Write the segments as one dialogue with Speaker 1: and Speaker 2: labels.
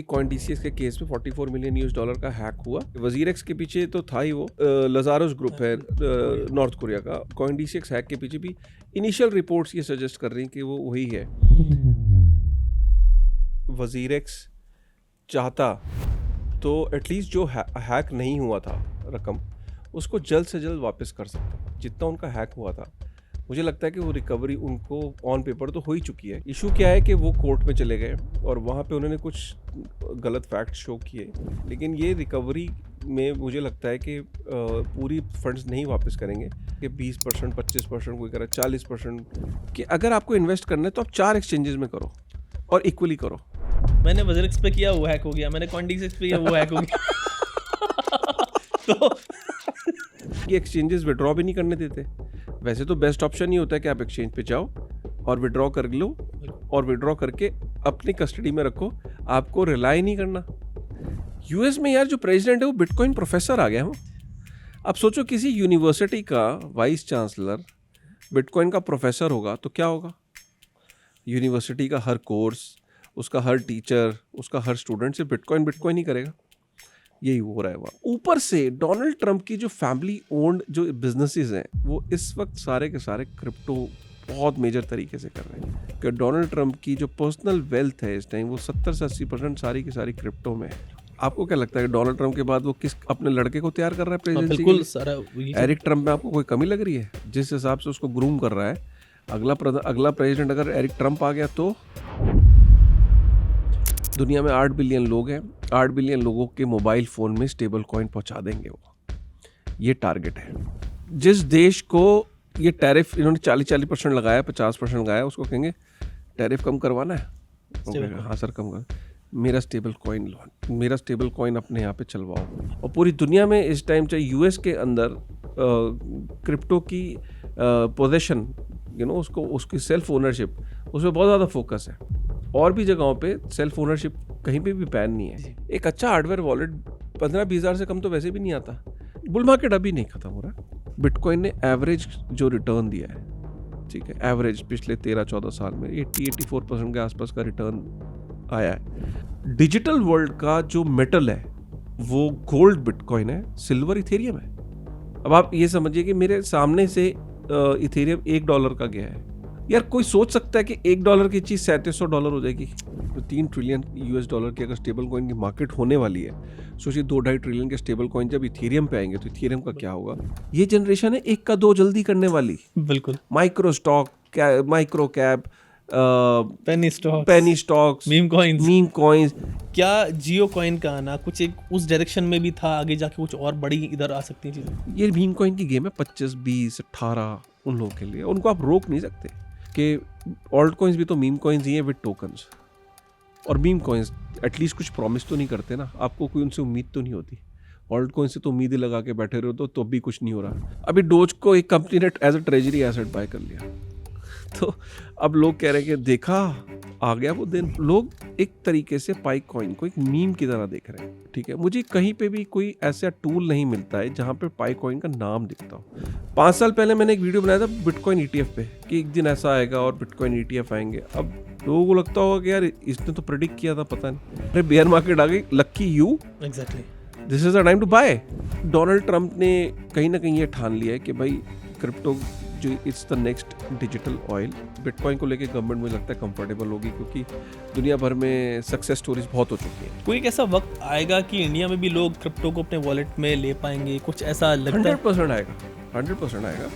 Speaker 1: CoinDCX के case में $44 million का हैक हुआ। WazirX के पीछे तो था ही वो, Lazarus ग्रुप है नॉर्थ कोरिया का। CoinDCX हैक के पीछे भी इनिशियल रिपोर्ट्स ये सजेस्ट कर रही हैं कि वो वही है। WazirX चाहता तो एटलीस्ट जो हैक नहीं हुआ था रकम, उसको जल्द से जल्द वापस कर सकता। जितना उनका हैक हुआ था, मुझे लगता है कि वो रिकवरी उनको ऑन पेपर तो हो ही चुकी है। इशू क्या है कि वो कोर्ट में चले गए और वहाँ पे उन्होंने कुछ गलत फैक्ट शो किए, लेकिन ये रिकवरी में मुझे लगता है कि पूरी फंड्स नहीं वापस करेंगे कि 20%, 25%, कोई करे 40%। कि अगर आपको इन्वेस्ट करना है तो आप 4 एक्सचेंजेस में करो और इक्वली करो।
Speaker 2: मैंने WazirX पे किया, वो हैक हो गया। मैंने CoinDCX पे किया, वो हैक हो गया। तो
Speaker 1: ये एक्सचेंजेस विड्रॉ भी नहीं करने देते। वैसे तो बेस्ट ऑप्शन ही होता है कि आप एक्सचेंज पे जाओ और विड्रॉ कर लो, और विड्रॉ करके अपनी कस्टडी में रखो, आपको रिलाई नहीं करना। यूएस में यार जो प्रेसिडेंट है वो बिटकॉइन प्रोफेसर आ गया हो। अब सोचो किसी यूनिवर्सिटी का वाइस चांसलर बिटकॉइन का प्रोफेसर होगा तो क्या होगा। यूनिवर्सिटी का हर कोर्स, उसका हर टीचर, उसका हर स्टूडेंट से बिटकॉइन ही करेगा। यही हो रहा है वहाँ। ऊपर से डोनाल्ड ट्रंप की जो फैमिली ओन्ड जो बिजनेसेस हैं, वो इस वक्त सारे के सारे क्रिप्टो बहुत मेजर तरीके से कर रहे हैं। कि डोनाल्ड ट्रंप की जो पर्सनल वेल्थ है इस टाइम, वो 70 से 80% सारी की सारी क्रिप्टो में है। आपको क्या लगता है कि डोनाल्ड ट्रंप के बाद वो किस अपने लड़के को तैयार कर रहा है प्रेसिडेंसी के लिए?
Speaker 2: बिल्कुल सारा
Speaker 1: एरिक ट्रंप में आपको कोई कमी लग रही है? जिस हिसाब से उसको ग्रूम कर रहा है, अगला प्रेसिडेंट अगर एरिक ट्रंप आ गया तो दुनिया में 8 बिलियन लोग हैं। 8 बिलियन लोगों के मोबाइल फ़ोन में स्टेबल कॉइन पहुंचा देंगे वो। ये टारगेट है। जिस देश को ये टैरिफ इन्होंने 40% लगाया, 50% लगाया, उसको कहेंगे टैरिफ कम करवाना है। हाँ सर, कम कर। मेरा स्टेबल कॉइन अपने यहाँ पे चलवाओ। और पूरी दुनिया में इस टाइम चाहे यूएस के अंदर क्रिप्टो की पोजेशन, उसको उसकी सेल्फ ओनरशिप, उस पर बहुत ज़्यादा फोकस है। और भी जगहों पे सेल्फ ओनरशिप कहीं पे भी बैन नहीं है। एक अच्छा हार्डवेयर वॉलेट 15-20 हज़ार से कम तो वैसे भी नहीं आता। बुल मार्केट अभी नहीं खत्म हो रहा। बिटकॉइन ने एवरेज जो रिटर्न दिया है, ठीक है, एवरेज पिछले 13-14 साल में 80-84% के आसपास का रिटर्न आया है। डिजिटल वर्ल्ड का जो मेटल है वो गोल्ड बिटकॉइन है, सिल्वर इथेरियम है। अब आप ये समझिए कि मेरे सामने से इथेरियम $1 का गया है। यार कोई सोच सकता है कि $1 की चीज़ $3700 हो जाएगी? तो $3 ट्रिलियन की अगर स्टेबल कॉइन की मार्केट होने वाली है, सोचिए 2-2.5 ट्रिलियन के स्टेबल कॉइन जब इथेरियम पे आएंगे तो इथेरियम का क्या होगा। ये जनरेशन है 1 का 2 जल्दी करने वाली।
Speaker 2: बिल्कुल।
Speaker 1: Micro stock, micro cap,
Speaker 2: penny stocks, meme
Speaker 1: coins.
Speaker 2: क्या जियो कॉइन का आना कुछ एक उस डायरेक्शन में भी था, आगे जाके कुछ और बड़ी इधर आ सकती है चीज़ें?
Speaker 1: ये मीम कॉइन की गेम है। 25, 20, 18 उन लोगों के लिए, उनको आप रोक नहीं सकते। कि ऑल्ट कॉइन्स भी तो मीम कॉइन्स ही हैं विद टोकन्स। और मीम कॉइन्स एटलीस्ट कुछ प्रॉमिस तो नहीं करते ना, आपको कोई उनसे उम्मीद तो नहीं होती। ऑल्ट कॉइन से तो उम्मीद ही लगा के बैठे रहो तो भी कुछ नहीं हो रहा। अभी डोज को एक कंपनी ने as a treasury asset buy कर लिया, तो अब लोग कह रहे हैं कि देखा आ गया वो दिन। लोग एक तरीके से पाई कॉइन को एक मीम की तरह देख रहे हैं, ठीक है। मुझे कहीं पे भी कोई ऐसा टूल नहीं मिलता है जहाँ पे पाई कॉइन का नाम दिखता हो। 5 साल पहले मैंने एक वीडियो बनाया था बिटकॉइन ETF पे कि एक दिन ऐसा आएगा और बिटकॉइन ETF आएंगे। अब लोगों को लगता होगा कि यार इसने तो प्रेडिक्ट किया था, पता नहीं। अरे बेयर मार्केट आ गई, lucky you,
Speaker 2: exactly,
Speaker 1: this is the time to buy. Donald Trump ने कहीं ना कहीं ये ठान लिया है कि भाई क्रिप्टो जो it's the next digital oil. Bitcoin को लेके गवर्नमेंट मुझे लगता है कंफर्टेबल होगी, क्योंकि दुनिया भर में सक्सेस स्टोरीज बहुत हो चुकी हैं।
Speaker 2: कोई एक ऐसा वक्त आएगा कि इंडिया में भी लोग क्रिप्टो को अपने वॉलेट में ले पाएंगे, कुछ ऐसा लगता है?
Speaker 1: 100% आएगा, 100% आएगा।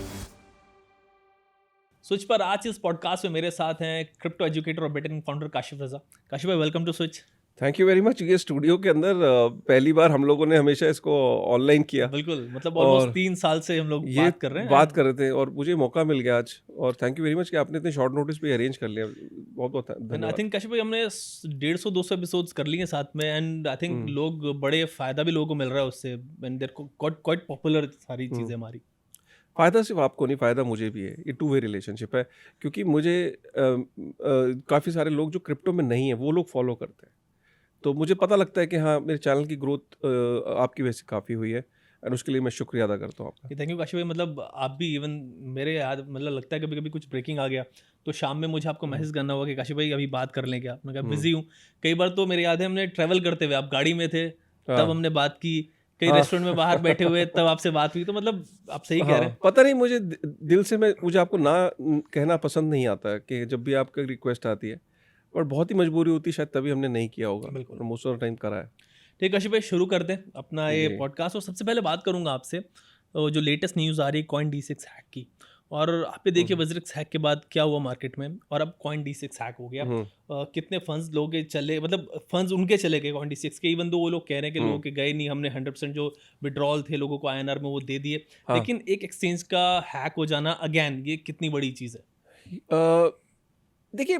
Speaker 2: स्विच पर आज इस पॉडकास्ट में मेरे साथ हैं क्रिप्टो एजुकेटर और बिटकॉइन फाउंडर काशिफ रजा। काशिफ भाई, welcome to Switch.
Speaker 1: Thank you very much. ये स्टूडियो के अंदर पहली बार हम लोगों ने हमेशा इसको ऑनलाइन किया।
Speaker 2: बिल्कुल, मतलब ऑलमोस्ट 3 साल से हम लोग बात कर रहे
Speaker 1: थे और मुझे मौका मिल गया आज। और थैंक यू वेरी मच कि आपने इतने शॉर्ट नोटिस पे अरेंज कर लिया। बहुत बहुत धन्यवाद।
Speaker 2: आई थिंक काशिफ भाई हमने 150-200 एपिसोड्स कर लिए साथ में, एंड आई थिंक लोग बड़े फायदा भी लोगों को मिल रहा है उससे, एंड देयर क्वाइट पॉपुलर सारी चीज़ें हमारी।
Speaker 1: फ़ायदा सिर्फ आपको नहीं, फ़ायदा मुझे भी है। ये 2 वे रिलेशनशिप है, क्योंकि मुझे काफ़ी सारे लोग जो क्रिप्टो में नहीं है वो लोग फॉलो करते हैं, तो मुझे पता लगता है कि हाँ मेरे चैनल की ग्रोथ आपकी वजह से काफ़ी हुई है। एंड उसके लिए मैं शुक्रिया अदा करता हूँ आपका।
Speaker 2: थैंक यू काशी भाई। मतलब आप भी इवन मेरे याद मतलब लगता है कभी कभी कुछ ब्रेकिंग आ गया तो शाम में मुझे आपको मैसेज करना होगा कि काशी भाई अभी बात कर लें क्या। मैंने कहा बिजी हूँ। कई बार तो मेरे याद है हमने ट्रैवल करते हुए आप गाड़ी में थे तब
Speaker 1: हाँ
Speaker 2: हमने बात की, कई
Speaker 1: हाँ
Speaker 2: रेस्टोरेंट में बाहर बैठे हुए तब आपसे बात हुई। तो मतलब आप सही कह रहे
Speaker 1: हाँ, पता नहीं मुझे दिल से मुझे आपको ना कहना पसंद नहीं आता है कि जब भी आपका रिक्वेस्ट आती है, और बहुत ही मजबूरी होती है शायद तभी हमने नहीं किया होगा,
Speaker 2: हैं। बिल्कुल।
Speaker 1: और मोस्ट ऑफ द टाइम करा है।
Speaker 2: ठीक है काशी भाई, शुरू करते हैं अपना ये
Speaker 1: जी।
Speaker 2: पॉडकास्ट। और सबसे पहले बात करूंगा आपसे जो लेटेस्ट न्यूज़ आ रही है Coin-D6 हैक की। और आप ये देखिए WZirX हैक के बाद क्या हुआ मार्केट में, और अब Coin-D6 हैक हो गया। कितने फंड्स लोगों के चले, मतलब फंड्स उनके चले गए Coin-D6 के। इवन दो वो लोग कह रहे हैं कि लोगों के गए नहीं, हमने 100% जो विड्रॉल थे लोगों को INR में वो दे दिए।
Speaker 1: हाँ।
Speaker 2: लेकिन एक एक्सचेंज का हैक हो जाना अगेन, ये कितनी बड़ी चीज़ है?
Speaker 1: देखिए,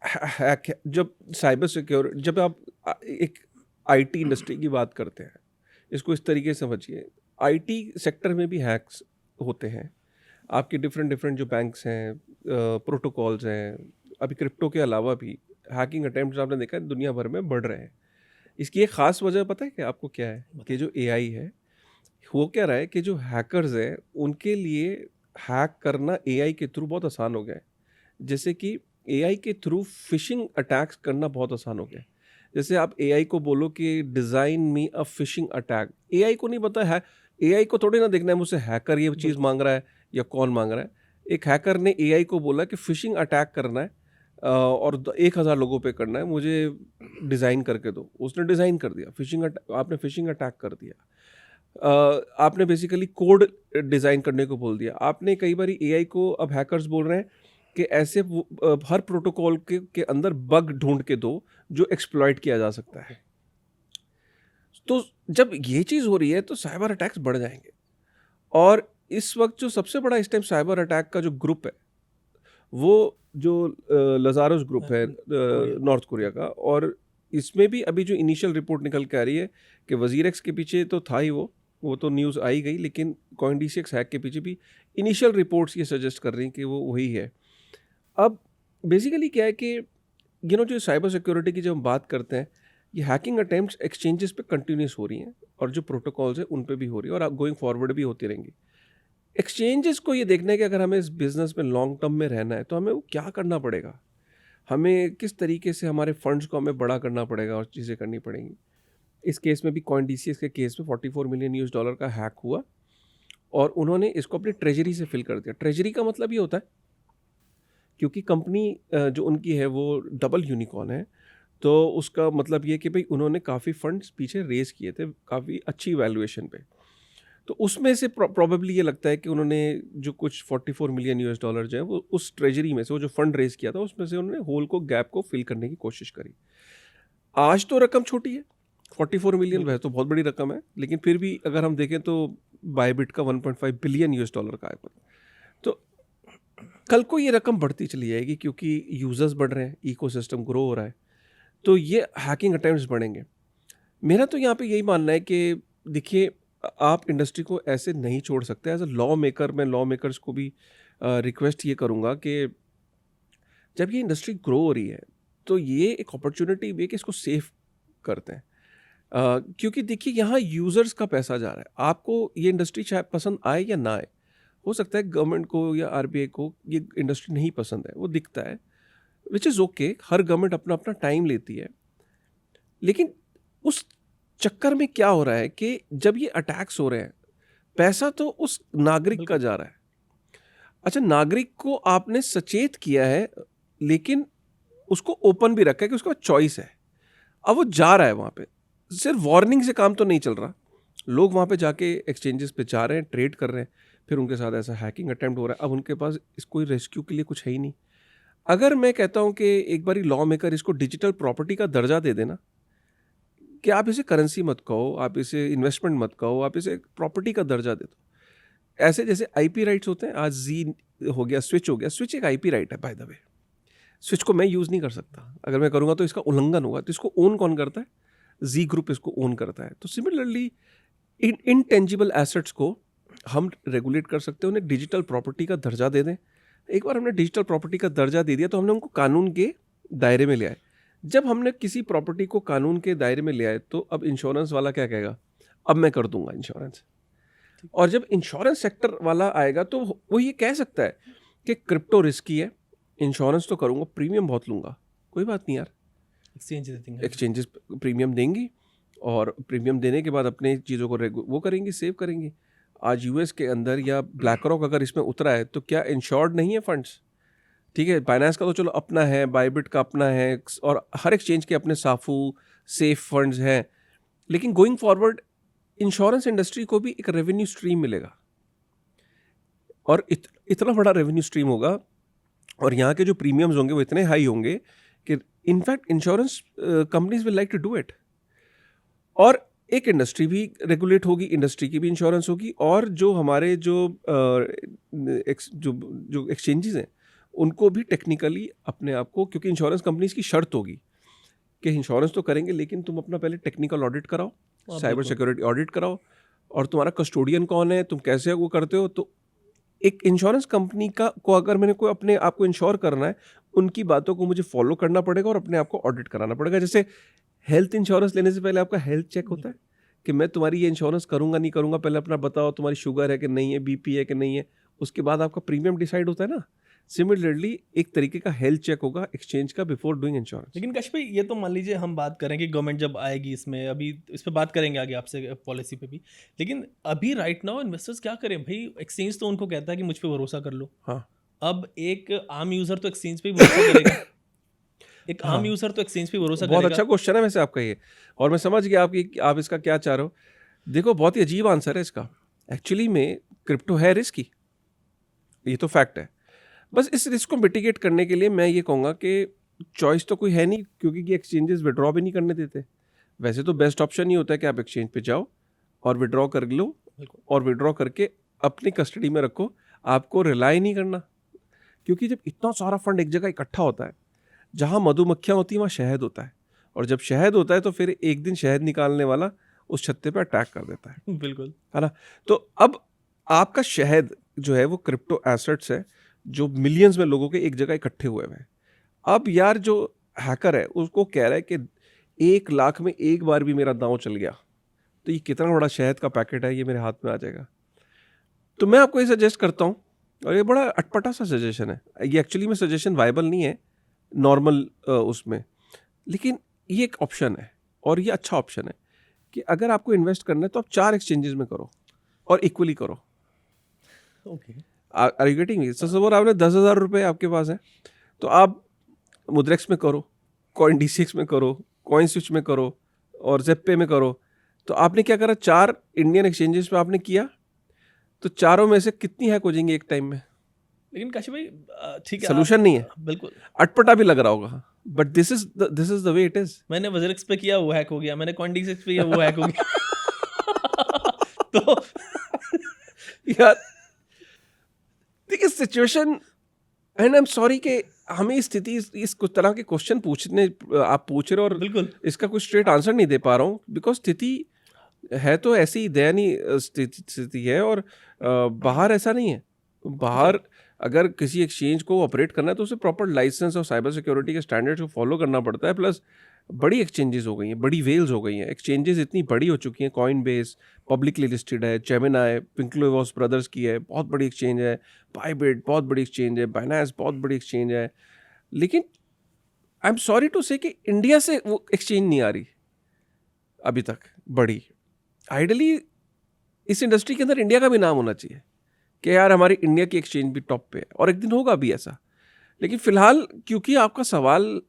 Speaker 1: हैक जब साइबर सिक्योर जब आप एक आईटी इंडस्ट्री की बात करते हैं, इसको इस तरीके से समझिए, आईटी सेक्टर में भी हैक्स होते हैं। आपके डिफरेंट डिफरेंट जो बैंक्स हैं, प्रोटोकॉल्स हैं, अभी क्रिप्टो के अलावा भी हैकिंग अटेम्प्ट्स आपने देखा है दुनिया भर में बढ़ रहे हैं। इसकी एक खास वजह पता है कि आपको क्या है, कि जो एआई है, हो क्या रहा है कि जो हैकर्स हैं उनके लिए हैक करना एआई के थ्रू बहुत आसान हो गया है। जैसे कि एआई के थ्रू फिशिंग अटैक्स करना बहुत आसान हो गया है। जैसे आप एआई को बोलो कि डिज़ाइन मी अ फिशिंग अटैक, एआई को नहीं पता है, एआई को थोड़ी ना देखना है मुझसे हैकर ये चीज़
Speaker 2: बिल्कुल।
Speaker 1: मांग रहा है या कौन मांग रहा है। एक हैकर ने एआई को बोला कि फिशिंग अटैक करना है, और 1000 लोगों पे करना है, मुझे डिज़ाइन करके दो। उसने डिज़ाइन कर दिया, आपने फिशिंग अटैक कर दिया। आपने बेसिकली कोड डिज़ाइन करने को बोल दिया। आपने कई बारी एआई को, अब हैकर्स बोल रहे हैं कि ऐसे हर प्रोटोकॉल के अंदर बग ढूंढ के दो जो एक्सप्लॉइट किया जा सकता है। तो जब ये चीज़ हो रही है तो साइबर अटैक्स बढ़ जाएंगे। और इस वक्त जो सबसे बड़ा इस टाइम साइबर अटैक का जो ग्रुप है, वो जो लजारोस ग्रुप है
Speaker 2: कोरिया।
Speaker 1: नॉर्थ कोरिया का। और इसमें भी अभी जो इनिशियल रिपोर्ट निकल के आ रही है कि WZirX के पीछे तो था ही वो तो न्यूज़ आई गई, लेकिन Coin-D6 हैक के पीछे भी इनिशियल रिपोर्ट्स ये सजेस्ट कर रही हैं कि वो वही है। अब बेसिकली क्या है कि जो साइबर सिक्योरिटी की जब हम बात करते हैं, ये हैकिंग अटेम्प्ट्स एक्सचेंजेस पे कंटिन्यूस हो रही हैं, और जो प्रोटोकॉल्स हैं उन पे भी हो रही है, और गोइंग फॉरवर्ड भी होती रहेंगी। एक्सचेंजेस को ये देखना है कि अगर हमें इस बिजनेस में लॉन्ग टर्म में रहना है तो हमें वो क्या करना पड़ेगा, हमें किस तरीके से हमारे फंड्स को हमें बड़ा करना पड़ेगा और चीज़ें करनी पड़ेंगी। इस केस में भी Coin-D6 के केस में $44 मिलियन का हैक हुआ, और उन्होंने इसको अपनी ट्रेजरी से फिल कर दिया। ट्रेजरी का मतलब ये होता है, क्योंकि कंपनी जो उनकी है वो डबल यूनिकॉर्न है, तो उसका मतलब ये कि भाई उन्होंने काफ़ी फंड्स पीछे रेज किए थे काफ़ी अच्छी वैल्यूएशन पे। तो उसमें से प्रोबेबली ये लगता है कि उन्होंने जो कुछ $44 मिलियन जो है वो उस ट्रेजरी में से, वो जो फंड रेज किया था उसमें से उन्होंने होल को गैप को फिल करने की कोशिश करी। आज तो रकम छोटी है, 44 मिलियन वह तो बहुत बड़ी रकम है, लेकिन फिर भी अगर हम देखें तो बायबिट का $1.5 बिलियन का है। तो कल को ये रकम बढ़ती चली जाएगी क्योंकि यूजर्स बढ़ रहे हैं, इकोसिस्टम ग्रो हो रहा है, तो ये हैकिंग अटेम्प्ट्स बढ़ेंगे। मेरा तो यहाँ पे यही मानना है कि देखिए, आप इंडस्ट्री को ऐसे नहीं छोड़ सकते। एज अ लॉ मेकर मैं लॉ मेकर्स को भी रिक्वेस्ट ये करूँगा कि जब ये इंडस्ट्री ग्रो हो रही है तो ये एक अपॉर्चुनिटी भी है कि इसको सेफ करते हैं। क्योंकि देखिए यहाँ यूज़र्स का पैसा जा रहा है। आपको ये इंडस्ट्री चाहे पसंद आए या ना आए, हो सकता है गवर्नमेंट को या आरबीआई को ये इंडस्ट्री नहीं पसंद है, वो दिखता है, which is okay. Her government अपना अपना टाइम लेती है, लेकिन उस चक्कर में क्या हो रहा है कि जब ये अटैक्स हो रहे हैं, पैसा तो उस नागरिक का जा रहा है। अच्छा, नागरिक को आपने सचेत किया है, लेकिन उसको ओपन भी रखा है कि उसका चॉइस है। अब वो जा रहा है वहाँ पे, सिर्फ वार्निंग से काम तो नहीं चल रहा। लोग वहाँ पे जाके एक्सचेंजेस पे जा रहे हैं, ट्रेड कर रहे हैं, फिर उनके साथ ऐसा हैकिंग अटेम्प्ट हो रहा है। अब उनके पास कोई रेस्क्यू के लिए कुछ है ही नहीं। अगर मैं कहता हूँ कि एक बारी लॉ मेकर इसको डिजिटल प्रॉपर्टी का दर्जा दे देना, कि आप इसे करेंसी मत कहो, आप इसे इन्वेस्टमेंट मत कहो, आप इसे प्रॉपर्टी का दर्जा दे दो। ऐसे जैसे आईपी राइट्स होते हैं, आज जी हो गया, स्विच हो गया, स्विच एक आईपी राइट है बाय द वे। स्विच को मैं यूज़ नहीं कर सकता, अगर मैं करूँगा तो इसका उल्लंघन होगा। तो इसको ओन कौन करता है? जी ग्रुप इसको ओन करता है। तो सिमिलरली इन इनटेंजिबल एसेट्स को हम रेगुलेट कर सकते हैं, उन्हें डिजिटल प्रॉपर्टी का दर्जा दे दें। एक बार हमने डिजिटल प्रॉपर्टी का दर्जा दे दिया तो हमने उनको कानून के दायरे में ले आए। जब हमने किसी प्रॉपर्टी को कानून के दायरे में ले आए तो अब इंश्योरेंस वाला क्या कहेगा? अब मैं कर दूंगा इंश्योरेंस। और जब इंश्योरेंस सेक्टर वाला आएगा तो वो ये कह सकता है कि क्रिप्टो रिस्की है, इंश्योरेंस तो करूँगा, प्रीमियम बहुत लूँगा, कोई बात नहीं यार,
Speaker 2: एक्सचेंज देंगे।
Speaker 1: एक्सचेंजेस प्रीमियम देंगी और प्रीमियम देने के बाद अपने चीज़ों को वो करेंगी, सेव करेंगी। आज यूएस के अंदर या ब्लैक रॉक अगर इसमें उतरा है तो क्या इंश्योर्ड नहीं है फंड्स? ठीक है, बाइनेंस का तो चलो अपना है, बाइबिट का अपना है और हर एक्सचेंज के अपने साफू सेफ फंड्स हैं, लेकिन गोइंग फॉरवर्ड इंश्योरेंस इंडस्ट्री को भी एक रेवेन्यू स्ट्रीम मिलेगा और इतना बड़ा रेवेन्यू स्ट्रीम होगा और यहाँ के जो प्रीमियम्स होंगे वो इतने हाई होंगे कि in fact insurance companies will like to do it. और एक इंडस्ट्री भी रेगुलेट होगी, इंडस्ट्री की भी इंश्योरेंस होगी और जो हमारे जो एक्सचेंजेस हैं उनको भी टेक्निकली अपने आप को, क्योंकि इंश्योरेंस कंपनीज की शर्त होगी कि इंश्योरेंस तो करेंगे लेकिन तुम अपना पहले टेक्निकल ऑडिट कराओ, साइबर सिक्योरिटी ऑडिट कराओ और तुम्हारा कस्टोडियन कौन है, तुम कैसे वो करते हो। तो एक इंश्योरेंस कंपनी का को अगर मैंने कोई अपने आप को इंश्योर करना है, उनकी बातों को मुझे फॉलो करना पड़ेगा और अपने आप को ऑडिट कराना पड़ेगा। जैसे हेल्थ इंश्योरेंस लेने से पहले आपका हेल्थ चेक होता है कि मैं तुम्हारी ये इंश्योरेंस करूंगा नहीं करूंगा, पहले अपना बताओ तुम्हारी शुगर है कि नहीं है, बीपी है कि नहीं है, उसके बाद आपका प्रीमियम डिसाइड होता है ना। सिमिलरली एक तरीके का हेल्थ चेक होगा एक्सचेंज का बिफोर डूइंग इंश्योरेंस।
Speaker 2: लेकिन कश भाई ये तो मान लीजिए हम बात करें कि गवर्नमेंट जब आएगी इसमें, अभी इस पे बात करेंगे आगे आपसे पॉलिसी पे भी, लेकिन अभी राइट नाउ इन्वेस्टर्स क्या करें भाई? एक्सचेंज तो उनको कहता है कि मुझ पे भरोसा कर लो।
Speaker 1: हाँ,
Speaker 2: अब एक आम यूजर तो एक्सचेंज पे ही भरोसा करेगा। एक आम यूजर तो एक्सचेंज पे भरोसा
Speaker 1: बहुत
Speaker 2: करेगा।
Speaker 1: अच्छा क्वेश्चन है वैसे आपका ये, और मैं समझ गया आप इसका क्या चाह रहे हो। देखो बहुत ही अजीब आंसर है इसका। एक्चुअली में क्रिप्टो है रिस्की, ये तो फैक्ट है। बस इस रिस्क को मिटिगेट करने के लिए मैं ये कहूँगा कि चॉइस तो कोई है नहीं, क्योंकि ये एक्सचेंजेस विड्रॉ भी नहीं करने देते। वैसे तो बेस्ट ऑप्शन ही होता है कि आप एक्सचेंज पे जाओ और विड्रॉ कर लो और विड्रॉ करके अपनी कस्टडी में रखो, आपको रिलाई नहीं करना। क्योंकि जब इतना सारा फंड एक जगह इकट्ठा होता है, जहाँ मधुमक्खियाँ होती हैं वहाँ शहद होता है, और जब शहद होता है तो फिर एक दिन शहद निकालने वाला उस छत्ते पे अटैक कर देता है।
Speaker 2: बिल्कुल,
Speaker 1: है ना। तो अब आपका शहद जो है वो क्रिप्टो एसेट्स है जो मिलियंस में लोगों के एक जगह इकट्ठे हुए हैं। अब यार जो हैकर है उसको कह रहा है कि 1 लाख में एक बार भी मेरा दांव चल गया तो ये कितना बड़ा शहद का पैकेट है, ये मेरे हाथ में आ जाएगा। तो मैं आपको ये सजेस्ट करता हूँ, और ये बड़ा अटपटा सा सजेशन है, ये एक्चुअली में सजेशन वायबल नहीं है नॉर्मल उसमें, लेकिन ये एक ऑप्शन है और ये अच्छा ऑप्शन है कि अगर आपको इन्वेस्ट करना है तो आप 4 एक्सचेंजेस में करो और इक्वली करो।
Speaker 2: Okay,
Speaker 1: are you getting me? Suppose आपने 10,000 रुपये आपके पास है तो आप मुद्रेक्स में करो, कॉइन D6 में करो, कॉइन स्विच में करो और ज़ेप्पे में करो। तो आपने क्या करा, 4 इंडियन एक्सचेंजेस पे आपने किया, तो चारों में से कितनी हैक हो जाएंगी एक टाइम में?
Speaker 2: लेकिन काशी भाई ठीक है,
Speaker 1: सोल्यूशन नहीं है,
Speaker 2: बिल्कुल।
Speaker 1: अटपटा भी लग रहा होगा, but this is the way it is.
Speaker 2: मैंने वजरेक्स पे किया वो हैक हो गया, मैंने कॉइन D6 पे किया वो हैक हो गया। तो
Speaker 1: यार देखिए situation, and I am sorry कि हमें इस स्थिति इस कुछ तरह के क्वेश्चन पूछने आप पूछ रहे हो और
Speaker 2: बिल्कुल
Speaker 1: इसका कुछ स्ट्रेट आंसर नहीं दे पा रहा हूँ, बिकॉज स्थिति है तो ऐसी दयनीय स्थिति है और बाहर ऐसा नहीं है। बाहर अगर किसी एक्सचेंज को ऑपरेट करना है तो उसे प्रॉपर लाइसेंस और साइबर सिक्योरिटी के स्टैंडर्ड्स को फॉलो करना पड़ता है। प्लस बड़ी एक्सचेंजेस हो गई हैं, बड़ी वेल्स हो गई हैं, एक्सचेंजेस इतनी बड़ी हो चुकी हैं, कॉइन बेस पब्लिकली लिस्टेड है, जेमिनाई पिंकलोवॉस ब्रदर्स की है, बहुत बड़ी एक्सचेंज है, बाइबिट बहुत बड़ी एक्सचेंज है, बाइनेंस बहुत बड़ी एक्सचेंज है, लेकिन आई एम सॉरी टू से कि इंडिया से वो एक्सचेंज नहीं आ रही अभी तक बड़ी। आइडली इस इंडस्ट्री के अंदर इंडिया का भी नाम होना चाहिए कि यार हमारी इंडिया की एक्सचेंज भी टॉप पे है, और एक दिन होगा भी ऐसा। लेकिन फिलहाल क्योंकि आपका सवाल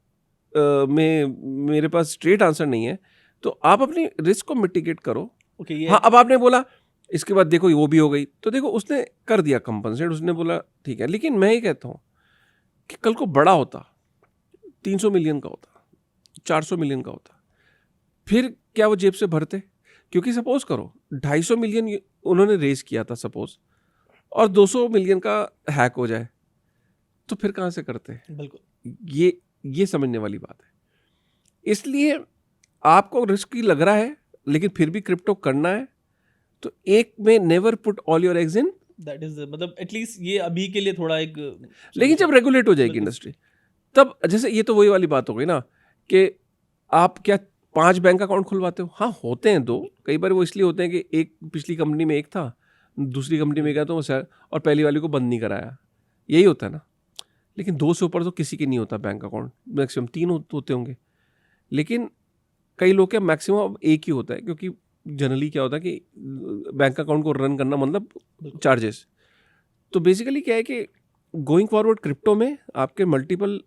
Speaker 1: में मेरे पास स्ट्रेट आंसर नहीं है, तो आप अपनी रिस्क को मिटिगेट करो।
Speaker 2: ओके, ये
Speaker 1: हाँ, अब आपने बोला इसके बाद देखो वो भी हो गई, तो देखो उसने कर दिया कंपनसेट, उसने बोला ठीक है, लेकिन मैं ये कहता हूँ कि कल को बड़ा होता, 300 मिलियन का होता, 400 मिलियन का होता, फिर क्या वो जेब से भरते? क्योंकि सपोज करो 250 मिलियन उन्होंने रेज किया था सपोज, और 200 मिलियन का हैक हो जाए तो फिर कहाँ से करते?
Speaker 2: बिल्कुल
Speaker 1: ये समझने वाली बात है। इसलिए आपको रिस्की लग रहा है लेकिन फिर भी क्रिप्टो करना है, तो एक में never put all your eggs in,
Speaker 2: that is मतलब एटलीस्ट ये अभी के लिए थोड़ा एक।
Speaker 1: लेकिन जब रेगुलेट हो जाएगी इंडस्ट्री तब, जैसे ये तो वही वाली बात हो गई ना कि आप क्या 5 बैंक अकाउंट खुलवाते हो? हाँ होते हैं 2, कई बार वो इसलिए होते हैं कि एक पिछली कंपनी में एक था दूसरी कंपनी में गया तो वो और पहली वाली को बंद नहीं कराया, यही होता है ना। लेकिन 2 से ऊपर तो किसी के नहीं होता बैंक अकाउंट, मैक्सिमम 3 होते होंगे। लेकिन कई लोग क्या मैक्सिमम अब एक ही होता है, क्योंकि जनरली क्या होता है कि बैंक अकाउंट को रन करना मतलब चार्जेस। तो बेसिकली क्या है कि गोइंग फॉरवर्ड क्रिप्टो में आपके मल्टीपल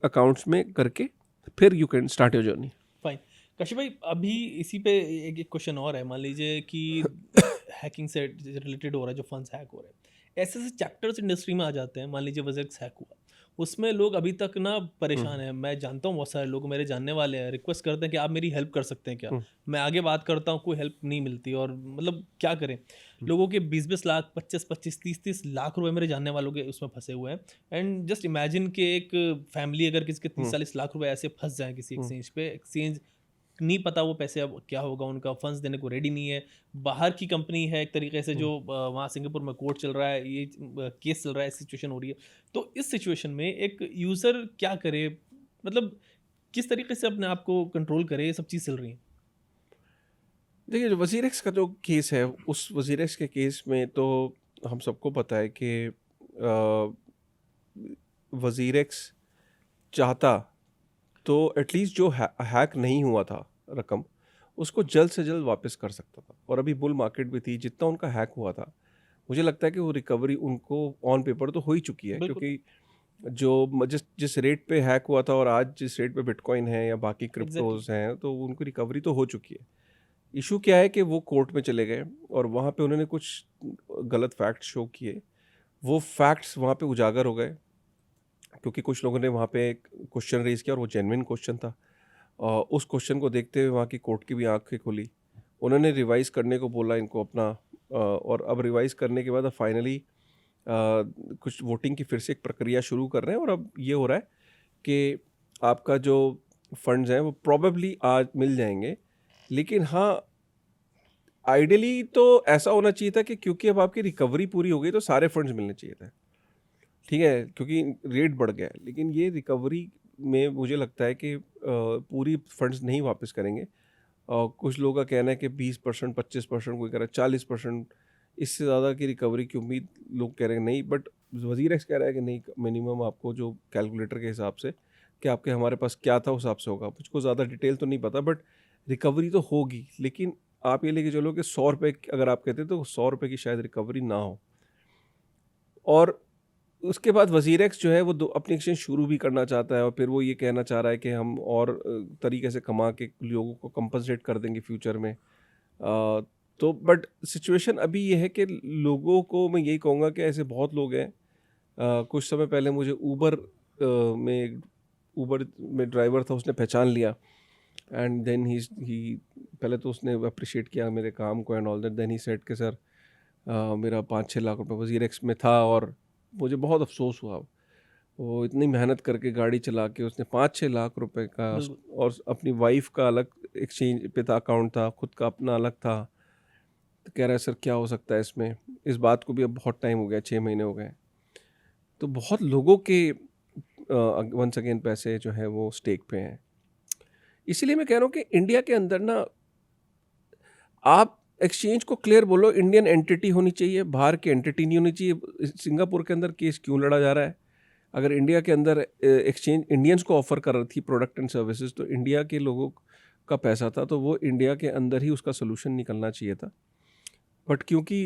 Speaker 1: अकाउंट्स में करके फिर you can start your journey.
Speaker 2: Fine. कशिश भाई, अभी इसी पे एक क्वेश्चन और है। मान लीजिए कि हैकिंग से रिलेटेड हो रहा है, जो फंड्स हैक हो रहे हैं, ऐसे ऐसे चैप्टर्स इंडस्ट्री में आ जाते हैं। मान लीजिए वज़िरिक्स हैक हुआ, उसमें लोग अभी तक ना परेशान हैं। मैं जानता हूँ बहुत सारे लोग मेरे जानने वाले हैं, रिक्वेस्ट करते हैं कि आप मेरी हेल्प कर सकते हैं क्या। मैं आगे बात करता हूँ, कोई हेल्प नहीं मिलती, और मतलब क्या करें। लोगों के 20-20 लाख, 25-25, 30-30 लाख रुपए मेरे जानने वालों के उसमें फंसे हुए हैं। एंड जस्ट इमेजिन कि एक फैमिली अगर किसी के 30-40 लाख रुपए ऐसे फंस जाए किसी एक्सचेंज पे, एक्सचेंज नहीं पता वो पैसे अब क्या होगा, उनका फंड्स देने को रेडी नहीं है। बाहर की कंपनी है एक तरीके से, जो वहाँ सिंगापुर में कोर्ट चल रहा है, ये केस चल रहा है, सिचुएशन हो रही है। तो इस सिचुएशन में एक यूज़र क्या करे, मतलब किस तरीके से अपने आप को कंट्रोल करे, ये सब चीज़ चल रही है।
Speaker 1: देखिए, जो वज़ीरेक्स का जो केस है, उस वज़ीरेक्स के केस में तो हम सबको पता है कि वज़ीरेक्स चाहता तो एटलीस्ट जो हैक नहीं हुआ था रकम, उसको जल्द से जल्द वापस कर सकता था। और अभी बुल मार्केट भी थी, जितना उनका हैक हुआ था, मुझे लगता है कि वो रिकवरी उनको ऑन पेपर तो हो ही चुकी है,
Speaker 2: बिल्कुल।
Speaker 1: क्योंकि जो जिस जिस रेट पे हैक हुआ था और आज जिस रेट पे बिटकॉइन है या बाकी
Speaker 2: एग्जैक्टली।
Speaker 1: क्रिप्टोज हैं, तो उनको रिकवरी तो हो चुकी है। इशू क्या है कि वो कोर्ट में चले गए और वहाँ पे उन्होंने कुछ गलत फैक्ट्स शो किए। वो फैक्ट्स वहाँ पे उजागर हो गए, क्योंकि कुछ लोगों ने वहाँ पे क्वेश्चन रेज किया और वो जेन्युइन क्वेश्चन था। उस क्वेश्चन को देखते हुए वहाँ की कोर्ट की भी आंखें खुली। उन्होंने रिवाइज़ करने को बोला इनको अपना, और अब रिवाइज़ करने के बाद अब फाइनली कुछ वोटिंग की फिर से एक प्रक्रिया शुरू कर रहे हैं। और अब ये हो रहा है कि आपका जो फंड्स हैं वो प्रोबेबली आज मिल जाएंगे। लेकिन हाँ, आइडियली तो ऐसा होना चाहिए था कि क्योंकि अब आपकी रिकवरी पूरी हो गई तो सारे फंड्स मिलने चाहिए थे, ठीक है, क्योंकि रेट बढ़ गया है। लेकिन ये रिकवरी में मुझे लगता है कि पूरी फंड्स नहीं वापस करेंगे। कुछ लोगों का कहना है कि 20%, 25%, कोई कह रहा है 40%, इससे ज़्यादा की रिकवरी की उम्मीद लोग कह रहे हैं नहीं। बट वज़ीरेक्स कह रहा है कि नहीं, मिनिमम आपको जो कैलकुलेटर के हिसाब से कि आपके हमारे पास क्या था उस हिसाब से होगा। मुझको ज़्यादा डिटेल तो नहीं पता, बट रिकवरी तो होगी। लेकिन आप ये लेके चलो कि 100 रुपये अगर आप कहते तो 100 रुपये की शायद रिकवरी ना हो। और उसके बाद वज़ीरेक्स जो है वो अपनी एक्सचेंज शुरू भी करना चाहता है, और फिर वो ये कहना चाह रहा है कि हम और तरीके से कमा के लोगों को कंपनसेट कर देंगे फ्यूचर में। तो बट सिचुएशन अभी ये है कि लोगों को मैं यही कहूँगा कि ऐसे बहुत लोग हैं। कुछ समय पहले मुझे ऊबर में ड्राइवर था, उसने पहचान लिया। एंड देन ही पहले तो उसने अप्रिशिएट किया मेरे काम को and all that. Then he said कि सर मेरा 5-6 लाख रुपए वज़ीरेक्स में था, और मुझे बहुत अफसोस हुआ। वो इतनी मेहनत करके गाड़ी चला के उसने 5-6 लाख रुपए का, और अपनी वाइफ का अलग एक्सचेंज पे था अकाउंट था, खुद का अपना अलग था। तो कह रहा है सर क्या हो सकता है इसमें। इस बात को भी अब बहुत टाइम हो गया, 6 महीने हो गए। तो बहुत लोगों के वंस अगेन पैसे जो है वो स्टेक पे हैं। इसीलिए मैं कह रहा हूँ कि इंडिया के अंदर ना आप एक्सचेंज को क्लियर बोलो, इंडियन एंटिटी होनी चाहिए, बाहर की एंटिटी नहीं होनी चाहिए। सिंगापुर के अंदर केस क्यों लड़ा जा रहा है? अगर इंडिया के अंदर एक्सचेंज इंडियंस को ऑफर कर रही थी प्रोडक्ट एंड सर्विसेज, तो इंडिया के लोगों का पैसा था, तो वो इंडिया के अंदर ही उसका सोल्यूशन निकलना चाहिए था। बट क्योंकि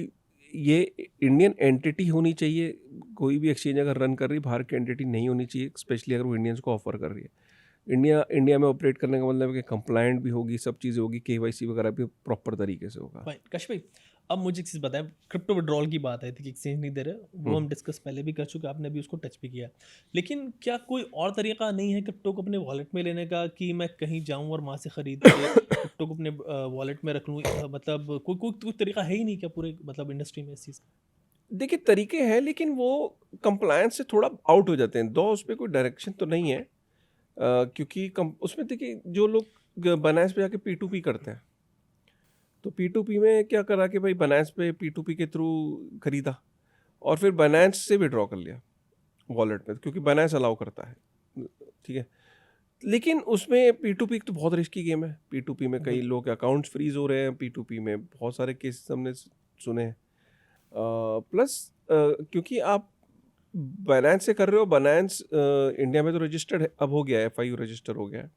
Speaker 1: ये इंडियन एंटिटी होनी चाहिए, कोई भी एक्सचेंज अगर रन कर रही है, बाहर की एंटिटी नहीं होनी चाहिए, स्पेशली अगर वो इंडियंस को ऑफर कर रही है। इंडिया में ऑपरेट करने का मतलब है कि कंप्लायंट भी होगी, सब चीज़ें होगी, KYC वगैरह भी प्रॉपर तरीके से होगा।
Speaker 2: कश भाई, अब मुझे एक चीज़ बताएं। क्रिप्टो विड्रॉल की बात आई थी कि एक्सचेंज नहीं दे रहे, वो हम डिस्कस पहले भी कर चुके, आपने भी उसको टच भी किया। लेकिन क्या कोई और तरीका नहीं है क्रिप्टो को अपने वॉलेट में लेने का, कि मैं कहीं जाऊं और वहाँ से खरीद के क्रिप्टो को अपने वॉलेट में रख लूँ? मतलब कोई तरीका है ही नहीं क्या पूरे मतलब इंडस्ट्री में इस चीज़ का?
Speaker 1: देखिए, तरीके हैं, लेकिन वो कंप्लायंस से थोड़ा आउट हो जाते हैं। दो उस पर कोई डायरेक्शन तो नहीं है, क्योंकि उसमें देखिए जो लोग बनास पे जाके P2P करते हैं, तो P2P में क्या करा कि भाई बनास पे P2P के थ्रू खरीदा और फिर बनास से विड्रॉ कर लिया वॉलेट में, क्योंकि बनास अलाउ करता है, ठीक है। लेकिन उसमें P2P तो बहुत रिस्की गेम है। P2P में कई लोग अकाउंट्स फ्रीज हो रहे हैं, P2P में बहुत सारे केस हमने सुने हैं। प्लस क्योंकि आप बाइनेंस से कर रहे हो, बाइनेंस इंडिया में तो रजिस्टर्ड है, अब हो गया है, FIU रजिस्टर हो गया है,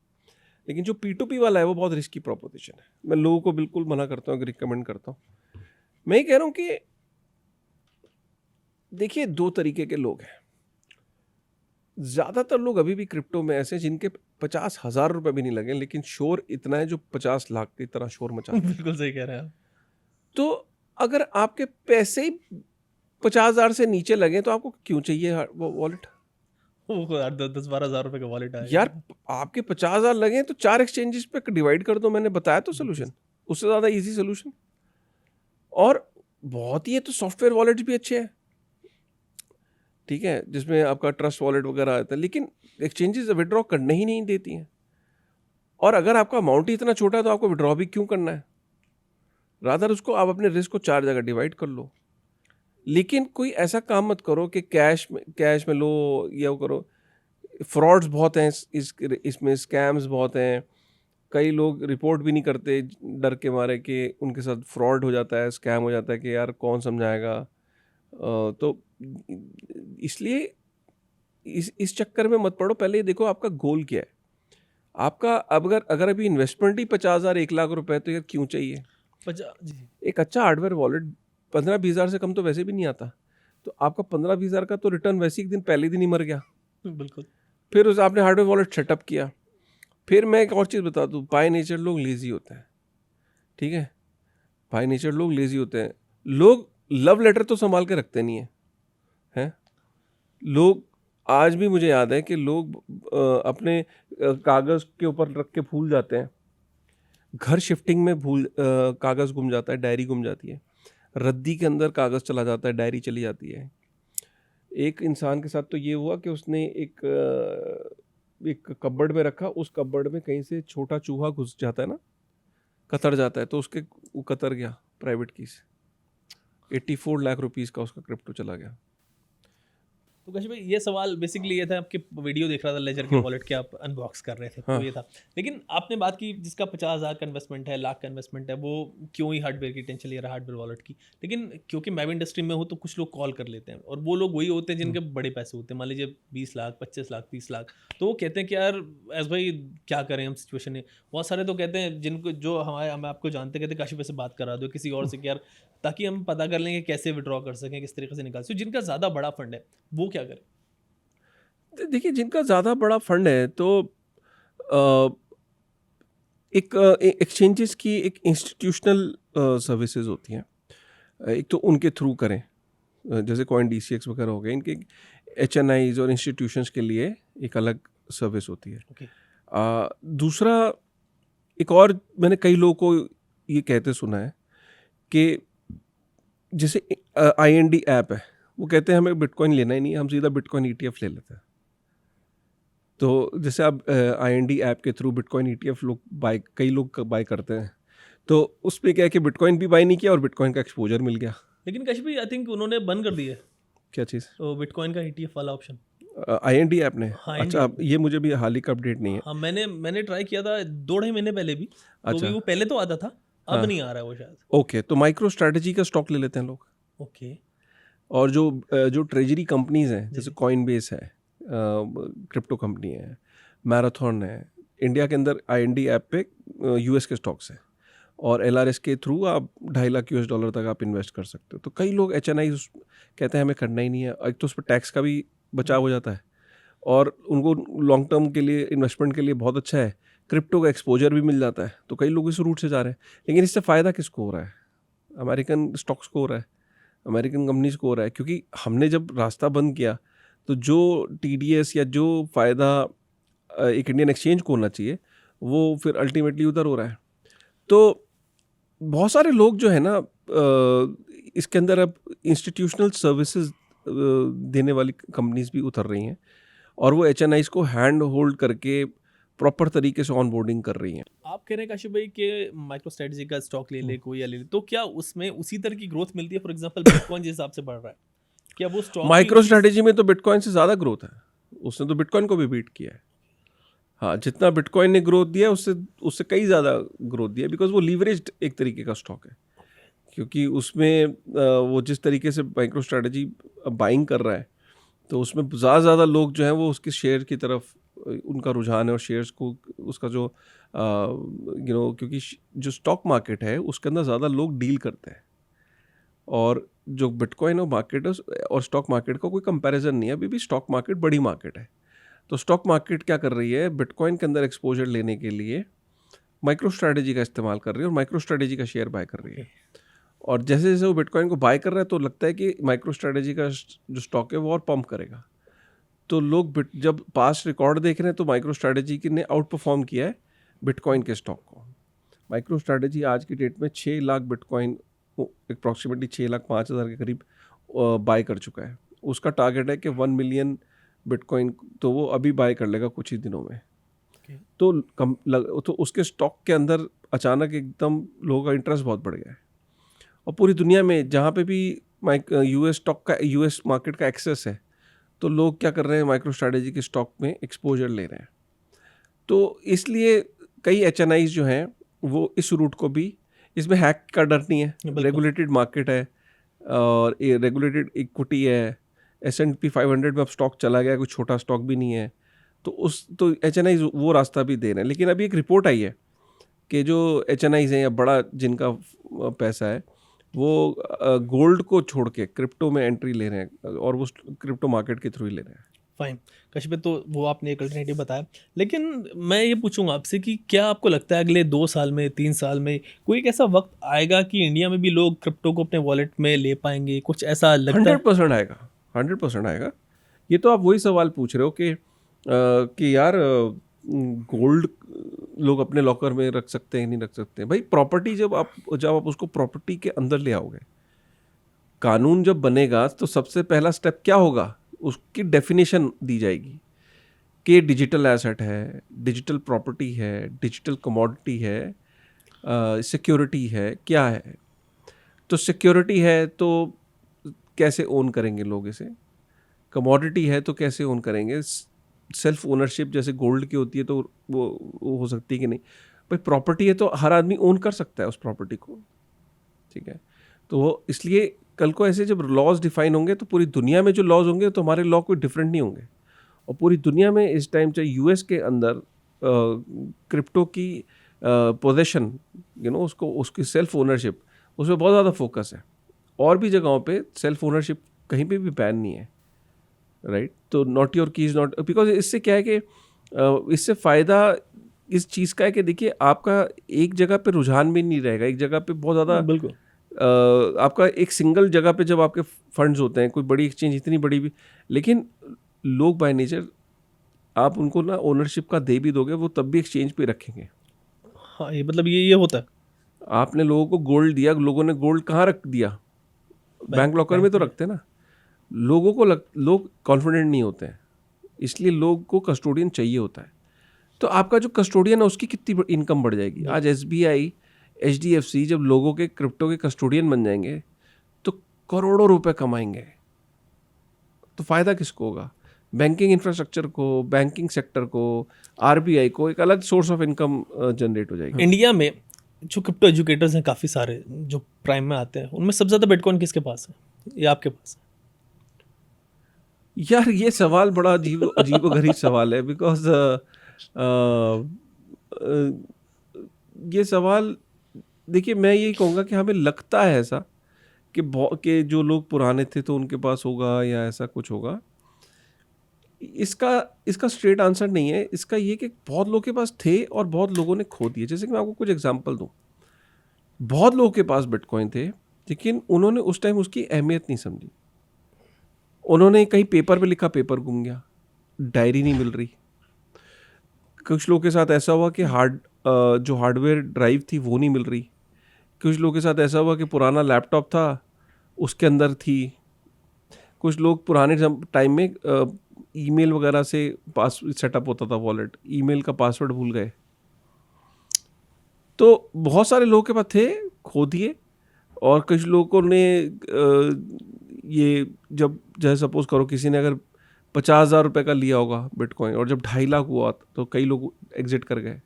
Speaker 1: लेकिन जो P2P वाला है वो बहुत रिस्की प्रोपोजिशन है। मैं लोगों को बिल्कुल मना करता हूँ, रिकमेंड करता हूँ। मैं ये कह रहा हूँ कि देखिए, दो तरीके के लोग हैं। ज़्यादातर लोग अभी भी क्रिप्टो में ऐसे हैं जिनके 50,000 रुपये भी नहीं लगे, लेकिन शोर इतना है जो 50 लाख की तरह शोर मचा है।
Speaker 2: बिल्कुल सही कह रहे हैं आप।
Speaker 1: तो अगर आपके पैसे ही 50,000 से नीचे लगे तो आपको क्यों चाहिए वो वॉलेट?
Speaker 2: वो 10-12 हज़ार रुपए का वॉलेट आएगा।
Speaker 1: यार, आपके 50,000 लगे तो 4 एक्सचेंजेस पे डिवाइड कर दो, मैंने बताया तो सोल्यूशन, उससे ज़्यादा इजी सोल्यूशन। और बहुत ही है तो सॉफ्टवेयर वॉलेट भी अच्छे हैं, ठीक है, जिसमें आपका ट्रस्ट वॉलेट वगैरह आता है, लेकिन एक्सचेंजेस विड्रॉ करने ही नहीं देती हैं। और अगर आपका अमाउंट ही इतना छोटा है तो आपको विड्रॉ भी क्यों करना है? रादर उसको आप अपने रिस्क को 4 जगह डिवाइड कर लो। लेकिन कोई ऐसा काम मत करो कि कैश में लो या वो करो। फ्रॉड्स बहुत हैं इसमें स्कैम्स बहुत हैं। कई लोग रिपोर्ट भी नहीं करते डर के मारे कि उनके साथ फ्रॉड हो जाता है, स्कैम हो जाता है कि यार कौन समझाएगा। तो इसलिए इस चक्कर में मत पड़ो। पहले ये देखो आपका गोल क्या है। आपका अगर अभी इन्वेस्टमेंट ही 50,000 1 लाख रुपए है तो यार क्यों चाहिए?
Speaker 2: जी।
Speaker 1: एक अच्छा हार्डवेयर वॉलेट 15-20 हज़ार से कम तो वैसे भी नहीं आता। तो आपका 15-20 हज़ार का तो रिटर्न वैसे ही पहले दिन ही मर गया।
Speaker 2: बिल्कुल।
Speaker 1: फिर उस आपने हार्डवेयर वॉलेट सेटअप किया। फिर मैं एक और चीज़ बता दूँ, बाय नेचर लोग लेज़ी होते हैं, ठीक है? बाय नेचर लोग लेज़ी होते हैं। लोग लव लेटर तो संभाल के रखते नहीं हैं। लोग आज भी मुझे याद है कि लोग अपने कागज़ के ऊपर रख के भूल जाते हैं। घर शिफ्टिंग में कागज़ गुम जाता है, डायरी गुम जाती है। रद्दी के अंदर कागज़ चला जाता है, डायरी चली जाती है। एक इंसान के साथ तो ये हुआ कि उसने एक कपबोर्ड में रखा, उस कपबोर्ड में कहीं से छोटा चूहा घुस जाता है ना, कतर जाता है, तो वो कतर गया प्राइवेट की से। 84 लाख रुपीस का उसका क्रिप्टो चला गया।
Speaker 2: तो कशिश भाई, ये सवाल बेसिकली ये था, आपके वीडियो देख रहा था लेजर के वॉलेट के, आप अनबॉक्स कर रहे थे, तो ये था। लेकिन आपने बात की जिसका 50,000 का इन्वेस्टमेंट है, लाख का इन्वेस्टमेंट है, वो क्यों ही हार्डवेयर की टेंशन ले रहा है, हार्डवेयर वॉलेट की। लेकिन क्योंकि मैं भी इंडस्ट्री में हूँ तो कुछ लोग कॉल कर लेते हैं, और वो लोग वही होते हैं जिनके बड़े पैसे होते हैं, मान लीजिए 20 लाख, 25 लाख, 30 लाख। तो वो कहते हैं कि यार एस भाई क्या करें हम सिचुएशन में। बहुत सारे तो कहते हैं जिनको, जो हम आपको जानते, कहते हैं काशिफ भाई से बात करा दो किसी और से कि यार, ताकि हम पता कर लेंगे कैसे विड्रॉ कर सकें, किस तरीके से निकाल सकें। जिनका ज़्यादा बड़ा फंड है वो क्या करें?
Speaker 1: देखिए, जिनका ज़्यादा बड़ा फंड है तो एक एक्सचेंजेस की एक इंस्टीट्यूशनल सर्विसेज होती हैं। एक तो उनके थ्रू करें, जैसे CoinDCX वगैरह हो गए, इनके HNIs और इंस्टीट्यूशंस के लिए एक अलग सर्विस होती है।
Speaker 2: ओके।
Speaker 1: दूसरा, एक और मैंने कई लोगों को ये कहते सुना है कि जैसे IND ऐप है, वो कहते हैं हमें बिटकॉइन लेना ही नहीं है, हम सीधा बिटकॉइन ETF ले लेते हैं। तो जैसे आप IND ऐप के थ्रू बिटकॉइन ETF कई लोग बाय करते हैं, तो उस पे क्या है कि बिटकॉइन भी बाय नहीं किया और बिटकॉइन का एक्सपोजर मिल गया।
Speaker 2: लेकिन कशिश भाई, आई थिंक उन्होंने बंद कर दिया है
Speaker 1: क्या चीज़?
Speaker 2: बिटकॉइन का ETF वाला ऑप्शन।
Speaker 1: IND ऐप ने?
Speaker 2: हाँ,
Speaker 1: अच्छा, ये मुझे भी हाल ही का अपडेट नहीं है।
Speaker 2: हाँ, मैंने ट्राई किया था 2-2.5 महीने पहले भी, तो
Speaker 1: अच्छा।
Speaker 2: भी वो पहले तो आता था, अब
Speaker 1: हाँ।
Speaker 2: नहीं आ रहा है वो शायद।
Speaker 1: ओके, तो माइक्रो स्ट्रैटेजी का स्टॉक ले लेते हैं लोग।
Speaker 2: ओके।
Speaker 1: और जो ट्रेजरी कंपनीज हैं, जैसे
Speaker 2: जी।
Speaker 1: कॉइनबेस है, क्रिप्टो कंपनी है, मैराथन है, इंडिया के अंदर IND ऐप पे US के स्टॉक्स हैं, और LRS के थ्रू आप $2.5 लाख US तक आप इन्वेस्ट कर सकते हो। तो कई लोग HNI कहते हैं हमें करना ही नहीं है, एक तो उस पर टैक्स का भी बचाव हो जाता है, और उनको लॉन्ग टर्म के लिए इन्वेस्टमेंट के लिए बहुत अच्छा है, क्रिप्टो का एक्सपोजर भी मिल जाता है। तो कई लोग इस रूट से जा रहे हैं, लेकिन इससे फ़ायदा किसको हो रहा है? अमेरिकन स्टॉक्स को हो रहा है, अमेरिकन कंपनीज को हो रहा है, क्योंकि हमने जब रास्ता बंद किया तो जो TDS या जो फ़ायदा एक इंडियन एक्सचेंज को होना चाहिए, वो फिर अल्टीमेटली उधर हो रहा है। तो बहुत सारे लोग जो है ना, इसके अंदर अब इंस्टीट्यूशनल सर्विसेज देने वाली कंपनीज भी उतर रही हैं, और वो HNIs को हैंड होल्ड करके प्रॉपर तरीके से ऑनबोर्डिंग कर रही हैं।
Speaker 2: आप कह रहे हैं काशिफ भाई कि माइक्रो स्ट्रेटजी का स्टॉक ले ले कोई, या ले ले, तो क्या उसमें उसी तरह की ग्रोथ मिलती है? फॉर एग्जांपल बिटकॉइन जिस हिसाब से बढ़ रहा है, क्या वो स्टॉक
Speaker 1: माइक्रो स्ट्रैटेजी में तो बिटकॉइन से ज़्यादा ग्रोथ है, उसने तो बिटकॉइन को भी बीट किया है। हाँ, जितना बिटकॉइन ने ग्रोथ दिया है उससे कई ज़्यादा ग्रोथ दिया है, बिकॉज वो लीवरेज्ड एक तरीके का स्टॉक है। क्योंकि उसमें वो जिस तरीके से माइक्रो स्ट्रैटेजी बाइंग कर रहा है, तो उसमें ज़्यादा लोग जो हैं वो उसके शेयर की तरफ उनका रुझान है, और शेयर्स को उसका जो क्योंकि जो स्टॉक मार्केट है उसके अंदर ज़्यादा लोग डील करते हैं, और जो बिटकॉइन और मार्केट है और स्टॉक मार्केट का कोई कंपैरिजन नहीं है। अभी भी स्टॉक मार्केट बड़ी मार्केट है। तो स्टॉक मार्केट क्या कर रही है, बिटकॉइन के अंदर एक्सपोजर लेने के लिए माइक्रो स्ट्रैटेजी का इस्तेमाल कर रही है और माइक्रो स्ट्रैटेजी का शेयर बाय कर रही है। और जैसे जैसे वो बिटकॉइन को बाय कर रहा है तो लगता है कि माइक्रो स्ट्रैटेजी का जो स्टॉक है वो और पंप करेगा। तो लोग जब पास्ट रिकॉर्ड देख रहे हैं तो माइक्रो स्ट्रैटेजी ने आउट परफॉर्म किया है बिटकॉइन के स्टॉक को। माइक्रो स्ट्रैटेजी आज की डेट में 6 लाख बिटकॉइन, अप्रॉक्सीमेटली 6,05,000 के करीब बाय कर चुका है। उसका टारगेट है कि 1 मिलियन बिटकॉइन तो वो अभी बाय कर लेगा कुछ ही दिनों में। तो उसके स्टॉक के अंदर अचानक एकदम लोगों का इंटरेस्ट बहुत बढ़ गया है, और पूरी दुनिया में जहाँ पे भी यूएस मार्केट का एक्सेस है तो लोग क्या कर रहे हैं, माइक्रो स्ट्रैटेजी के स्टॉक में एक्सपोजर ले रहे हैं। तो इसलिए कई एचएनआईज जो हैं वो इस रूट को भी, इसमें हैक का डर नहीं है, रेगुलेटेड मार्केट है और रेगुलेटेड इक्विटी है, S&P 500 में अब स्टॉक चला गया, कोई छोटा स्टॉक भी नहीं है। तो एचएनआईज वो रास्ता भी दे रहे हैं। लेकिन अभी एक रिपोर्ट आई है कि जो एचएनआईज हैं या बड़ा जिनका पैसा है वो गोल्ड को छोड़ के क्रिप्टो में एंट्री ले रहे हैं, और वो क्रिप्टो मार्केट के थ्रू ही ले रहे हैं।
Speaker 2: फाइन कशिश, तो वो आपने एक अल्टरनेटिव बताया। लेकिन मैं ये पूछूंगा आपसे कि क्या आपको लगता है अगले 2 साल में, 3 साल में कोई एक ऐसा वक्त आएगा कि इंडिया में भी लोग क्रिप्टो को अपने वॉलेट में ले पाएंगे? कुछ ऐसा लगता है?
Speaker 1: 100% आएगा, 100% आएगा। ये तो आप वही सवाल पूछ रहे हो कि यार गोल्ड लोग अपने लॉकर में रख सकते हैं नहीं रख सकते हैं। भाई प्रॉपर्टी जब आप उसको प्रॉपर्टी के अंदर ले आओगे, कानून जब बनेगा तो सबसे पहला स्टेप क्या होगा, उसकी डेफिनेशन दी जाएगी कि डिजिटल एसेट है, डिजिटल प्रॉपर्टी है, डिजिटल कमोडिटी है, सिक्योरिटी है, क्या है। तो सिक्योरिटी है तो कैसे ओन करेंगे लोग इसे, कमोडिटी है तो कैसे ओन करेंगे, सेल्फ ओनरशिप जैसे गोल्ड की होती है तो वो हो सकती है कि नहीं। भाई प्रॉपर्टी है तो हर आदमी ओन कर सकता है उस प्रॉपर्टी को, ठीक है। तो इसलिए कल को ऐसे जब लॉज डिफाइन होंगे तो पूरी दुनिया में जो लॉज होंगे तो हमारे लॉ कोई डिफरेंट नहीं होंगे। और पूरी दुनिया में इस टाइम चाहे यूएस के अंदर क्रिप्टो की पोजेशन उसको उसकी सेल्फ ओनरशिप, उस पर बहुत ज़्यादा फोकस है। और भी जगहों पे सेल्फ ओनरशिप कहीं पे भी बैन नहीं है, राइट। तो not your keys not, because इससे क्या है कि इससे फ़ायदा इस चीज़ का है कि देखिए आपका एक जगह पे रुझान भी नहीं रहेगा, एक जगह पे बहुत ज़्यादा
Speaker 2: बिल्कुल
Speaker 1: आपका एक सिंगल जगह पे जब आपके फंड्स होते हैं, कोई बड़ी एक्सचेंज इतनी बड़ी भी, लेकिन लोग बाय नेचर आप उनको ना ओनरशिप का दे भी दोगे वो तब भी एक्सचेंज पे रखेंगे।
Speaker 2: हाँ, ये मतलब ये होता है।
Speaker 1: आपने लोगों को गोल्ड दिया, लोगों ने गोल्ड कहाँ रख दिया, बैंक लॉकर में तो रखते ना। लोगों को लोग कॉन्फिडेंट नहीं होते हैं, इसलिए लोग को कस्टोडियन चाहिए होता है। तो आपका जो कस्टोडियन है उसकी कितनी इनकम बढ़ जाएगी। आज SBI, HDFC जब लोगों के क्रिप्टो के कस्टोडियन बन जाएंगे तो करोड़ों रुपए कमाएंगे। तो फ़ायदा किसको होगा, बैंकिंग इंफ्रास्ट्रक्चर को, बैंकिंग सेक्टर को, RBI को एक अलग सोर्स ऑफ इनकम जनरेट हो जाएगी।
Speaker 2: इंडिया में जो क्रिप्टो एजुकेटर्स हैं काफ़ी सारे जो प्राइम में आते हैं, उनमें सबसे ज़्यादा बिटकॉइन किसके पास है या आपके पास है?
Speaker 1: यार ये सवाल बड़ा अजीब गरीब सवाल है, बिकॉज ये सवाल देखिए मैं यही कहूँगा कि हमें लगता है ऐसा कि जो लोग पुराने थे तो उनके पास होगा या ऐसा कुछ होगा। इसका स्ट्रेट आंसर नहीं है। इसका ये कि बहुत लोगों के पास थे और बहुत लोगों ने खो दिए। जैसे कि मैं आपको कुछ एग्जांपल दूं, बहुत लोगों के पास बिटकॉइन थे लेकिन उन्होंने उस टाइम उसकी अहमियत नहीं समझी। उन्होंने कहीं पेपर पे लिखा, पेपर गुम गया, डायरी नहीं मिल रही। कुछ लोगों के साथ ऐसा हुआ कि जो हार्डवेयर ड्राइव थी वो नहीं मिल रही। कुछ लोगों के साथ ऐसा हुआ कि पुराना लैपटॉप था उसके अंदर थी। कुछ लोग पुराने टाइम में ईमेल वगैरह से पास सेटअप होता था वॉलेट, ईमेल का पासवर्ड भूल गए। तो बहुत सारे लोगों के पास थे, खो दिए। और कुछ लोगों ने ये जब जैसे सपोज करो किसी ने अगर 50,000 रुपये का लिया होगा बिटकॉइन और जब 2.5 लाख हुआ तो कई लोग एग्जिट कर गए।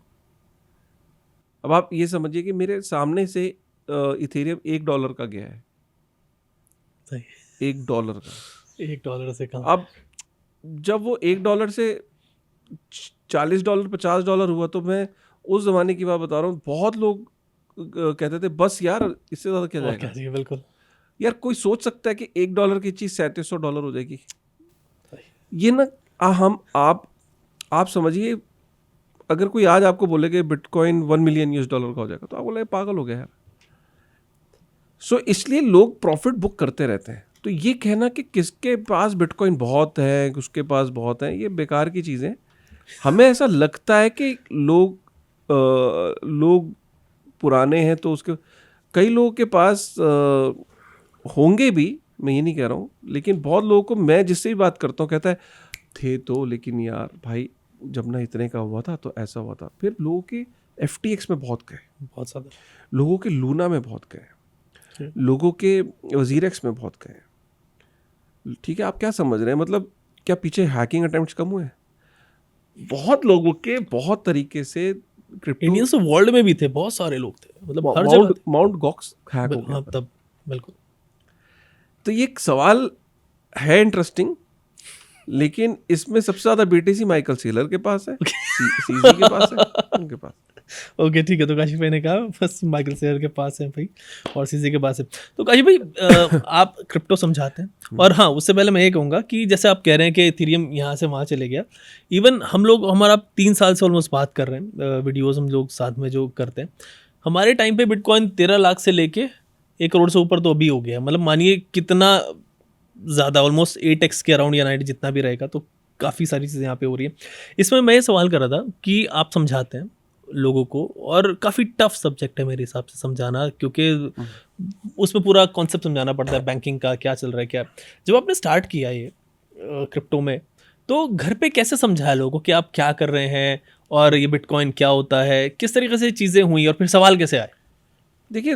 Speaker 1: अब आप ये समझिए कि मेरे सामने से इथेरियम $1 का गया है,
Speaker 2: सही।
Speaker 1: $1 का।
Speaker 2: $1 से कम।
Speaker 1: अब जब वो $1 से $40 $50 हुआ, तो मैं उस जमाने की बात बता रहा हूँ, बहुत लोग कहते थे बस यार इससे ज्यादा क्या
Speaker 2: और
Speaker 1: जाएगा।
Speaker 2: क्या चाहिए, बिल्कुल।
Speaker 1: यार कोई सोच सकता है कि $1 की चीज $3700 हो जाएगी?
Speaker 2: सही।
Speaker 1: ये ना हम आप समझिए, अगर कोई आज आपको बोले कि बिटकॉइन $1 मिलियन का हो जाएगा, तो आप बोले पागल हो गया यार। सो इसलिए लोग प्रॉफिट बुक करते रहते हैं। तो ये कहना कि किसके पास बिटकॉइन बहुत है, उसके पास बहुत है, ये बेकार की चीज़ें। हमें ऐसा लगता है कि लोग पुराने हैं तो उसके कई लोगों के पास होंगे भी, मैं ये नहीं कह रहा हूँ, लेकिन बहुत लोगों को मैं जिससे भी बात करता हूँ कहता है थे तो, लेकिन यार भाई जब ना इतने का हुआ था तो ऐसा हुआ था। फिर लोगों के FTX में बहुत गए,
Speaker 2: बहुत ज़्यादा।
Speaker 1: लोगों के लूना में बहुत गए,
Speaker 2: जी।
Speaker 1: लोगों के वजीरेक्स में बहुत गए। ठीक है, आप क्या समझ रहे हैं? मतलब क्या पीछे हैकिंग अटेम्प्ट्स कम हुए? बहुत लोगों के बहुत तरीके से क्रिप्टो।
Speaker 2: इंडियंस तो वर्ल्ड में भी थे, बहुत सारे लोग थे, मतलब हर जगह थे।
Speaker 1: माउंट गॉक्स हैक हो गया
Speaker 2: हाँ,
Speaker 1: था।
Speaker 2: तब बिल्कुल।
Speaker 1: तो ये एक सवाल है इंटरेस्टिंग, लेकिन इसमें सबसे ज्यादा BTC माइकल सेलर के पास है, CZ के पास है, उनके पास।
Speaker 2: ओके, ठीक है। तो काशी भाई ने कहा बस माइकल सेयर के पास है भाई, और सीसी के पास है। तो काशी भाई आप क्रिप्टो समझाते हैं, और हाँ, उससे पहले मैं ये कहूँगा कि जैसे आप कह रहे हैं कि इथेरियम यहाँ से वहाँ चले गया, इवन हम लोग हमारा 3 साल से ऑलमोस्ट बात कर रहे हैं, वीडियोज़ हम लोग साथ में जो करते हैं, हमारे टाइम पे बिटकॉइन 13 लाख से लेके 1 करोड़ से ऊपर तो अभी हो गया। मतलब मानिए कितना ज़्यादा, ऑलमोस्ट 8x के अराउंड या 9 जितना भी रहेगा, तो काफ़ी सारी चीज़ें यहाँ पे हो रही हैं। इसमें मैं ये सवाल कर रहा था कि आप समझाते हैं लोगों को, और काफ़ी टफ सब्जेक्ट है मेरे हिसाब से समझाना, क्योंकि उसमें पूरा कॉन्सेप्ट समझाना पड़ता है बैंकिंग का, क्या चल रहा है क्या। जब आपने स्टार्ट किया ये क्रिप्टो में, तो घर पे कैसे समझाया लोगों को कि आप क्या कर रहे हैं, और ये बिटकॉइन क्या होता है, किस तरीके से चीज़ें हुई, और फिर सवाल कैसे आए?
Speaker 1: देखिए,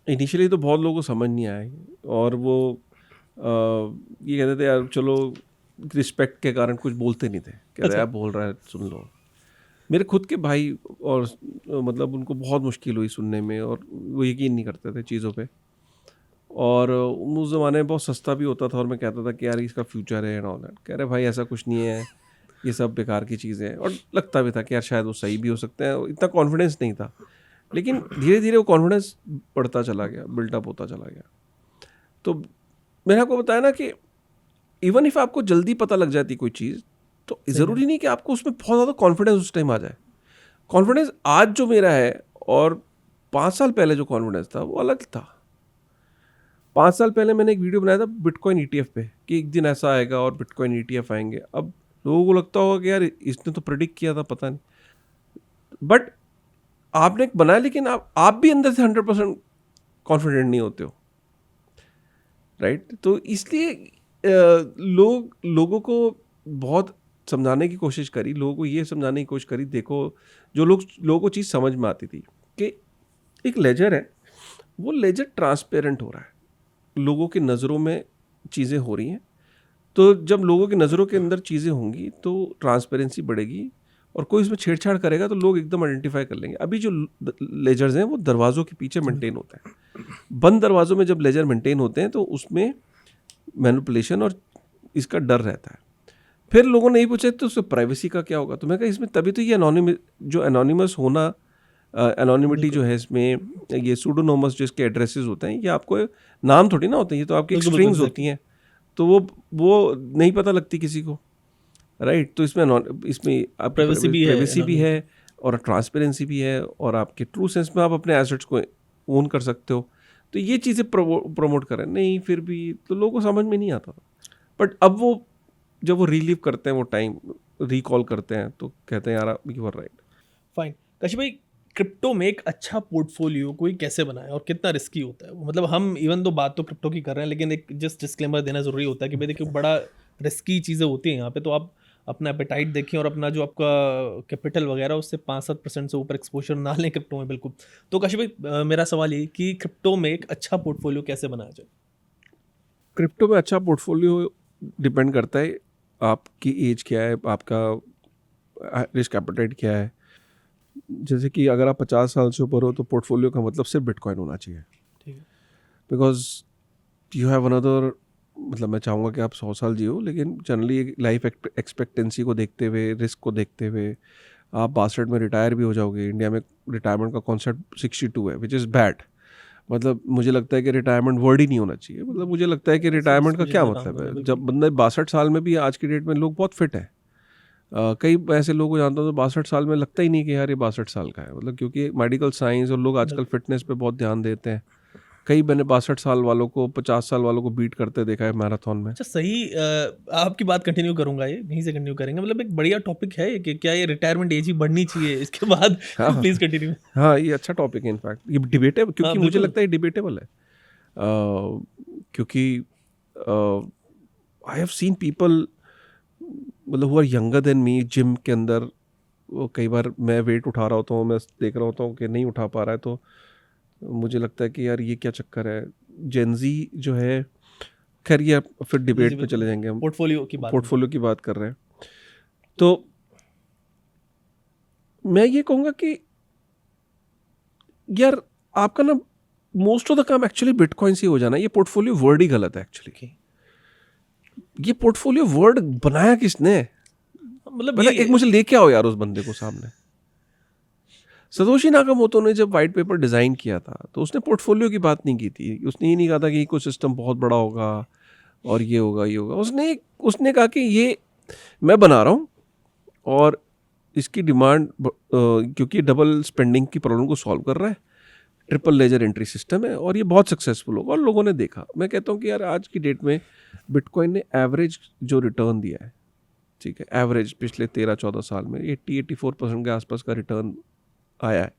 Speaker 1: इनिशियली तो बहुत लोगों को समझ नहीं आया, और वो ये कहते थे यार चलो, रिस्पेक्ट के कारण कुछ बोलते नहीं थे, कह रहे यार बोल रहा है सुन लो। मेरे खुद के भाई, और मतलब उनको बहुत मुश्किल हुई सुनने में, और वो यकीन नहीं करते थे चीज़ों पे। और उस ज़माने में बहुत सस्ता भी होता था, और मैं कहता था कि यार इसका फ्यूचर है एंड ऑल दैट। कह रहे भाई ऐसा कुछ नहीं है, ये सब बेकार की चीज़ें हैं। और लगता भी था कि यार शायद वो सही भी हो सकते हैं, इतना कॉन्फिडेंस नहीं था। लेकिन धीरे धीरे वो कॉन्फिडेंस बढ़ता चला गया, बिल्टअप होता चला गया। तो मैंने आपको बताया ना कि इवन इफ आपको जल्दी पता लग जाती कोई चीज़, तो ज़रूरी नहीं कि आपको उसमें बहुत ज़्यादा कॉन्फिडेंस उस टाइम आ जाए। कॉन्फिडेंस आज जो मेरा है, और 5 साल पहले जो कॉन्फिडेंस था वो अलग था। 5 साल पहले मैंने एक वीडियो बनाया था बिटकॉइन ETF पे, कि एक दिन ऐसा आएगा और बिटकॉइन ETF आएंगे। अब लोगों को लगता होगा कि यार इसने तो प्रेडिक्ट किया था, पता नहीं, बट आपने एक बनाया, लेकिन आप भी अंदर से 100% कॉन्फिडेंट नहीं होते हो, राइट? तो इसलिए लोगों को बहुत समझाने की कोशिश करी, लोगों को ये समझाने की कोशिश करी, देखो जो लोगों को चीज़ समझ में आती थी कि एक लेजर है, वो लेजर ट्रांसपेरेंट हो रहा है, लोगों की नज़रों में चीज़ें हो रही हैं। तो जब लोगों की नज़रों के अंदर चीज़ें होंगी तो ट्रांसपेरेंसी बढ़ेगी, और कोई इसमें छेड़छाड़ करेगा तो लोग एकदम आइडेंटिफाई कर लेंगे। अभी जो लेजर्स हैं वो दरवाज़ों के पीछे मेंटेन होते हैं। बंद दरवाज़ों में जब लेजर मेंटेन होते हैं तो उसमें मैनिपुलेशन और इसका डर रहता है। फिर लोगों ने यही पूछा तो उससे प्राइवेसी का क्या होगा? तो मैं कहा इसमें तभी तो ये एनोनिमस होना, एनोनिमिटी जो है इसमें, ये सूडोनोमस जो इसके एड्रेसेस होते हैं, ये आपको नाम थोड़ी ना होते हैं, ये तो आपकी स्ट्रिंग्स होती हैं, तो वो नहीं पता लगती किसी को, राइट? तो इसमें प्राइवेसी भी है, और ट्रांसपेरेंसी भी है, और आपके ट्रू सेंस में आप अपने एसेट्स को ओन कर सकते हो। तो ये चीज़ें प्रमोट करें नहीं, फिर भी तो लोगों को समझ में नहीं आता था। बट अब वो जब वो रिलीव करते हैं, वो टाइम रिकॉल करते हैं, तो कहते हैं यार you are right.
Speaker 2: Fine. Kashi भाई, क्रिप्टो में एक अच्छा पोर्टफोलियो कोई कैसे बनाए, और कितना रिस्की होता है वो? मतलब हम इवन तो बात तो क्रिप्टो की कर रहे हैं, लेकिन एक जस्ट डिस्क्लेमर देना ज़रूरी होता है कि भाई देखिए बड़ा रिस्की चीज़ें होती हैं यहाँ पे, तो आप अपना एपेटाइट देखें, और अपना जो आपका कैपिटल वगैरह उससे 5-7% से ऊपर एक्सपोजर ना लें क्रिप्टो में, बिल्कुल। तो काशी भाई, मेरा सवाल ये कि क्रिप्टो में एक अच्छा पोर्टफोलियो कैसे बनाया जाए?
Speaker 1: क्रिप्टो में अच्छा पोर्टफोलियो डिपेंड करता है आपकी एज क्या है, आपका रिस्क एपेटाइट क्या है, जैसे कि अगर आप 50 साल से ऊपर हो तो पोर्टफोलियो का मतलब सिर्फ बिटकॉइन होना चाहिए,
Speaker 2: ठीक है।
Speaker 1: बिकॉज यू हैव अनदर, मतलब मैं चाहूँगा कि आप 100 साल जियो, लेकिन जनरली लाइफ एक्सपेक्टेंसी को देखते हुए, रिस्क को देखते हुए आप 62 में रिटायर भी हो जाओगे। इंडिया में रिटायरमेंट का कॉन्सेप्ट 62 है, विच इज़ बैड। मतलब मुझे लगता है कि रिटायरमेंट वर्ड ही नहीं होना चाहिए। मतलब मुझे लगता है कि रिटायरमेंट का क्या मतलब है, जब बंदा 62 साल में भी, आज की डेट में लोग बहुत फिट है। कई ऐसे लोग को जानता हूँ तो 62 साल में लगता ही नहीं कि यार ये 62 साल का है, मतलब क्योंकि मेडिकल साइंस और लोग आजकल फिटनेस पे बहुत ध्यान देते हैं। कई मैंने 62 साल वालों को, 50 साल वालों को बीट करते देखा है मैराथन में।
Speaker 2: अच्छा, सही। आपकी बात कंटिन्यू करूंगा, ये यहीं से कंटिन्यू करेंगे। मतलब एक बढ़िया टॉपिक है कि क्या ये रिटायरमेंट एज ही बढ़नी चाहिए इसके बाद?
Speaker 1: हाँ हाँ
Speaker 2: प्लीज कंटिन्यू।
Speaker 1: हाँ, ये अच्छा टॉपिक है। इनफैक्ट ये डिबेटेबल, क्योंकि मुझे
Speaker 2: बिल्कुल।
Speaker 1: लगता है डिबेटेबल है। क्योंकि आई हैव सीन पीपल, मतलब who are younger than me, gym के अंदर। वो कई बार मैं वेट उठा रहा होता हूँ, मैं देख रहा होता हूँ कि नहीं उठा पा रहा है, तो मुझे लगता है कि यार ये क्या चक्कर है। जेनजी जो है, खैर ये फिर डिबेट पे चले जाएंगे हम।
Speaker 2: पोर्टफोलियो की बात
Speaker 1: पोर्टफोलियो की बात कर रहे हैं, तो मैं ये कहूँगा कि यार आपका ना मोस्ट ऑफ द काम एक्चुअली बिटकॉइन से हो जाना है। ये पोर्टफोलियो वर्ड ही गलत है एक्चुअली। ये पोर्टफोलियो वर्ड बनाया किसने?
Speaker 2: मतलब
Speaker 1: एक मुझे लेके आओ यार उस बंदे को सामने। सतोशी नाकामोटो ने जब वाइट पेपर डिज़ाइन किया था तो उसने पोर्टफोलियो की बात नहीं की थी। उसने ये नहीं कहा था कि इकोसिस्टम बहुत बड़ा होगा और ये होगा ये होगा। उसने कहा कि ये मैं बना रहा हूँ और इसकी डिमांड, क्योंकि डबल स्पेंडिंग की प्रॉब्लम को सॉल्व कर रहा है, ट्रिपल लेजर एंट्री सिस्टम है और ये बहुत सक्सेसफुल होगा। और लोगों ने देखा। मैं कहता हूँ कि यार आज की डेट में बिटकॉइन ने एवरेज जो रिटर्न दिया है, ठीक है, एवरेज पिछले 13-14 साल में 80-84% के आसपास का रिटर्न आया है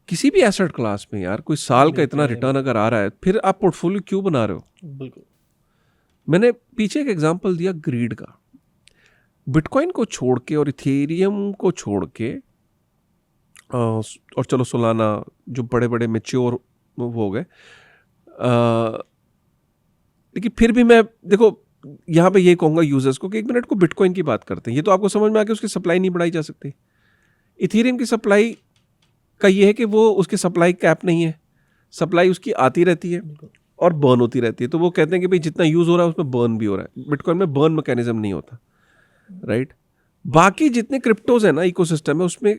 Speaker 1: किसी भी एसेट क्लास में। यार कोई साल का इतना रिटर्न अगर आ रहा है, फिर आप पोर्टफोलियो क्यों बना रहे हो?
Speaker 2: बिल्कुल।
Speaker 1: मैंने पीछे एक एग्जांपल दिया ग्रीड का। बिटकॉइन को छोड़ के और इथेरियम को छोड़ के और चलो सोलाना, जो बड़े बड़े मेच्योर हो गए, लेकिन फिर भी मैं देखो यहाँ पे ये कहूँगा यूजर्स को कि एक मिनट को बिटकॉइन की बात करते हैं। ये तो आपको समझ में आ गया उसकी सप्लाई नहीं बढ़ाई जा सकती। इथेरियम की सप्लाई का ये है कि वो उसकी सप्लाई कैप नहीं है, सप्लाई उसकी आती रहती है और बर्न होती रहती है। तो वो कहते हैं कि भाई जितना यूज़ हो रहा है उसमें बर्न भी हो रहा है। बिटकॉइन में बर्न मैकेनिज्म नहीं होता, राइट। बाकी जितने क्रिप्टोज है ना इकोसिस्टम में, उसमें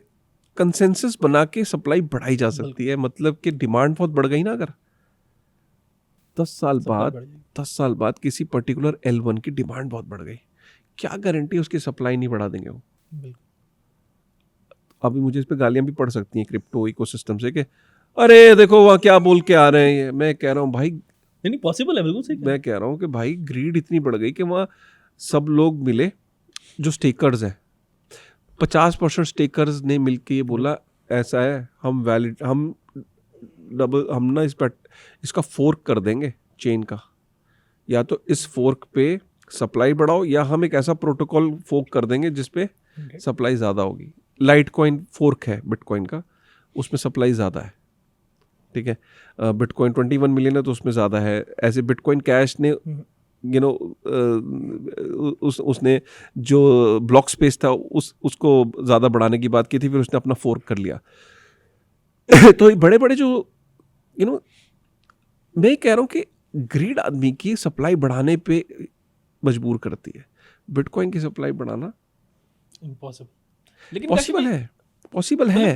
Speaker 1: कंसेंसस बना के सप्लाई बढ़ाई जा सकती है। मतलब कि डिमांड बहुत बढ़ गई ना, अगर 10 साल बाद किसी पर्टिकुलर L1 की डिमांड बहुत बढ़ गई, क्या गारंटी उसकी सप्लाई नहीं बढ़ा देंगे वो? अभी मुझे इस पे गालियां भी पड़ सकती हैं क्रिप्टो इकोसिस्टम से कि अरे देखो वहाँ क्या बोल के आ रहे हैं। मैं कह रहा हूँ भाई
Speaker 2: नहीं, पॉसिबल है, बिल्कुल सही।
Speaker 1: मैं कह रहा हूँ कि भाई ग्रीड इतनी बढ़ गई कि वहाँ सब लोग मिले जो स्टेकर्स हैं। 50% स्टेकर्स ने मिलके ये बोला ऐसा है, हम ना इसका फोर्क कर देंगे चेन का, या तो इस फोर्क पे सप्लाई बढ़ाओ या हम एक ऐसा प्रोटोकॉल फोर्क कर देंगे जिसपे सप्लाई ज़्यादा होगी। लाइट कॉइन फोर्क है बिटकॉइन का, उसमें सप्लाई ज़्यादा है, ठीक है। बिटकॉइन 21 मिलियन है तो उसमें ज़्यादा है। ऐसे बिटकॉइन कैश ने उसने जो ब्लॉक स्पेस था उसको ज़्यादा बढ़ाने की बात की थी, फिर उसने अपना फोर्क कर लिया। तो बड़े बड़े जो मैं कह रहा हूँ कि ग्रीड आदमी की सप्लाई बढ़ाने पे मजबूर करती है। बिटकॉइन की सप्लाई बढ़ाना
Speaker 2: इम्पॉसिबल, लेकिन
Speaker 1: पॉसिबल है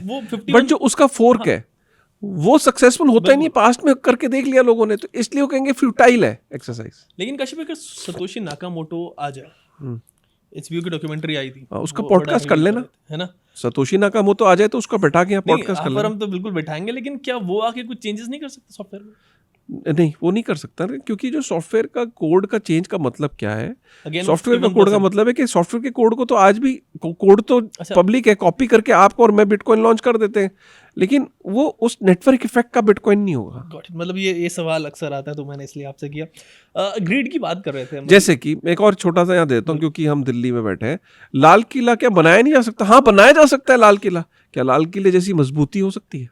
Speaker 1: बट जो उसका फोर्क है वो सक्सेसफुल होता ही नहीं। पास्ट में करके देख लिया लोगों ने, तो इसलिए वो कहेंगे फ्यूटाइल है एक्सरसाइज।
Speaker 2: लेकिन कश्यप अगर सतोशी नाकामोटो आ जाए, HBO की डॉक्यूमेंट्री आई थी,
Speaker 1: उसका पॉडकास्ट कर लेना, है ना। सतोशी नाकामोटो आ जाए तो उसका बैठा के यहाँ पॉडकास्ट कर लेना।
Speaker 2: हम तो बिल्कुल बैठाएंगे, लेकिन क्या वो आके कुछ चेंजेस नहीं कर सकते सॉफ्टवेयर में?
Speaker 1: नहीं, वो नहीं कर सकता, क्योंकि जो सॉफ्टवेयर का कोड का चेंज का मतलब क्या है? सॉफ्टवेयर का कोड का मतलब है कि सॉफ्टवेयर के कोड को तो आज भी कोड तो पब्लिक है, कॉपी करके आप और मैं बिटकॉइन लॉन्च कर देते हैं, लेकिन वो उस नेटवर्क इफेक्ट का बिटकॉइन नहीं होगा।
Speaker 2: मतलब ये सवाल अक्सर आता है, तो मैंने इसलिए आपसे किया। ग्रीड की बात कर रहे थे,
Speaker 1: जैसे कि एक और छोटा सा यहाँ देता हूँ, क्योंकि हम दिल्ली में बैठे हैं। लाल किला क्या बनाया नहीं जा सकता? हाँ, बनाया जा सकता है लाल किला। क्या लाल किले जैसी मजबूती हो सकती है?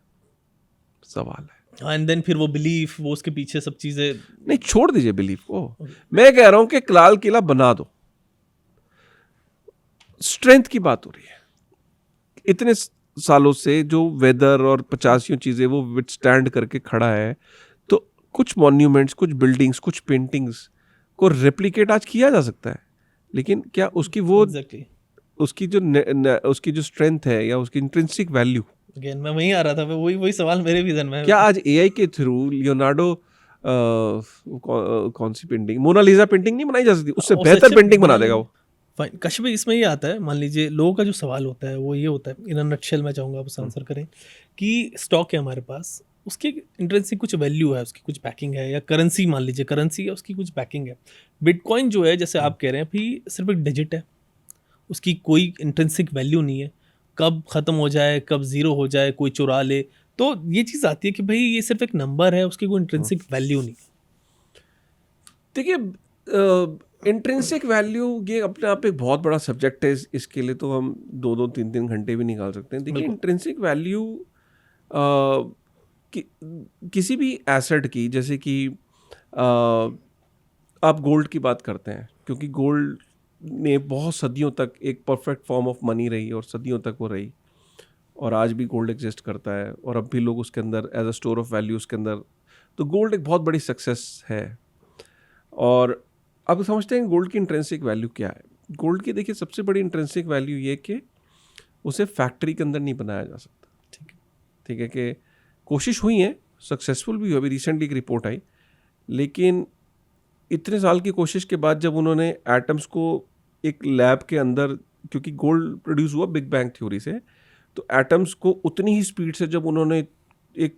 Speaker 1: सवाल है।
Speaker 2: एंड देन फिर वो बिलीफ, वो उसके पीछे सब चीजें,
Speaker 1: नहीं, छोड़ दीजिए बिलीफ को। मैं कह रहा हूं कि लाल किला बना दो। स्ट्रेंथ की बात हो रही है, इतने सालों से जो वेदर और 50 चीज़ें वो विथस्टैंड करके खड़ा है, तो कुछ मॉन्यूमेंट्स, कुछ बिल्डिंग्स, कुछ पेंटिंग्स को रेप्लिकेट आज किया जा सकता है, लेकिन क्या उसकी वो
Speaker 2: एग्जैक्टली
Speaker 1: उसकी जो स्ट्रेंथ है या उसकी इंट्रिंसिक वैल्यू,
Speaker 2: अगेन मैं वहीं आ रहा था, वही सवाल मेरे भी जहन में है।
Speaker 1: क्या आज एआई के थ्रू लियोनार्डो कौन सी पेंटिंग, मोनालिसा पेंटिंग नहीं बनाई जा सकती, उससे
Speaker 2: उससे
Speaker 1: बेहतर
Speaker 2: अच्छे
Speaker 1: पेंटिंग बना देगा वो।
Speaker 2: फाइन कश्मीर इसमें ये आता है, मान लीजिए लोगों का जो सवाल होता है वो ये होता है, इन नटशेल मैं चाहूँगा आप उसे आंसर करें कि स्टॉक है हमारे पास, उसकी इंट्रिंसिक कुछ वैल्यू है, उसकी कुछ बैकिंग है, या करेंसी मान लीजिए करेंसी है, उसकी कुछ बैकिंग है। बिटकॉइन जो है जैसे आप कह रहे हैं भी सिर्फ एक डिजिट है, उसकी कोई इंट्रिंसिक वैल्यू नहीं है, कब ख़त्म हो जाए कब ज़ीरो हो जाए कोई चुरा ले, तो ये चीज़ आती है कि भाई ये सिर्फ एक नंबर है, उसकी कोई इंट्रिंसिक वैल्यू नहीं है।
Speaker 1: देखिए, इंट्रिंसिक वैल्यू ये अपने आप एक बहुत बड़ा सब्जेक्ट है, इसके लिए तो हम 2-3 घंटे भी निकाल सकते हैं। देखिए,
Speaker 2: बिल्कुल।
Speaker 1: इंट्रिंसिक वैल्यू किसी भी एसेट की, जैसे कि आप गोल्ड की बात करते हैं, क्योंकि गोल्ड ने बहुत सदियों तक एक परफेक्ट फॉर्म ऑफ मनी रही और सदियों तक वो रही, और आज भी गोल्ड एग्जिस्ट करता है और अब भी लोग उसके अंदर as a store of value उसके अंदर, तो गोल्ड एक बहुत बड़ी सक्सेस है। और अब समझते हैं गोल्ड की इंट्रिंसिक वैल्यू क्या है। गोल्ड की देखिए सबसे बड़ी इंट्रिंसिक वैल्यू ये कि उसे फैक्ट्री के अंदर नहीं बनाया जा सकता। ठीक है कि कोशिश हुई है, सक्सेसफुल भी हुई, अभी रिसेंटली एक रिपोर्ट आई, लेकिन इतने साल की कोशिश के बाद जब उन्होंने एटम्स को एक लैब के अंदर, क्योंकि गोल्ड प्रोड्यूस हुआ बिग बैंग थ्योरी से, तो एटम्स को उतनी ही स्पीड से जब उन्होंने एक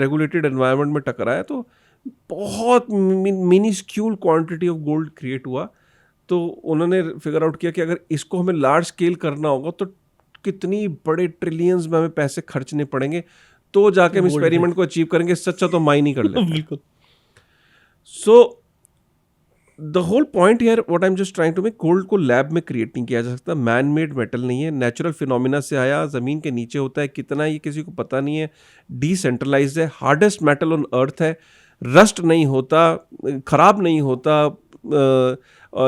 Speaker 1: रेगुलेटेड एनवायरनमेंट में टकराया तो बहुत minuscule quantity of gold create हुआ। तो उन्होंने फिगर आउट किया कि अगर इसको हमें लार्ज स्केल करना होगा तो कितनी बड़े ट्रिलियंस में हमें पैसे खर्चने पड़ेंगे, तो जाके हम एक्सपेरिमेंट को अचीव करेंगे, सच्चा तो माइन ही कर लेते हैं।
Speaker 2: बिल्कुल।
Speaker 1: So the whole point here what I am just trying to make, gold को लैब में क्रिएट नहीं किया जा सकता, मैन मेड मेटल नहीं है, नेचुरल फिनोमिना से आया, ज़मीन के नीचे होता है, कितना ये किसी को पता नहीं है, डिसेंट्रलाइज्ड है, हार्डेस्ट मेटल ऑन अर्थ है, रस्ट नहीं होता, ख़राब नहीं होता,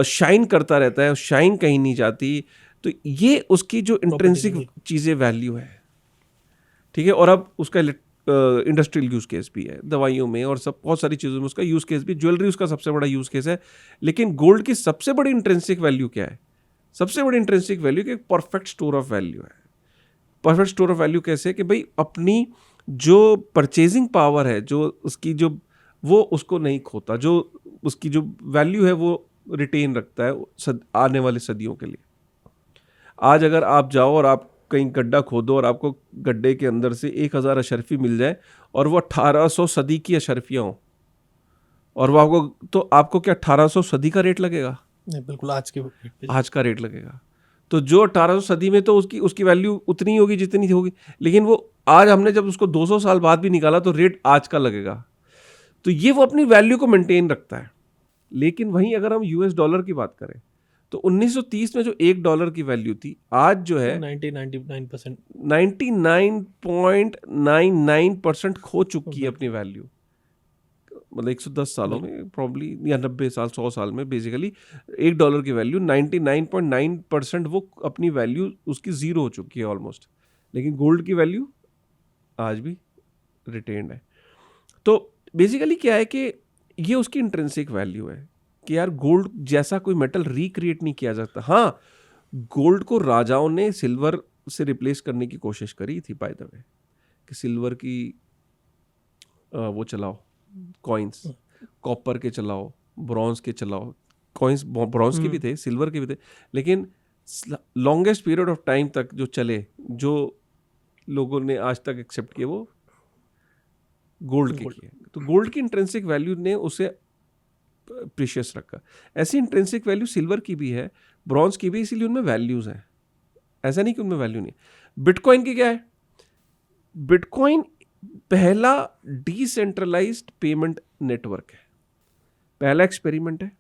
Speaker 1: शाइन करता रहता है, शाइन कहीं नहीं जाती। तो ये उसकी जो इंट्रिंसिक चीज़ें वैल्यू है, ठीक है। और अब उसका इंडस्ट्रियल यूज़ केस भी है, दवाइयों में और सब बहुत सारी चीज़ों में उसका यूज़ केस भी, ज्वेलरी उसका सबसे बड़ा यूज़ केस है। लेकिन गोल्ड की सबसे बड़ी इंट्रिंसिक वैल्यू क्या है? सबसे बड़ी इंट्रिंसिक वैल्यू कि एक परफेक्ट स्टोर ऑफ वैल्यू है। परफेक्ट स्टोर ऑफ वैल्यू कैसे? कि भाई अपनी जो परचेजिंग पावर है, जो उसकी जो वो उसको नहीं खोता, जो उसकी जो वैल्यू है वो रिटेन रखता है आने वाले सदियों के लिए। आज अगर आप जाओ और आप कहीं गड्ढा खोदो और आपको गड्ढे के अंदर से 1000 अशरफी मिल जाए और वो 1800 सदी की अशरफियाँ हों, और वो आपको क्या 1800 सदी का रेट लगेगा?
Speaker 2: नहीं, बिल्कुल
Speaker 1: आज का रेट लगेगा। तो जो 1800 सदी में तो उसकी वैल्यू उतनी होगी जितनी होगी, लेकिन वो आज हमने जब उसको 200 साल बाद भी निकाला तो रेट आज का लगेगा। तो ये वो अपनी वैल्यू को मेंटेन रखता है। लेकिन वहीं अगर हम यूएस डॉलर की बात करें तो 1930 में जो $1 की वैल्यू थी, आज जो है 99.99% खो चुकी है अपनी वैल्यू। मतलब 110 सालों में प्रॉब्ली, या 90 साल 100 साल में बेसिकली $1 की वैल्यू 99.9% वो अपनी वैल्यू उसकी ज़ीरो हो चुकी है ऑलमोस्ट। लेकिन गोल्ड की वैल्यू आज भी रिटेन्ड है। तो बेसिकली क्या है कि ये उसकी इंट्रिंसिक वैल्यू है कि यार गोल्ड जैसा कोई मेटल रिक्रिएट नहीं किया जाता। हाँ, गोल्ड को राजाओं ने सिल्वर से रिप्लेस करने की कोशिश करी थी बाय द वे, कि सिल्वर की वो चलाओ कॉइन्स, कॉपर के चलाओ, ब्रॉन्ज के चलाओ। कॉइन्स ब्रॉन्ज के भी थे, सिल्वर के भी थे, लेकिन लॉन्गेस्ट पीरियड ऑफ टाइम तक जो चले, जो लोगों ने आज तक एक्सेप्ट किए, वो गोल्ड के किए। तो गोल्ड की इंट्रिंसिक वैल्यू ने उसे प्रीशियस रखा। ऐसी इंट्रिंसिक वैल्यू सिल्वर की भी है, ब्रॉन्ज की भी, इसीलिए उनमें वैल्यूज हैं। ऐसा नहीं कि उनमें वैल्यू नहीं। बिटकॉइन की क्या है? बिटकॉइन पहला डिसेंट्रलाइज्ड पेमेंट नेटवर्क है, पहला एक्सपेरिमेंट है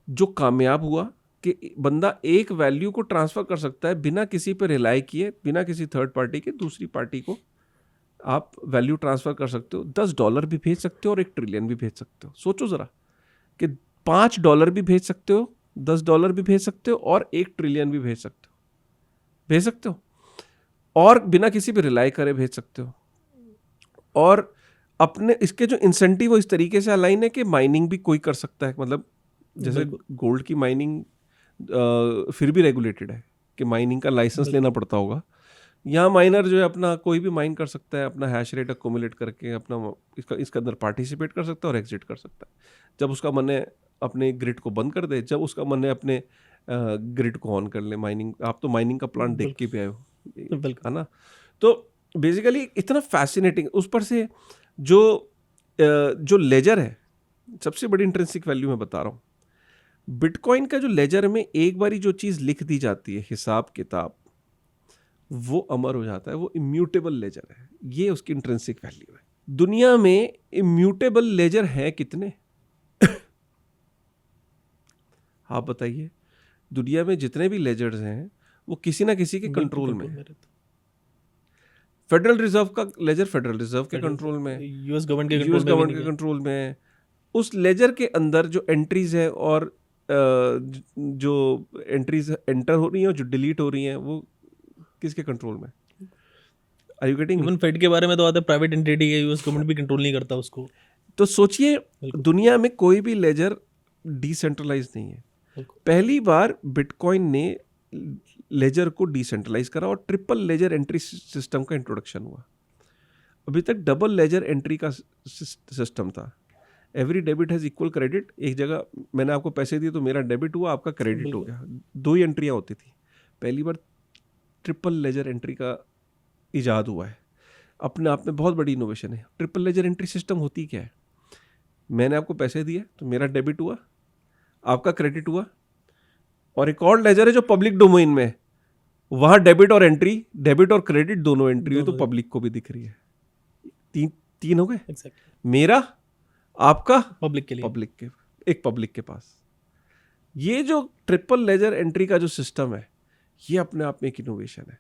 Speaker 1: जो कामयाब हुआ कि बंदा एक वैल्यू को ट्रांसफर कर सकता है बिना किसी पर रिलाई किए, बिना किसी थर्ड पार्टी के दूसरी पार्टी को आप वैल्यू ट्रांसफर कर सकते हो। $10 भी भेज सकते हो और 1 ट्रिलियन भी भेज सकते हो। सोचो जरा कि $5 भी भेज सकते हो, $10 भी भेज सकते हो और 1 ट्रिलियन भी भेज सकते हो। और बिना किसी पे रिलाई करे भेज सकते हो। और अपने इसके जो इंसेंटिव वो इस तरीके से अलाइन है कि माइनिंग भी कोई कर सकता है, मतलब जैसे गोल्ड की माइनिंग फिर भी रेगुलेटेड है कि माइनिंग का लाइसेंस लेना पड़ता होगा। यहाँ माइनर जो है अपना कोई भी माइन कर सकता है, अपना हैश रेट अकोमुलेट करके अपना इसके अंदर पार्टिसिपेट कर सकता है और एग्जिट कर सकता है। जब उसका मन है अपने ग्रिड को बंद कर दे, जब उसका मन है अपने ग्रिड को ऑन कर ले। माइनिंग, आप तो माइनिंग का प्लांट देख के भी आए हो, है ना। तो बेसिकली इतना फैसिनेटिंग, उस पर से जो लेजर है, सबसे बड़ी इंट्रिंसिक वैल्यू मैं बता रहा हूँ। बिटकॉइन का जो लेजर में एक बारी जो चीज़ लिख दी जाती है, हिसाब किताब, वो अमर हो जाता है, वो इम्यूटेबल लेजर है। ये उसकी इंट्रिंसिक वैल्यू है। दुनिया में इम्यूटेबल लेजर है कितने? आप बताइए, दुनिया में जितने भी लेजर्स हैं वो किसी ना किसी के कंट्रोल में है। फेडरल रिजर्व का लेजर फेडरल रिजर्व के कंट्रोल में,
Speaker 2: यूएस गवर्नमेंट के
Speaker 1: कंट्रोल में है। उस लेजर के अंदर जो एंट्रीज है और जो एंट्रीज एंटर हो रही हैं और जो डिलीट हो रही हैं, वो किसके कंट्रोल में? Are you getting?
Speaker 2: Even Fed के बारे में तो आता है प्राइवेट एंटिटी है, यूएस गवर्नमेंट भी कंट्रोल नहीं करता उसको।
Speaker 1: तो सोचिए, दुनिया में कोई भी लेजर डिसेंट्रलाइज नहीं है। पहली बार बिटकॉइन ने लेजर को डिसेंट्रलाइज करा और ट्रिपल लेजर एंट्री सिस्टम का इंट्रोडक्शन हुआ। अभी तक डबल लेजर एंट्री का सिस्टम था। Every debit has equal credit. एक जगह मैंने आपको पैसे दिए तो मेरा डेबिट हुआ, आपका क्रेडिट हो गया। 2 ही एंट्रियाँ होती थी। पहली बार ट्रिपल लेजर एंट्री का इजाद हुआ है। अपने आप में बहुत बड़ी इनोवेशन है। ट्रिपल लेजर एंट्री सिस्टम होती क्या है? मैंने आपको पैसे दिए तो मेरा डेबिट हुआ, आपका क्रेडिट हुआ, और एक और लेजर है जो पब्लिक डोमेन में है, वहाँ डेबिट और एंट्री, डेबिट और क्रेडिट दोनों एंट्री हुई तो पब्लिक को भी दिख रही है। तीन हो गए। मेरा, आपका, पब्लिक के लिए, पब्लिक के पास। ये जो ट्रिपल लेजर एंट्री का जो सिस्टम है, ये अपने आप में एक इनोवेशन है।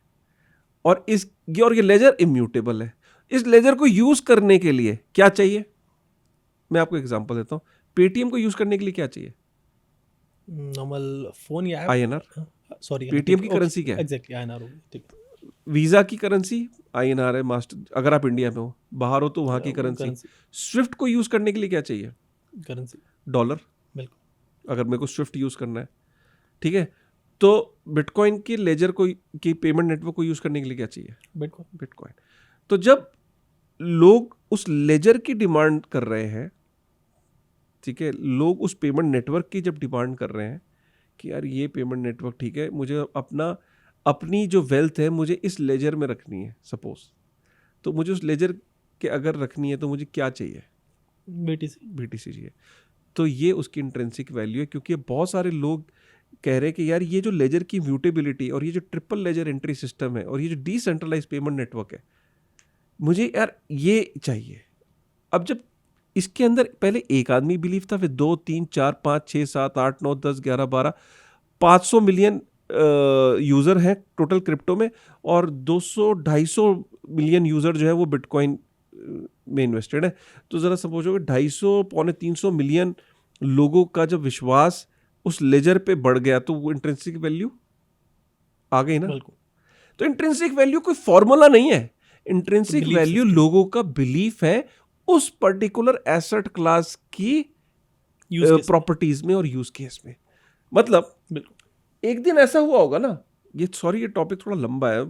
Speaker 1: और ये लेजर इम्यूटेबल है। इस लेजर को यूज करने के लिए क्या चाहिए? मैं आपको एग्जांपल देता हूँ। पेटीएम को यूज करने के लिए क्या चाहिए?
Speaker 2: नॉर्मल फोन या
Speaker 1: INR।
Speaker 2: सॉरी,
Speaker 1: पेटीएम की करेंसी क्या है?
Speaker 2: एग्जैक्टली INR होगी, ठीक है।
Speaker 1: वीजा की करेंसी INR है, मास्टर, अगर आप इंडिया में हो। बाहर हो तो वहाँ की करेंसी। स्विफ्ट को यूज करने के लिए क्या चाहिए?
Speaker 2: Currency,
Speaker 1: dollar.
Speaker 2: बिल्कुल।
Speaker 1: अगर मेरे को स्विफ्ट यूज करना है, ठीक है, तो बिटकॉइन की लेजर को की पेमेंट नेटवर्क को यूज करने के लिए क्या चाहिए? बिटकॉइन। तो जब लोग उस लेजर की डिमांड कर रहे हैं, ठीक है, लोग उस पेमेंट नेटवर्क की जब डिमांड कर रहे हैं कि यार ये पेमेंट नेटवर्क ठीक है, मुझे अपनी जो वेल्थ है मुझे इस लेजर में रखनी है सपोज, तो मुझे उस लेजर के अगर रखनी है तो मुझे क्या चाहिए? BTC चाहिए। तो ये उसकी इंट्रिंसिक वैल्यू है, क्योंकि बहुत सारे लोग कह रहे हैं कि यार ये जो लेजर की म्यूटेबिलिटी और ये जो ट्रिपल लेजर एंट्री सिस्टम है और ये जो डिसेंट्रलाइज पेमेंट नेटवर्क है, मुझे यार ये चाहिए। अब जब इसके अंदर पहले एक आदमी बिलीव था, फिर 2, 3, 4, 5, 6, 7, 8, 9, 10, 11, 12, 500 मिलियन यूज़र हैं टोटल क्रिप्टो में, और 200-250 मिलियन यूज़र जो है वो बिटकॉइन में इन्वेस्टेड है। तो ज़रा समझो कि 250-300 मिलियन लोगों का जब विश्वास उस लेजर पे बढ़ गया तो वो इंट्रिंसिक वैल्यू आ गई ना। तो इंट्रिंसिक वैल्यू कोई फॉर्मूला नहीं है। इंट्रिंसिक वैल्यू लोगों का बिलीफ है उस पर्टिकुलर एसेट क्लास की प्रॉपर्टीज में और यूज केस में। मतलब एक दिन ऐसा हुआ होगा ना, ये टॉपिक थोड़ा लंबा है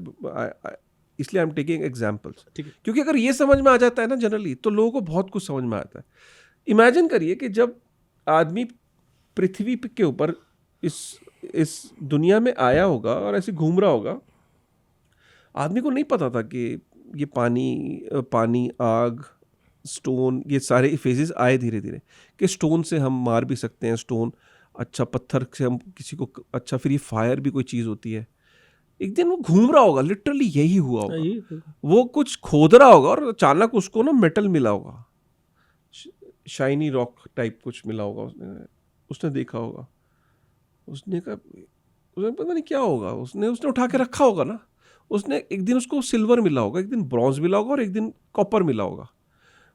Speaker 1: इसलिए आई एम टेकिंग एग्जांपल्स, क्योंकि अगर ये समझ में आ जाता है ना जनरली, तो लोगों को बहुत कुछ समझ में आता है। इमेजिन करिए कि जब आदमी पृथ्वी के ऊपर इस दुनिया में आया होगा और ऐसे घूम रहा होगा, आदमी को नहीं पता था कि ये पानी, आग, स्टोन, ये सारे फेजेस आए धीरे धीरे, कि स्टोन से हम मार भी सकते हैं, स्टोन अच्छा, पत्थर से हम किसी को अच्छा, फिर ये फायर भी कोई चीज़ होती है। एक दिन वो घूम रहा होगा, लिटरली यही हुआ होगा, वो कुछ खोद रहा होगा और अचानक उसको ना मेटल मिला होगा, शाइनी रॉक टाइप कुछ मिला होगा, उसने देखा होगा, उसने पता नहीं क्या होगा, उसने उठा के रखा होगा ना, उसने एक दिन उसको सिल्वर मिला होगा, एक दिन ब्रॉन्ज मिला होगा और एक दिन कॉपर मिला होगा।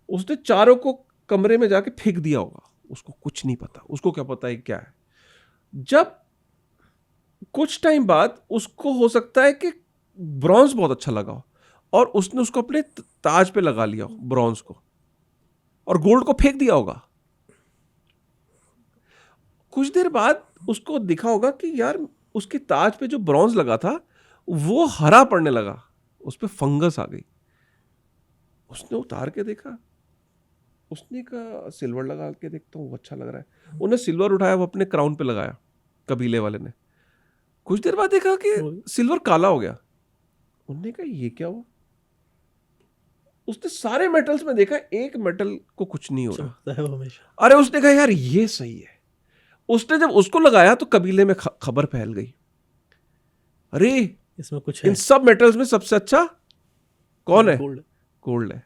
Speaker 1: उसने चारों को कमरे में जाके फेंक दिया होगा, उसको कुछ नहीं पता, उसको क्या पता है क्या है। जब कुछ टाइम बाद उसको हो सकता है कि ब्रॉन्ज बहुत अच्छा लगा हो और उसने उसको अपने ताज पे लगा लिया हो ब्रॉन्ज को, और गोल्ड को फेंक दिया होगा। कुछ देर बाद उसको दिखा होगा कि यार उसके ताज पे जो ब्रॉन्ज लगा था वो हरा पड़ने लगा, उस पे फंगस आ गई। उसने उतार के देखा, उसने कहा सिल्वर लगा के देखता हूँ, वो अच्छा लग रहा है। उन्हें सिल्वर उठाया, वो अपने क्राउन पे लगाया, कबीले वाले ने। कुछ देर बाद देखा कि सिल्वर काला हो गया। उन्होंने कहा ये क्या हुआ? उसने सारे मेटल्स में देखा, एक मेटल को कुछ नहीं हो रहा।
Speaker 2: है वो हमेशा।
Speaker 1: अरे उसने कहा यार ये सही है। उसने जब उसको लगाया तो कबीले में खबर फैल गई, अरे
Speaker 2: इसमें कुछ है,
Speaker 1: इन सब मेटल्स में सबसे अच्छा कौन है?
Speaker 2: गोल्ड।
Speaker 1: गोल्ड है।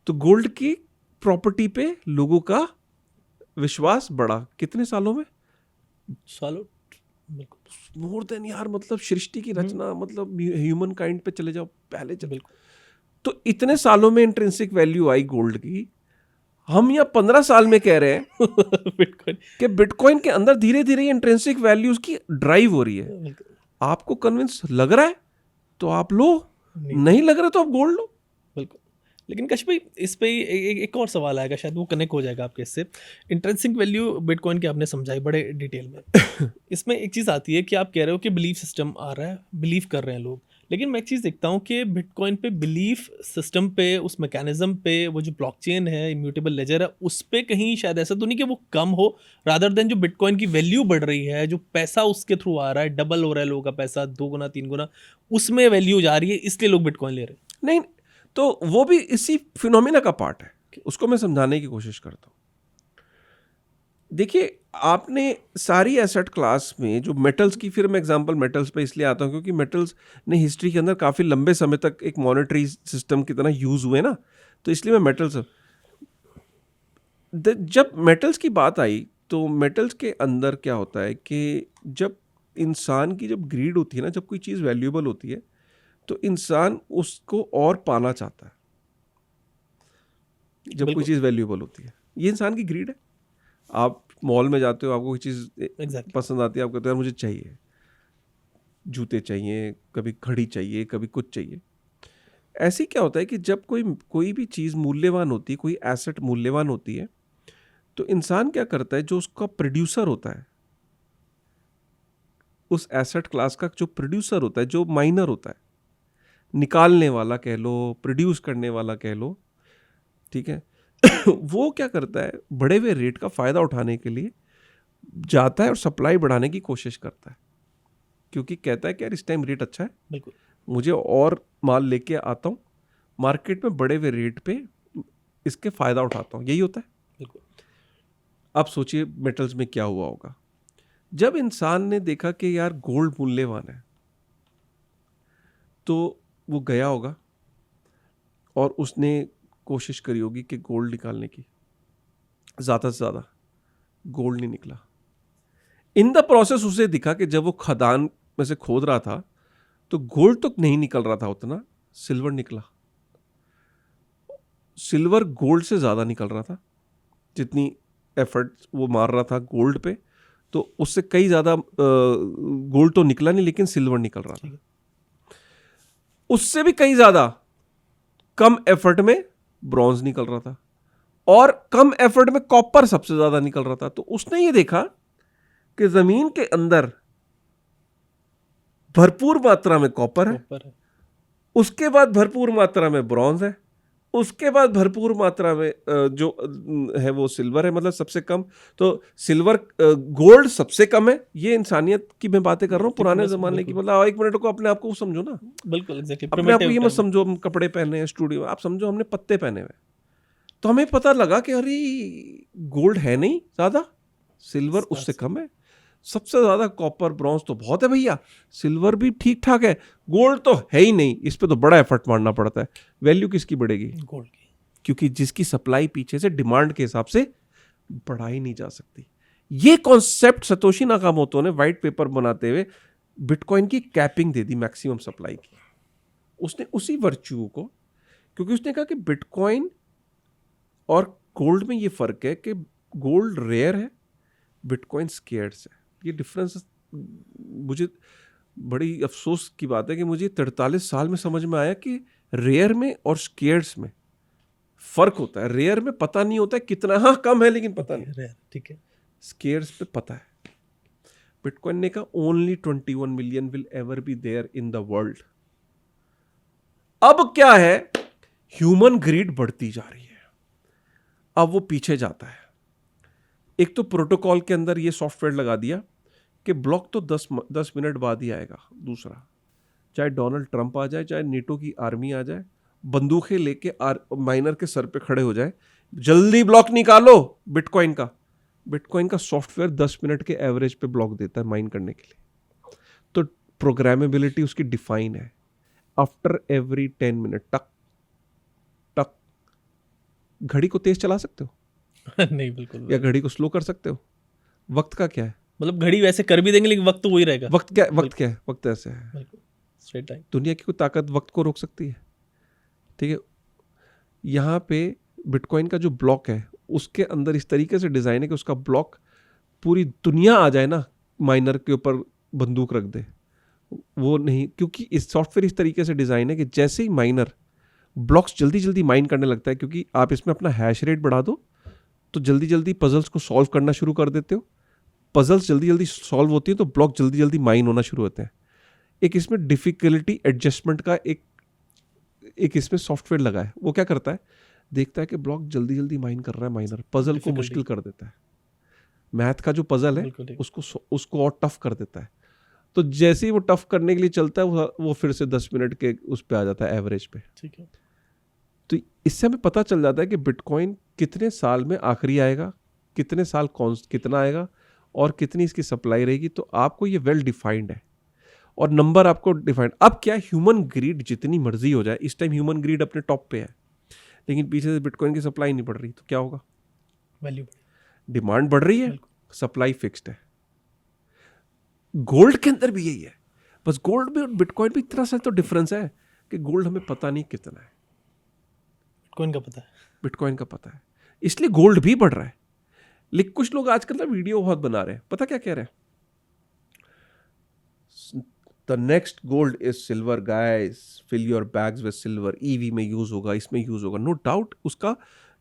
Speaker 1: तो गोल्ड की प्रॉपर्टी पे लोगों का विश्वास बढ़ा। कितने सालों में?
Speaker 2: सालों, बिल्कुल
Speaker 1: मोर देन यार, मतलब सृष्टि की रचना, मतलब ह्यूमन काइंड पे चले जाओ, पहले चले।
Speaker 2: बिल्कुल।
Speaker 1: तो इतने सालों में इंट्रिंसिक वैल्यू आई गोल्ड की। हम यहाँ 15 साल में कह रहे हैं
Speaker 2: बिटकॉइन
Speaker 1: कि बिटकॉइन के अंदर धीरे धीरे इंट्रिंसिक वैल्यूज की ड्राइव हो रही है। आपको कन्विंस लग रहा है तो आप लो, नहीं लग रहा तो आप गोल्ड लो।
Speaker 2: बिल्कुल। लेकिन कश भाई, इस पे एक और सवाल आएगा, शायद वो कनेक्ट हो जाएगा आपके इससे। इंट्रिंसिक वैल्यू बिटकॉइन की आपने समझाई बड़े डिटेल में। इसमें एक चीज़ आती है कि आप कह रहे हो कि बिलीफ सिस्टम आ रहा है, बिलीव कर रहे हैं लोग। लेकिन मैं एक चीज़ देखता हूँ कि बिटकॉइन पे बिलीफ सिस्टम पे, उस मैकेनिज्म पे, वो जो ब्लॉकचेन है, इम्यूटेबल लेजर है, उस पे कहीं शायद ऐसा तो नहीं कि वो कम हो, रादर देन जो बिटकॉइन की वैल्यू बढ़ रही है, जो पैसा उसके थ्रू आ रहा है, डबल हो रहा है लोगों का पैसा, 2 गुना 3 गुना, उसमें वैल्यू जा रही है, इसलिए लोग बिटकॉइन ले रहे हैं।
Speaker 1: नहीं, तो वो भी इसी फिनोमिना का पार्ट है, उसको मैं समझाने की कोशिश करता हूँ। देखिए, आपने सारी एसेट क्लास में जो मेटल्स की, फिर मैं एग्जांपल मेटल्स पे इसलिए आता हूँ क्योंकि मेटल्स ने हिस्ट्री के अंदर काफ़ी लंबे समय तक एक मॉनेटरी सिस्टम की तरह यूज़ हुए ना, तो इसलिए मैं मेटल्स। जब मेटल्स की बात आई तो मेटल्स के अंदर क्या होता है कि जब इंसान की जब ग्रीड होती है ना, जब कोई चीज़ वैल्यूएबल होती है तो इंसान उसको और पाना चाहता है। जब कोई चीज़ वैल्यूएबल होती है, ये इंसान की ग्रीड है। आप मॉल में जाते हो, आपको कोई चीज़ पसंद आती है, आप कहते हो यार मुझे चाहिए, जूते चाहिए, कभी घड़ी चाहिए, कभी कुछ चाहिए। ऐसे क्या होता है कि जब कोई भी चीज़ मूल्यवान होती है, कोई एसेट मूल्यवान होती है, तो इंसान क्या करता है, जो उसका प्रोड्यूसर होता है, उस एसेट क्लास का जो प्रोड्यूसर होता है, जो माइनर होता है, निकालने वाला कह लो, प्रोड्यूस करने वाला कह लो, ठीक है, वो क्या करता है, बढ़े हुए रेट का फ़ायदा उठाने के लिए जाता है और सप्लाई बढ़ाने की कोशिश करता है, क्योंकि कहता है कि यार इस टाइम रेट अच्छा है,
Speaker 2: बिल्कुल,
Speaker 1: मुझे और माल लेके आता हूँ, मार्केट में बढ़े हुए रेट पे इसके फ़ायदा उठाता हूँ। यही होता है।
Speaker 2: बिल्कुल।
Speaker 1: अब सोचिए मेटल्स में क्या हुआ होगा। जब इंसान ने देखा कि यार गोल्ड मूल्यवान है, तो वो गया होगा और उसने कोशिश करी होगी कि गोल्ड निकालने की, ज़्यादा से ज़्यादा। गोल्ड नहीं निकला। इन द प्रोसेस उसे दिखा कि जब वो खदान में से खोद रहा था तो गोल्ड तो नहीं निकल रहा था उतना, सिल्वर निकला। सिल्वर गोल्ड से ज़्यादा निकल रहा था, जितनी एफर्ट वो मार रहा था गोल्ड पे, तो उससे कई ज़्यादा गोल्ड तो निकला नहीं, लेकिन सिल्वर निकल रहा था। उससे भी कई ज़्यादा कम एफर्ट में ब्रॉन्ज निकल रहा था, और कम एफर्ट में कॉपर सबसे ज़्यादा निकल रहा था। तो उसने ये देखा कि ज़मीन के अंदर भरपूर मात्रा में कॉपर है, उसके बाद भरपूर मात्रा में ब्रॉन्ज है, उसके बाद भरपूर मात्रा में जो है वो सिल्वर है, मतलब सबसे कम। तो सिल्वर, गोल्ड सबसे कम है। ये इंसानियत की मैं बातें कर रहा हूँ, पुराने ज़माने की। मतलब एक मिनट को अपने आप को समझो ना,
Speaker 2: बिल्कुल एग्जैक्टली।
Speaker 1: अपने आप को ये मत समझो हम कपड़े पहने हैं स्टूडियो में, आप समझो हमने पत्ते पहने हुए। तो हमें पता लगा कि अरे गोल्ड है नहीं ज़्यादा, सिल्वर उससे कम है। सबसे ज़्यादा कॉपर ब्रॉन्ज तो बहुत है भैया, सिल्वर भी ठीक ठाक है, गोल्ड तो है ही नहीं, इस पे तो बड़ा एफर्ट मारना पड़ता है। वैल्यू किसकी बढ़ेगी? गोल्ड की, क्योंकि जिसकी सप्लाई पीछे से डिमांड के हिसाब से बढ़ाई नहीं जा सकती। ये कॉन्सेप्ट सतोशी नाकामोतो ने व्हाइट पेपर बनाते हुए बिटकॉइन की कैपिंग दे दी, मैक्सिमम सप्लाई की। उसने उसी वर्च्यू को, क्योंकि उसने कहा कि बिटकॉइन और गोल्ड में ये फर्क है कि गोल्ड रेयर है, बिटकॉइन स्केर्स है। ये डिफरेंस मुझे बड़ी अफसोस की बात है कि मुझे 43 साल में समझ में आया कि रेयर में और स्केयर्स में फर्क होता है। रेयर में पता नहीं होता है कितना, हाँ कम है लेकिन पता नहीं।
Speaker 2: रेयर, ठीक है।
Speaker 1: स्केयर्स पे पता है। बिटकॉइन ने कहा only 21 million will ever be there in the world. अब क्या है, ह्यूमन ग्रीड बढ़ती जा रही है, अब वो पीछे जाता है। एक तो प्रोटोकॉल के अंदर ये सॉफ्टवेयर लगा दिया कि ब्लॉक तो 10 मिनट बाद ही आएगा। दूसरा, चाहे डोनाल्ड ट्रंप आ जाए, चाहे नेटो की आर्मी आ जाए, बंदूकें लेके माइनर के सर पे खड़े हो जाए, जल्दी ब्लॉक निकालो बिटकॉइन का। बिटकॉइन का सॉफ्टवेयर 10 मिनट के एवरेज पे ब्लॉक देता है माइन करने के लिए। तो प्रोग्रामेबिलिटी उसकी डिफाइन है। आफ्टर एवरी 10 मिनट टक टक। घड़ी को तेज चला सकते हो
Speaker 2: नहीं, बिल्कुल।
Speaker 1: या घड़ी को स्लो कर सकते हो? वक्त का क्या है?
Speaker 2: मतलब घड़ी वैसे कर भी देंगे लेकिन वक्त तो वही रहेगा।
Speaker 1: वक्त क्या है? वक्त ऐसे है।
Speaker 2: बिल्कुल स्ट्रेट टाइम।
Speaker 1: दुनिया की कोई ताकत वक्त को रोक सकती है? ठीक है, यहाँ पे बिटकॉइन का जो ब्लॉक है उसके अंदर इस तरीके से डिजाइन है कि उसका ब्लॉक पूरी दुनिया आ जाए ना, माइनर के ऊपर बंदूक रख दे, वो नहीं। क्योंकि इस सॉफ्टवेयर इस तरीके से डिजाइन है कि जैसे ही माइनर ब्लॉक्स जल्दी जल्दी माइन करने लगता है, क्योंकि आप इसमें अपना हैश रेट बढ़ा दो तो जल्दी जल्दी पजल्स को सॉल्व करना शुरू कर देते हो। पजल्स जल्दी जल्दी सॉल्व होती है तो ब्लॉक जल्दी जल्दी माइन होना शुरू होते हैं। एक इसमें डिफिकल्टी एडजस्टमेंट का एक इसमें सॉफ्टवेयर लगा है। वो क्या करता है, देखता है कि ब्लॉक जल्दी जल्दी माइन कर रहा है, माइनर पजल को मुश्किल कर देता है। मैथ का जो पजल है उसको और टफ कर देता है। तो जैसे ही वो टफ करने के लिए चलता है वो फिर से 10 मिनट के उस पे आ जाता है एवरेज पे।
Speaker 2: ठीक है।
Speaker 1: तो इससे हमें पता चल जाता है कि बिटकॉइन कितने साल में आखिरी आएगा, कितने साल कितना आएगा और कितनी इसकी सप्लाई रहेगी। तो आपको ये वेल डिफाइंड है और नंबर आपको डिफाइंड। अब क्या, ह्यूमन ग्रीड जितनी मर्जी हो जाए, इस टाइम ह्यूमन ग्रीड अपने टॉप पे है लेकिन पीछे से बिटकॉइन की सप्लाई नहीं बढ़ रही, तो क्या होगा?
Speaker 2: वैल्यू,
Speaker 1: डिमांड बढ़ रही है, सप्लाई फिक्स्ड है। गोल्ड के अंदर भी यही है, बस गोल्ड में और बिटकॉइन में इतना सा तो डिफरेंस है कि गोल्ड हमें पता नहीं कितना है,
Speaker 2: बिटकॉइन का पता है।
Speaker 1: बिटकॉइन का पता है, इसलिए गोल्ड भी बढ़ रहा है। लेकिन कुछ लोग आजकल ना वीडियो बहुत बना रहे हैं, पता क्या कह रहे हैं? The next gold is silver guys, fill your bags with silver. EV में यूज होगा, इसमें यूज होगा, नो डाउट उसका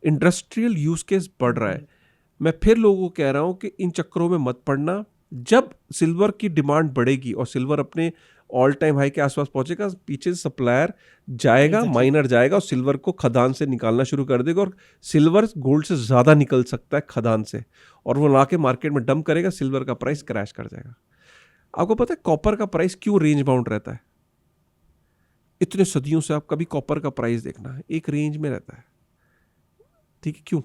Speaker 1: इंडस्ट्रियल यूज केस बढ़ रहा है। मैं फिर लोगों को कह रहा हूं कि इन चक्करों में मत पड़ना। जब सिल्वर की डिमांड बढ़ेगी और सिल्वर अपने ऑल टाइम हाई के आसपास पहुंचेगा, पीछे से सप्लायर जाएगा, माइनर जाएगा और सिल्वर को खदान से निकालना शुरू कर देगा। और सिल्वर गोल्ड से ज़्यादा निकल सकता है खदान से, और वो ला के मार्केट में डंप करेगा, सिल्वर का प्राइस क्रैश कर जाएगा। आपको पता है कॉपर का प्राइस क्यों रेंज बाउंड रहता है? इतने सदियों से आप कभी कॉपर का प्राइस देखना है, एक रेंज में रहता है। ठीक है, क्यों?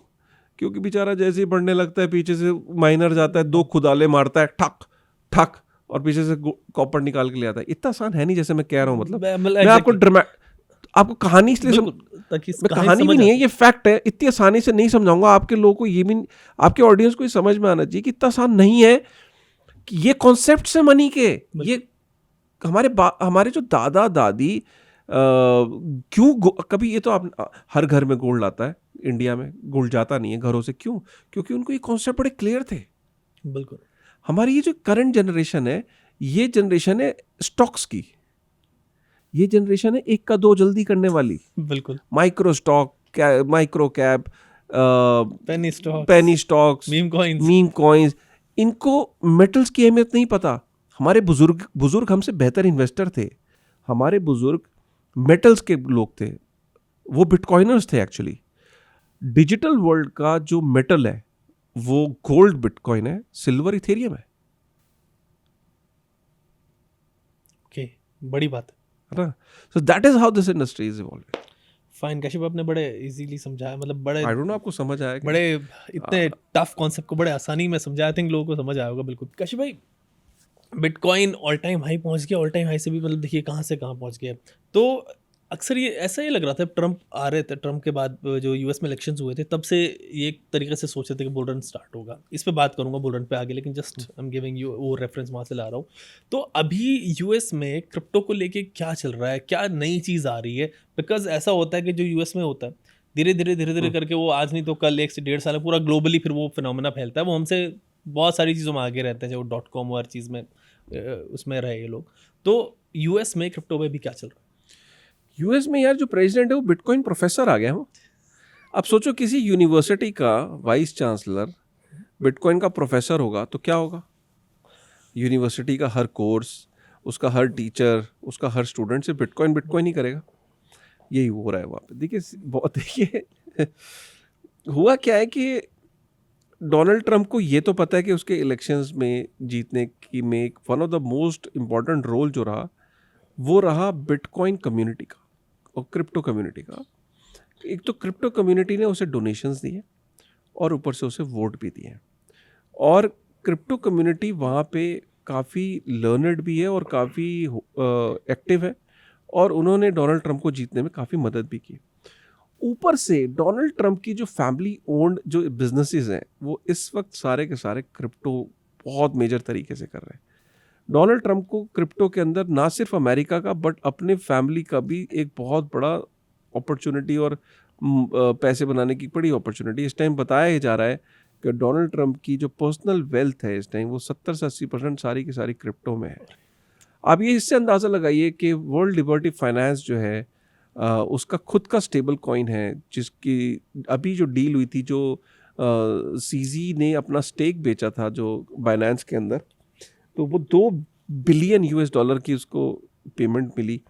Speaker 1: क्योंकि बेचारा जैसे ही बढ़ने लगता है पीछे से माइनर जाता है, 2 खुदाले मारता है, ठक ठक, और पीछे से कॉपर निकाल के ले आता है। इतना आसान है नहीं जैसे मैं कह रहा हूँ। मतलब मैं आपको कहानी इसलिए मैं कहानी भी नहीं है, ये फैक्ट है। इतनी आसानी से नहीं समझाऊंगा आपके लोगों को, ये भी आपके ऑडियंस को समझ में आना चाहिए कि इतना आसान नहीं है कि ये कॉन्सेप्ट से मनी के। ये हमारे जो दादा दादी क्यों कभी, ये तो आप हर घर में गोल्ड आता है, इंडिया में गोल्ड जाता नहीं है घरों से, क्यों? क्योंकि उनको ये कॉन्सेप्ट बड़े क्लियर थे।
Speaker 2: बिल्कुल।
Speaker 1: हमारी ये जो करंट जनरेशन है, ये जनरेशन है स्टॉक्स की, ये जनरेशन है 1 का 2 जल्दी करने वाली।
Speaker 2: बिल्कुल।
Speaker 1: Micro stock, micro cap,
Speaker 2: penny
Speaker 1: stocks, meme coins, इनको मेटल्स की अहमियत नहीं पता। हमारे बुजुर्ग हमसे बेहतर इन्वेस्टर थे। हमारे बुजुर्ग मेटल्स के लोग थे, वो बिटकॉइनर्स थे एक्चुअली। डिजिटल वर्ल्ड का जो मेटल है वो गोल्ड बिटकॉइन है, सिल्वर इथेरियम है।
Speaker 2: ओके, बड़ी बात
Speaker 1: है ना? So that is how this industry is evolving.
Speaker 2: Fine Kashif, आपने बड़े इजीली समझाया, मतलब बड़े,
Speaker 1: आई डोंट नो आपको समझ आया कि?
Speaker 2: बड़े इतने टफ कॉन्सेप्ट को बड़े आसानी में समझाया। आई थिंक लोगों को समझ आया होगा। बिल्कुल काशिफ भाई, बिटकॉइन ऑल टाइम हाई पहुंच गया, ऑल टाइम हाई से भी मतलब देखिए कहाँ से कहाँ पहुंच गया। तो अक्सर ये ऐसा ही लग रहा था, ट्रंप आ रहे थे, ट्रंप के बाद जो यूएस में इलेक्शंस हुए थे तब से ये एक तरीके से सोचे थे कि बुल रन स्टार्ट होगा। इस पे बात करूंगा बुल रन पे आगे, लेकिन just I am giving you वो रेफरेंस वहाँ से ला रहा हूँ। तो अभी यूएस में क्रिप्टो को लेके क्या चल रहा है, क्या नई चीज़ आ रही है? बिकॉज ऐसा होता है कि जो यूएस में होता है धीरे धीरे करके वो आज नहीं तो कल 1 से 1.5 साल पूरा ग्लोबली फिर वो फिनोमेना फैलता है। वो हमसे बहुत सारी चीज़ों में आगे रहते हैं, चाहे वो .com हर चीज़ में उसमें रहे ये लोग। तो यूएस में क्रिप्टो में भी क्या चल रहा है?
Speaker 1: यूएस में यार जो प्रेसिडेंट है वो बिटकॉइन प्रोफेसर आ गया हो। अब सोचो किसी यूनिवर्सिटी का वाइस चांसलर बिटकॉइन का प्रोफेसर होगा तो क्या होगा। यूनिवर्सिटी का हर कोर्स, उसका हर टीचर, उसका हर स्टूडेंट से बिटकॉइन बिटकॉइन ही करेगा। यही हो रहा है वहाँ पे। देखिए बहुत देखिए हुआ क्या है कि डोनाल्ड ट्रंप को ये तो पता है कि उसके इलेक्शंस में जीतने की में one of the most important role जो रहा वो रहा बिटकॉइन कम्युनिटी का और क्रिप्टो कम्युनिटी का। एक तो क्रिप्टो कम्युनिटी ने उसे डोनेशंस दिए और ऊपर से उसे वोट भी दिए, और क्रिप्टो कम्युनिटी वहाँ पे काफ़ी लर्नड भी है और काफ़ी एक्टिव है, और उन्होंने डोनाल्ड ट्रंप को जीतने में काफ़ी मदद भी की। ऊपर से डोनाल्ड ट्रंप की जो फैमिली ओन्ड जो बिजनेसेस हैं वो इस वक्त सारे के सारे क्रिप्टो बहुत मेजर तरीके से कर रहे हैं। डोनाल्ड ट्रंप को क्रिप्टो के अंदर ना सिर्फ अमेरिका का बट अपने फैमिली का भी एक बहुत बड़ा अपॉर्चुनिटी और पैसे बनाने की बड़ी अपॉर्चुनिटी इस टाइम बताया जा रहा है कि डोनाल्ड ट्रंप की जो पर्सनल वेल्थ है इस टाइम वो 70 से 80% सारी की सारी क्रिप्टो में है। आप ये इससे अंदाज़ा लगाइए कि वर्ल्ड लिबर्टी फाइनेंस जो है उसका खुद का स्टेबल कॉइन है, जिसकी अभी जो डील हुई थी, जो सीजी ने अपना स्टेक बेचा था जो बाइनेंस के अंदर, तो वो $2 बिलियन की उसको पेमेंट मिली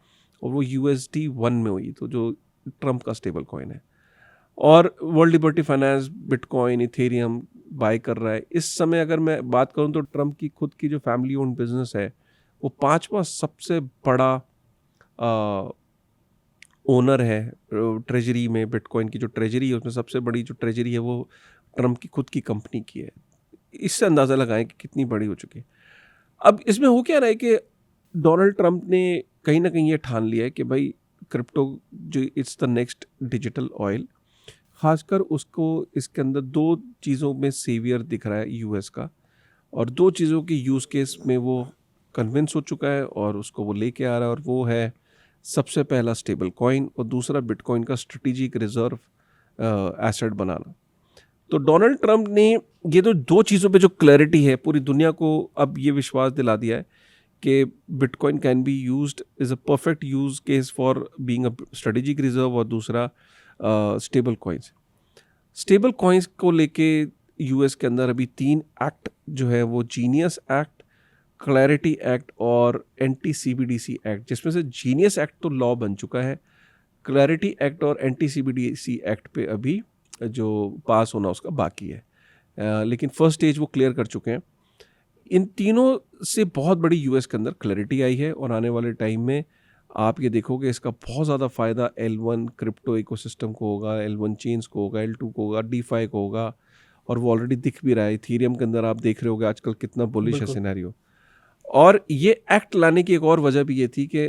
Speaker 1: और वो USD1 में हुई, तो जो ट्रंप का स्टेबल कॉइन है। और World Liberty Finance bitcoin Ethereum buy कर रहा है इस समय। अगर मैं बात करूं तो ट्रंप की खुद की जो फैमिली ओन बिजनेस है वो 5वां सबसे बड़ा ओनर है ट्रेजरी में। बिटकॉइन की जो ट्रेजरी है उसमें सबसे बड़ी जो ट्रेजरी है वो ट्रंप की खुद की कंपनी की है। इससे अंदाज़ा लगाएं कि कितनी बड़ी हो चुकी है। अब इसमें हो क्या रहा है कि डोनाल्ड ट्रंप ने कहीं ना कहीं ये ठान लिया है कि भाई क्रिप्टो जो it's the next digital oil, खासकर उसको इसके अंदर 2 चीज़ों में सेवियर दिख रहा है यूएस का, और 2 चीज़ों की यूज़ केस में वो कन्विंस हो चुका है और उसको वो लेके आ रहा है, और वो है सबसे पहला स्टेबल कॉइन और दूसरा बिटकॉइन का स्ट्रेटेजिक रिजर्व एसेट बनाना। तो डोनाल्ड ट्रंप ने ये तो 2 चीज़ों पे जो क्लैरिटी है पूरी दुनिया को अब ये विश्वास दिला दिया है कि bitcoin can be used is a perfect use case for being a strategic reserve, और दूसरा स्टेबल कॉइन्स। स्टेबल कॉइन्स को लेके यूएस के अंदर अभी 3 एक्ट जो है वो जीनियस एक्ट, क्लैरिटी एक्ट और एंटी CBDC एक्ट, जिसमें से जीनियस एक्ट तो लॉ बन चुका है, क्लैरिटी एक्ट और एंटी CBDC एक्ट पे अभी जो पास होना उसका बाकी है, लेकिन फर्स्ट स्टेज वो क्लियर कर चुके हैं। इन तीनों से बहुत बड़ी यूएस के अंदर क्लैरिटी आई है, और आने वाले टाइम में आप ये देखोगे इसका बहुत ज़्यादा फ़ायदा L1 क्रिप्टो इकोसिस्टम को होगा, L1 चेन्स को होगा, L2 को होगा, DeFi को होगा, और वो ऑलरेडी दिख भी रहा है। इथेरियम के अंदर आप देख रहे होगे आजकल कितना बुलिश है सिनेरियो। और ये एक्ट लाने की एक और वजह भी ये थी कि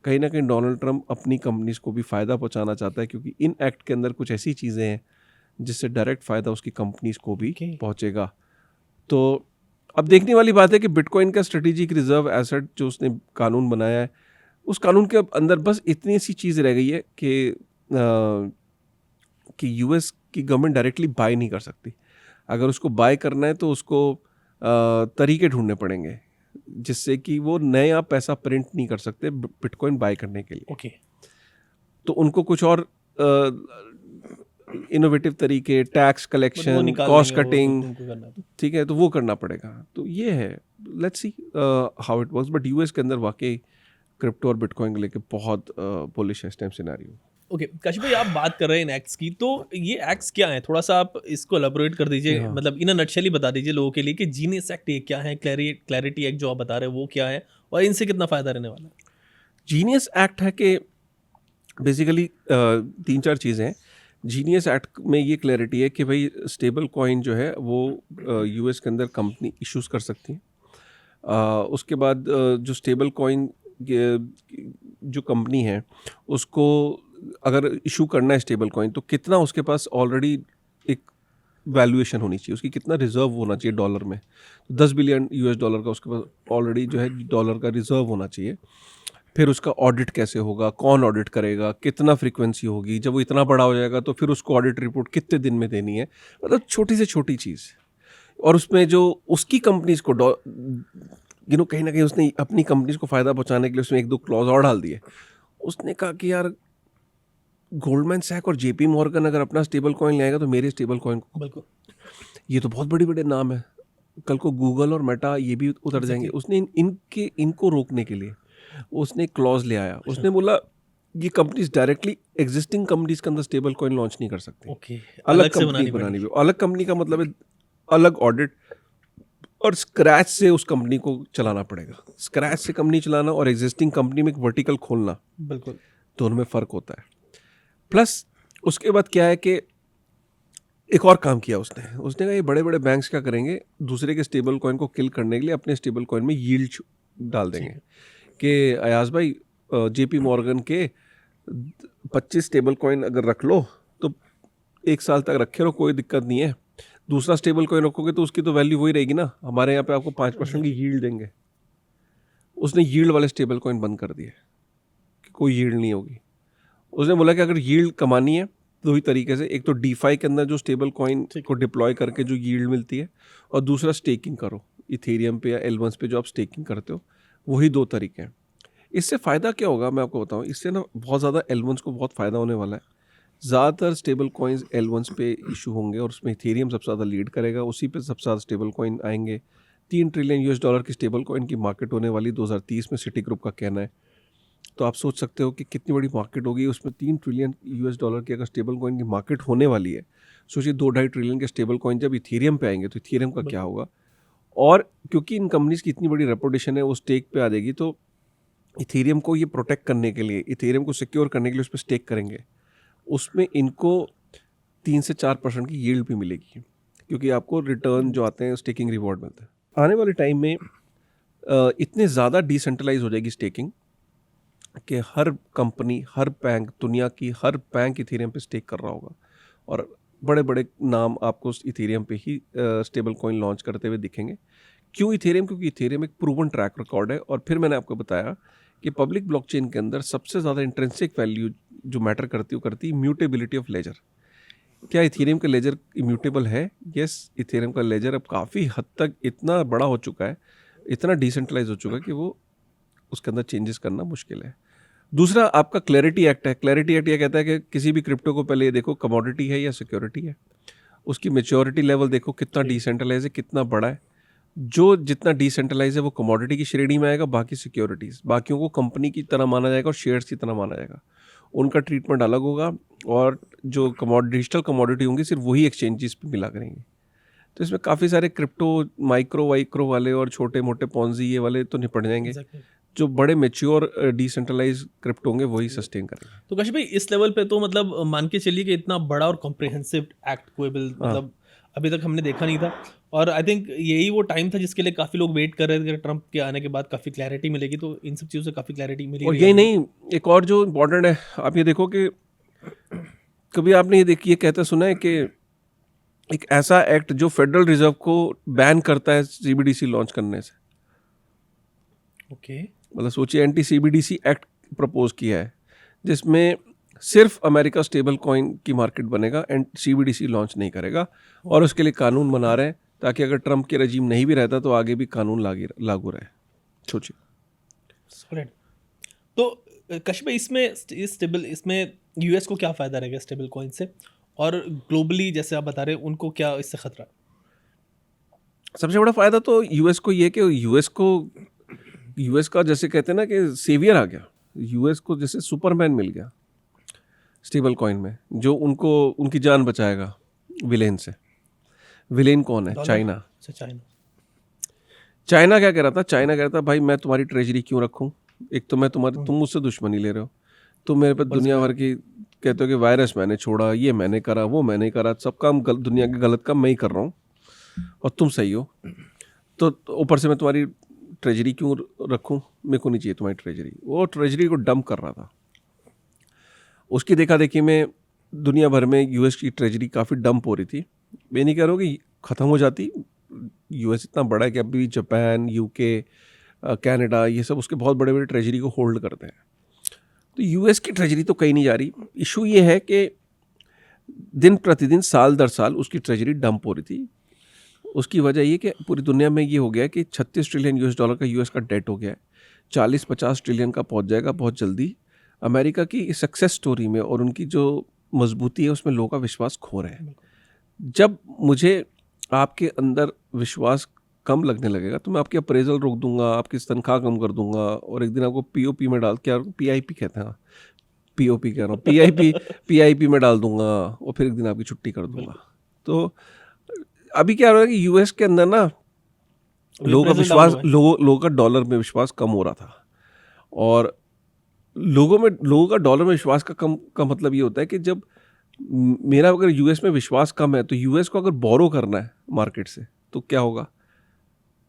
Speaker 1: कहीं ना कहीं डोनाल्ड ट्रंप अपनी कंपनीज को भी फ़ायदा पहुंचाना चाहता है, क्योंकि इन एक्ट के अंदर कुछ ऐसी चीज़ें हैं जिससे डायरेक्ट फ़ायदा उसकी कंपनीज को भी पहुंचेगा। तो अब देखने वाली बात है कि बिटकॉइन का स्ट्रेटेजिक रिजर्व एसेट जो उसने कानून बनाया है, उस कानून के अंदर बस इतनी सी चीज़ रह गई है कि यूएस की गवर्नमेंट डायरेक्टली बाय नहीं कर सकती। अगर उसको बाय करना है तो उसको तरीके ढूंढने पड़ेंगे जिससे कि वो नया पैसा प्रिंट नहीं कर सकते बिटकॉइन बाय करने के लिए।
Speaker 2: ओके।
Speaker 1: तो उनको कुछ और इनोवेटिव तरीके, टैक्स कलेक्शन, कॉस्ट कटिंग, ठीक है, तो वो करना पड़ेगा। तो ये है, let's see how it works. But US के अंदर वाकई क्रिप्टो और बिटकॉइन को लेके बहुत बुलिश है इस टाइम सिनेरियो।
Speaker 2: ओके काशिफ भाई, आप बात कर रहे हैं इन एक्ट्स की, तो ये एक्ट्स क्या हैं? थोड़ा सा आप इसको एलाबोरेट कर दीजिए, मतलब इन नटशेल ही बता दीजिए लोगों के लिए कि जीनियस एक्ट ये क्या है, क्लैरिटी एक्ट जो आप बता रहे हैं वो क्या है, और इनसे कितना फ़ायदा रहने वाला है?
Speaker 1: जीनियस एक्ट है कि बेसिकली 3-4 चीज़ें हैं। जीनियस एक्ट में ये क्लैरिटी है कि भाई स्टेबल कॉइन जो है वो यूएस के अंदर कंपनी इश्यूज़ कर सकती है। उसके बाद जो स्टेबल कॉइन जो कंपनी है उसको अगर इशू करना है स्टेबल कॉइन, तो कितना उसके पास ऑलरेडी एक वैल्यूएशन होनी चाहिए, उसकी कितना रिजर्व होना चाहिए डॉलर में। तो $10 बिलियन का उसके पास ऑलरेडी जो है डॉलर का रिजर्व होना चाहिए। फिर उसका ऑडिट कैसे होगा, कौन ऑडिट करेगा, कितना फ्रीक्वेंसी होगी, जब वो इतना बड़ा हो जाएगा तो फिर उसको ऑडिट रिपोर्ट कितने दिन में देनी है, मतलब छोटी से छोटी चीज़। और उसमें जो उसकी कंपनीज को कहीं ना कहीं उसने अपनी कंपनीज को फ़ायदा पहुंचाने के लिए उसमें 1-2 क्लॉज और डाल दिए। उसने कहा कि यार गोल्डमैन सैक और जेपी मॉर्गन अगर अपना स्टेबल कॉइन ले आएगा तो मेरे स्टेबल कॉइन को,
Speaker 2: बिल्कुल
Speaker 1: ये तो बहुत बड़े बड़े नाम है, कल को गूगल और मेटा ये भी उतर जाएंगे।
Speaker 2: एग्जैक्टली
Speaker 1: उसने इनको रोकने के लिए उसने एक क्लॉज ले आया। उसने बोला ये कंपनीज डायरेक्टली एग्जिस्टिंग कंपनीज के अंदर स्टेबल कॉइन लॉन्च नहीं कर सकती,
Speaker 2: ओके
Speaker 1: अलग
Speaker 2: से
Speaker 1: कंपनी
Speaker 2: बनानी
Speaker 1: बनानी
Speaker 2: पड़ेगी
Speaker 1: भी। अलग कंपनी का मतलब है अलग ऑडिट और स्क्रैच से उस कंपनी को चलाना पड़ेगा। स्क्रैच से कंपनी चलाना और एग्जिस्टिंग कंपनी में एक वर्टिकल खोलना,
Speaker 2: बिल्कुल
Speaker 1: दोनों में फ़र्क होता है। प्लस उसके बाद क्या है कि एक और काम किया उसने कहा ये बड़े बड़े बैंक्स क्या करेंगे, दूसरे के स्टेबल कॉइन को किल करने के लिए अपने स्टेबल कॉइन में यील्ड डाल देंगे कि अयाज भाई जेपी मॉर्गन के 25 स्टेबल कॉइन अगर रख लो तो 1 साल तक रखे रहो, कोई दिक्कत नहीं है। दूसरा स्टेबल कॉइन रखोगे तो उसकी तो वैल्यू वही रहेगी ना, हमारे यहाँ पे आपको 5% की यील्ड देंगे। उसने यील्ड वाले स्टेबल कॉइन बंद कर दिए कि कोई यील्ड नहीं होगी। उसने बोला कि अगर यील्ड कमानी है दो ही तरीके से, एक तो डीफाई के अंदर जो स्टेबल कॉइन को डिप्लॉय करके जो यील्ड मिलती है, और दूसरा स्टेकिंग करो इथेरियम पे या L1 पे जो आप स्टेकिंग करते हो, वही 2 तरीके हैं। इससे फ़ायदा क्या होगा मैं आपको बताऊं, इससे ना बहुत ज़्यादा L1 को बहुत फ़ायदा होने वाला है। ज़्यादातर स्टेबल कॉइन्स L1 पे इशू होंगे और उसमें इथेरियम सबसे ज़्यादा लीड करेगा, उसी पे सबसे ज़्यादा स्टेबल कॉइन आएंगे। $3 ट्रिलियन की स्टेबल कॉइन की मार्केट होने वाली 2030 में, सिटी ग्रुप का कहना है। तो आप सोच सकते हो कि कितनी बड़ी मार्केट होगी उसमें। $3 ट्रिलियन की अगर स्टेबल कॉइन की मार्केट होने वाली है, सोचिए 2-2.5 ट्रिलियन के स्टेबल कॉइन जब इथेरियम पे आएंगे तो इथेरियम का क्या होगा। और क्योंकि इन कंपनीज की इतनी बड़ी रेपुटेशन है, वो स्टेक पे आ जाएगी, तो इथेरियम को ये प्रोटेक्ट करने के लिए, इथेरियम को सिक्योर करने के लिए उस पर स्टेक करेंगे। उसमें इनको 3 से 4% की यील्ड भी मिलेगी, क्योंकि आपको रिटर्न जो आते हैं स्टेकिंग रिवॉर्ड मिलता है। आने वाले टाइम में इतने ज़्यादा डिसेंट्रलाइज हो जाएगी स्टेकिंग कि हर कंपनी, हर बैंक, दुनिया की हर बैंक इथेरियम पे स्टेक कर रहा होगा, और बड़े बड़े नाम आपको इथेरियम पे ही स्टेबल कॉइन लॉन्च करते हुए दिखेंगे। क्यों इथेरियम? क्योंकि इथेरियम एक प्रूवन ट्रैक रिकॉर्ड है। और फिर मैंने आपको बताया कि पब्लिक ब्लॉकचेन के अंदर सबसे ज़्यादा इंट्रिंसिक वैल्यू जो मैटर करती है, वो करती है म्यूटेबिलिटी ऑफ लेजर। क्या इथेरियम का लेजर इम्यूटेबल है? यस, इथेरियम का लेजर अब काफ़ी हद तक इतना बड़ा हो चुका है, इतना डिसेंट्रलाइज हो चुका है कि वो उसके अंदर चेंजेस करना मुश्किल है। दूसरा आपका क्लैरिटी एक्ट है। क्लैरिटी एक्ट ये कहता है कि किसी भी क्रिप्टो को पहले ये देखो कमोडिटी है या सिक्योरिटी है, उसकी मेच्योरिटी लेवल देखो कितना डिसेंट्रलाइज है, कितना बड़ा है। जो जितना डिसेंट्रलाइज है वो कमोडिटी की श्रेणी में आएगा, बाकी सिक्योरिटीज़, बाकियों को कंपनी की तरह माना जाएगा और शेयर्स की तरह माना जाएगा, उनका ट्रीटमेंट अलग होगा। और जो डिजिटल कमोडिटी होंगी सिर्फ वही एक्सचेंजेस पे मिला करेंगे। तो इसमें काफ़ी सारे क्रिप्टो माइक्रो वाइक्रो वाले और छोटे मोटे पॉन्जी ये वाले तो निपट जाएंगे। जो बड़े मेच्योर डिसेंट्रलाइज क्रिप्टो होंगे वही सस्टेन करेंगे।
Speaker 2: तो कशिश भाई इस लेवल पे तो मतलब मान के चलिए कि इतना बड़ा और कॉम्प्रिहेंसिव एक्ट कोई बिल मतलब अभी तक हमने देखा नहीं था, और आई थिंक यही वो टाइम था जिसके लिए काफ़ी लोग वेट कर रहे थे कि ट्रंप के आने के बाद काफ़ी क्लैरिटी मिलेगी। तो इन सब चीज़ों से काफ़ी क्लैरिटी मिली।
Speaker 1: और यही नहीं, एक और जो इम्पोर्टेंट है, आप ये देखो कि कभी आपने ये कहते सुना है कि एक ऐसा एक्ट जो फेडरल रिजर्व को बैन करता है CBDC लॉन्च करने से।
Speaker 2: ओके
Speaker 1: मतलब सोचिए, एंटी CBDC एक्ट प्रपोज किया है जिसमें सिर्फ अमेरिका स्टेबल कॉइन की मार्केट बनेगा एंड CBDC लॉन्च नहीं करेगा, और उसके लिए कानून बना रहे हैं ताकि अगर ट्रंप के रजीम नहीं भी रहता तो आगे भी कानून लागू रहे। सोचिए।
Speaker 2: तो कशिश भाई इसमें यूएस को क्या फ़ायदा रहेगा स्टेबल कॉइन से, और ग्लोबली जैसे आप बता रहे हैं उनको क्या इससे खतरा?
Speaker 1: सबसे बड़ा फ़ायदा तो यूएस को ये कि यूएस का जैसे कहते हैं ना कि सेवियर आ गया, यूएस को जैसे सुपरमैन मिल गया स्टेबल कॉइन में, जो उनकी जान बचाएगा विलेन से। विलेन कौन है? चाइना। चाइना क्या कह रहा था? चाइना कह रहा था भाई मैं तुम्हारी ट्रेजरी क्यों रखूं, एक तो मैं तुम मुझसे दुश्मनी ले रहे हो, तुम मेरे पे दुनिया भर की कहते हो कि वायरस मैंने छोड़ा, ये मैंने करा, वो मैंने करा, सब काम दुनिया के गलत काम मैं ही कर रहा हूँ और तुम सही हो, तो ऊपर से मैं तुम्हारी ट्रेजरी क्यों रखूं, मेरे को नहीं चाहिए तुम्हारी ट्रेजरी। वो ट्रेजरी को डंप कर रहा था। उसकी देखा देखी में दुनिया भर में यूएस की ट्रेजरी काफ़ी डंप हो रही थी। मैं नहीं कह रहा हूँ कि ख़त्म हो जाती, यूएस इतना बड़ा है कि अभी जापान, यूके, कनाडा, ये सब उसके बहुत बड़े बड़े ट्रेजरी को होल्ड करते हैं। तो यूएस की ट्रेजरी तो कहीं नहीं जा रही। इशू ये है कि दिन प्रतिदिन, साल दर साल उसकी ट्रेजरी डंप हो रही थी। उसकी वजह ये कि पूरी दुनिया में ये हो गया है कि 36 ट्रिलियन यूएस डॉलर का यूएस का डेट हो गया है, 40-50 ट्रिलियन का पहुंच जाएगा बहुत जल्दी। अमेरिका की सक्सेस स्टोरी में और उनकी जो मजबूती है उसमें लोगों का विश्वास खो रहे हैं। जब मुझे आपके अंदर विश्वास कम लगने लगेगा तो मैं आपकी अप्रेजल रोक दूंगा, आपकी तनख्वाह कम कर दूंगा और एक दिन आपको पीओपी में डाल, क्या पीआईपी कहते हैं, पीओपी कह रहा हूँ, पीआईपी में डाल दूंगा और फिर एक दिन आपकी छुट्टी कर दूंगा। तो अभी क्या हो रहा है कि यूएस के अंदर ना लोगों का विश्वास, लोगों का डॉलर में विश्वास कम हो रहा था। और लोगों का डॉलर में विश्वास का मतलब ये होता है कि जब मेरा अगर यूएस में विश्वास कम है तो यूएस को अगर बोरो करना है मार्केट से तो क्या होगा,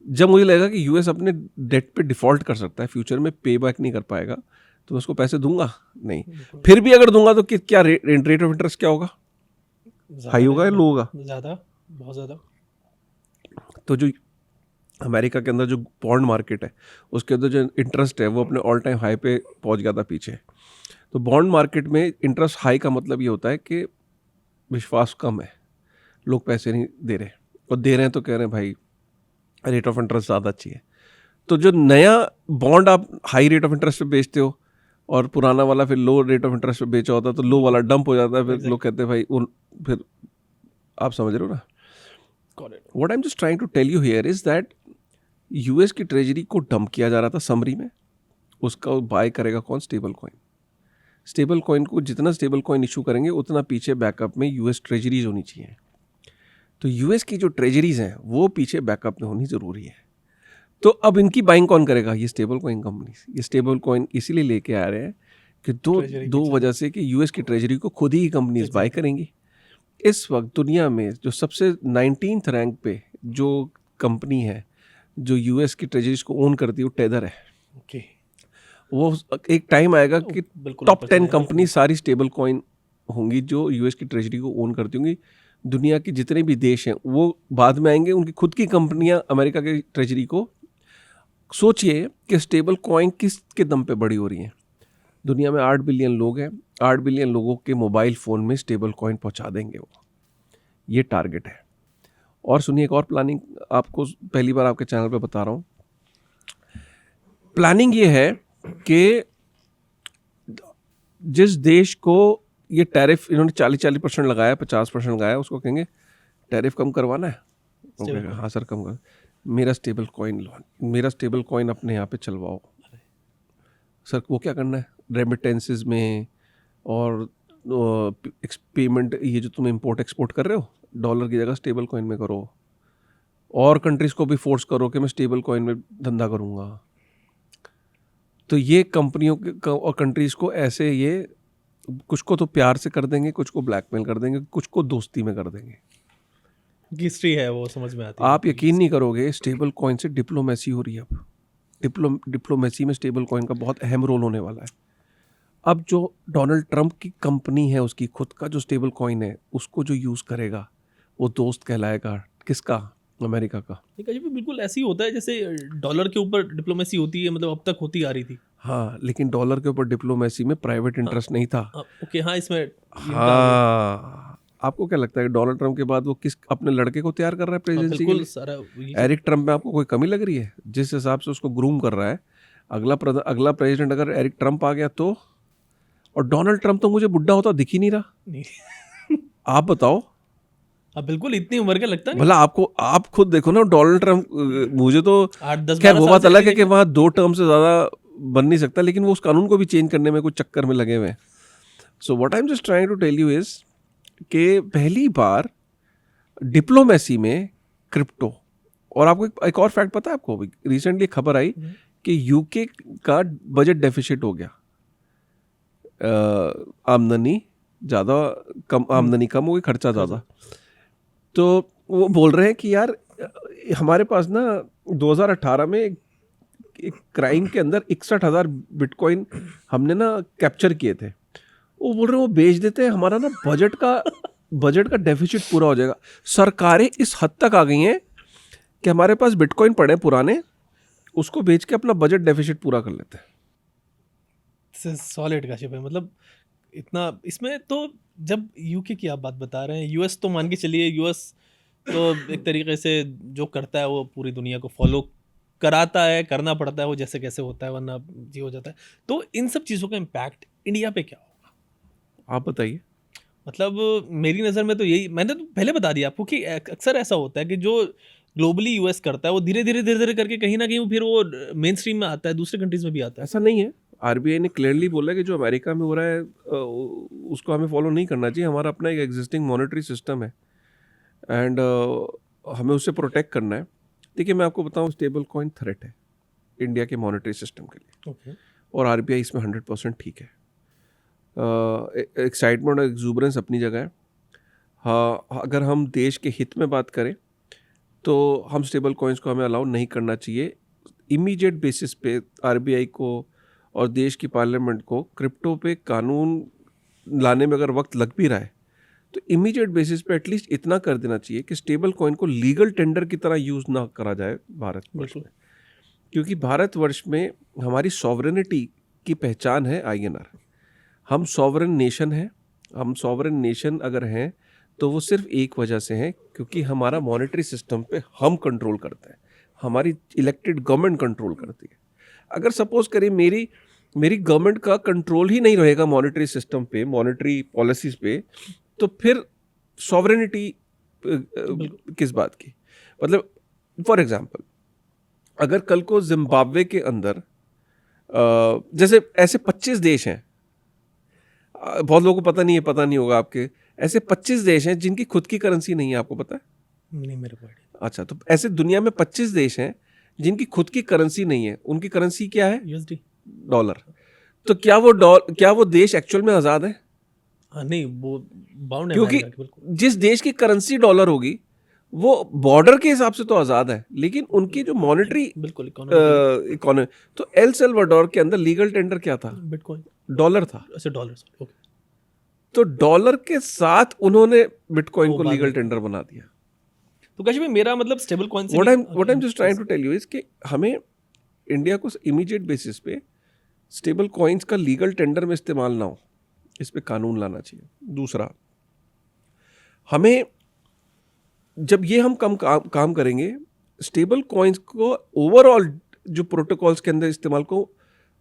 Speaker 1: जब मुझे लगेगा कि यूएस अपने डेट पे डिफॉल्ट कर सकता है, फ्यूचर में पे बैक नहीं कर पाएगा, तो मैं उसको पैसे दूंगा नहीं। फिर भी अगर दूंगा तो क्या रेट ऑफ इंटरेस्ट क्या होगा, हाई होगा या लो होगा?
Speaker 2: ज़्यादा, बहुत ज़्यादा।
Speaker 1: तो जो अमेरिका के अंदर जो बॉन्ड मार्केट है उसके अंदर जो इंटरेस्ट है वो अपने ऑल टाइम हाई पे पहुंच गया था पीछे। तो बॉन्ड मार्केट में इंटरेस्ट हाई का मतलब ये होता है कि विश्वास कम है, लोग पैसे नहीं दे रहे, और दे रहे हैं तो कह रहे हैं भाई रेट ऑफ इंटरेस्ट ज़्यादा अच्छी है। तो जो नया बॉन्ड आप हाई रेट ऑफ इंटरेस्ट पे बेचते हो और पुराना वाला फिर लो रेट ऑफ इंटरेस्ट पे बेचा होता है तो लो वाला डंप हो जाता है, फिर लोग कहते हैं भाई फिर आप समझ रहे हो ना। What I'm just trying to tell you here is that US की ट्रेजरी को डंप किया जा रहा था समरी में, उसका बाय करेगा कौन? Stable coin. स्टेबल कॉइन को जितना स्टेबल कॉइन इशू करेंगे उतना पीछे बैकअप में यूएस ट्रेजरीज होनी चाहिए। तो यूएस की जो ट्रेजरीज हैं वो पीछे बैकअप में होनी ज़रूरी है। तो अब इनकी बाइंग कौन करेगा? ये स्टेबल कॉइन कंपनीज। ये स्टेबल कॉइन इसीलिए लेके आ रहे हैं कि दो वजह से कि यूएस की ट्रेजरी को खुद ही कंपनीज बाय करेंगी। इस वक्त दुनिया में जो सबसे 19th रैंक पे जो कंपनी है जो यूएस की ट्रेजरीज को ओन करती है वो टेदर है।
Speaker 2: ओके।
Speaker 1: वो एक टाइम आएगा कि टॉप 10 कंपनी सारी स्टेबल कॉइन होंगी जो यूएस की ट्रेजरी को ओन करती होंगी। दुनिया के जितने भी देश हैं वो बाद में आएंगे, उनकी खुद की कंपनियां अमेरिका की ट्रेजरी को। सोचिए कि स्टेबल कॉइन किसके दम पे बड़ी हो रही हैं। दुनिया में 8 बिलियन लोग हैं, 8 बिलियन लोगों के मोबाइल फ़ोन में स्टेबल कॉइन पहुंचा देंगे वो, ये टारगेट है। और सुनिए एक और प्लानिंग आपको पहली बार आपके चैनल पे बता रहा हूँ। प्लानिंग ये है कि जिस देश को ये टैरिफ इन्होंने 40% लगाया, 50% लगाया, उसको कहेंगे टैरिफ कम करवाना है, okay, हाँ सर कम कर, मेरा स्टेबल कॉइन अपने यहाँ पे चलवाओ। सर वो क्या करना है? रेमिटेंसेस में और पेमेंट, ये जो तुम इंपोर्ट एक्सपोर्ट कर रहे हो डॉलर की जगह स्टेबल कॉइन में करो, और कंट्रीज को भी फोर्स करो कि मैं स्टेबल कॉइन में धंधा करूँगा। तो ये कंपनियों के और कंट्रीज को ऐसे, ये कुछ को तो प्यार से कर देंगे, कुछ को ब्लैकमेल कर देंगे, कुछ को दोस्ती में कर देंगे।
Speaker 2: हिस्ट्री है वो समझ में आती है।
Speaker 1: आप यकीन नहीं करोगे स्टेबल कॉइन से डिप्लोमेसी हो रही है अब। डिप्लोमेसी में स्टेबल कॉइन का बहुत अहम रोल होने वाला है। अब जो डोनाल्ड ट्रंप की कंपनी है उसकी खुद का जो स्टेबल कॉइन है उसको जो यूज़ करेगा वो दोस्त कहलाएगा किसका? अमेरिका का।
Speaker 2: बिल्कुल ऐसे ही होता है जैसे डॉलर के ऊपर डिप्लोमेसी होती है, मतलब अब तक होती आ रही थी।
Speaker 1: हाँ, लेकिन डॉलर के ऊपर डिप्लोमेसी में प्राइवेट इंटरेस्ट नहीं था।
Speaker 2: ओके, हाँ इसमें
Speaker 1: हाँ, आपको क्या लगता है डोनाल्ड ट्रंप के बाद वो किस अपने लड़के को तैयार कर रहा है प्रेसिडेंसी के लिए? एरिक ट्रंप में आपको कोई कमी लग रही है? जिस हिसाब से उसको ग्रूम कर रहा है, अगला प्रेसिडेंट अगर एरिक ट्रंप आ गया तो, और डोनाल्ड ट्रंप तो मुझे बुढ़ा होता दिख ही नहीं रहा। आप बताओ।
Speaker 2: बिल्कुल इतनी उम्र का लगता है।
Speaker 1: भला आप खुद देखो ना डोनाल्ड ट्रंप, मुझे तो
Speaker 2: 8-10
Speaker 1: खैर वो बात अलग है कि वहाँ 2 टर्म से ज़्यादा बन नहीं सकता, लेकिन वो उस कानून को भी चेंज करने में कुछ चक्कर में लगे हुए हैं। So what I am just trying to tell you is कि पहली बार डिप्लोमेसी में क्रिप्टो। और आपको एक और फैक्ट पता है आपको? रिसेंटली खबर आई कि यूके का बजट डेफिसिट हो गया, आमदनी ज़्यादा कम, आमदनी कम हो गई, खर्चा ज़्यादा। तो वो बोल रहे हैं कि यार हमारे पास ना 2018 में एक क्राइम के अंदर 61,000 बिटकॉइन हमने ना कैप्चर किए थे। वो बोल रहे हैं वो बेच देते हैं, हमारा ना बजट का डेफिसिट पूरा हो जाएगा। सरकारें इस हद तक आ गई हैं कि हमारे पास बिटकॉइन पड़े पुराने, उसको बेच के अपना बजट डेफिसिट पूरा कर लेते हैं।
Speaker 2: सॉलिड का शिप है, मतलब इतना इसमें। तो जब यूके की आप बात बता रहे हैं, यूएस तो मान के चलिए, यूएस तो एक तरीके से जो करता है वो पूरी दुनिया को फॉलो कराता है, करना पड़ता है, वो जैसे कैसे होता है, वरना ये हो जाता है। तो इन सब चीज़ों का इम्पैक्ट इंडिया पे क्या होगा?
Speaker 1: आप बताइए।
Speaker 2: मतलब मेरी नज़र में तो यही, मैंने तो पहले बता दिया आपको कि अक्सर ऐसा होता है कि जो ग्लोबली यूएस करता है वो धीरे धीरे करके कहीं ना कहीं वो फिर वो मेन स्ट्रीम में आता है, दूसरे कंट्रीज में भी आता है।
Speaker 1: ऐसा नहीं है, आरबीआई ने क्लियरली बोला कि जो अमेरिका में हो रहा है उसको हमें फॉलो नहीं करना चाहिए। हमारा अपना एक एग्जिस्टिंग मॉनेटरी सिस्टम है एंड हमें उसे प्रोटेक्ट करना है। देखिए मैं आपको बताऊं, स्टेबल कॉइन थ्रेट है इंडिया के मॉनेटरी सिस्टम के लिए,
Speaker 2: ओके।
Speaker 1: और आरबीआई इसमें 100% ठीक है। एक्साइटमेंट और एक्सूबरेंस अपनी जगह है। हाँ, अगर हम देश के हित में बात करें तो हम स्टेबल कॉइन्स को हमें अलाउ नहीं करना चाहिए। इमीडिएट बेसिस पे आरबीआई को और देश की पार्लियामेंट को क्रिप्टो पे कानून लाने में अगर वक्त लग भी रहा है तो इमीडिएट बेसिस पे एटलीस्ट इतना कर देना चाहिए कि स्टेबल कॉइन को लीगल टेंडर की तरह यूज़ ना करा जाए भारतवर्ष में। क्योंकि भारतवर्ष में हमारी सॉवरेनिटी की पहचान है आईएनआर। हम सॉवरेन नेशन हैं। हम सॉवरेन नेशन अगर हैं तो वो सिर्फ एक वजह से है, क्योंकि हमारा मॉनेटरी सिस्टम पे हम कंट्रोल करते हैं, हमारी इलेक्टेड गवर्नमेंट कंट्रोल करती है। अगर सपोज करें मेरी गवर्नमेंट का कंट्रोल ही नहीं रहेगा मॉनेटरी सिस्टम पे, मॉनेटरी पॉलिसीज पे, तो फिर सॉवरेनिटी किस बात की? मतलब फॉर एग्जांपल, अगर कल को जिम्बाब्वे के अंदर जैसे ऐसे 25 देश हैं, बहुत लोगों को पता नहीं होगा आपके, ऐसे 25 देश हैं जिनकी खुद की करेंसी नहीं है, आपको पता है?
Speaker 2: नहीं, मेरे को आइडिया।
Speaker 1: अच्छा, तो ऐसे दुनिया में 25 देश हैं जिनकी खुद की करेंसी नहीं है। उनकी करेंसी क्या है?
Speaker 2: USD,
Speaker 1: dollar. तो क्या वो देश एक्चुअल में आज़ाद है?
Speaker 2: हाँ नहीं, वो बाउंड है
Speaker 1: क्योंकि
Speaker 2: अमेरिका के, बिल्कुल।
Speaker 1: जिस देश की करेंसी डॉलर होगी वो बॉर्डर के हिसाब से तो आज़ाद है, लेकिन उनकी जो मॉनेटरी
Speaker 2: बिल्कुल
Speaker 1: इकोनॉमी, तो एल सल्वाडोर के अंदर लीगल टेंडर क्या था?
Speaker 2: बिटकॉइन,
Speaker 1: डॉलर था।
Speaker 2: अच्छा डॉलर, ओके।
Speaker 1: तो डॉलर के साथ उन्होंने बिटकॉइन
Speaker 2: वो
Speaker 1: को
Speaker 2: बाद
Speaker 1: लीगल
Speaker 2: में।
Speaker 1: टेंडर बना दिया।
Speaker 2: तो काशी भाई, मेरा मतलब स्टेबल कॉइन से
Speaker 1: what I am just trying to tell you is कि हमें इंडिया को इमीडिएट बेसिस पे स्टेबल कॉइन्स का लीगल टेंडर में इस्तेमाल ना हो, इस पे कानून लाना चाहिए। दूसरा, हमें जब ये हम काम करेंगे, स्टेबल कॉइन्स को ओवरऑल जो प्रोटोकॉल्स के अंदर इस्तेमाल को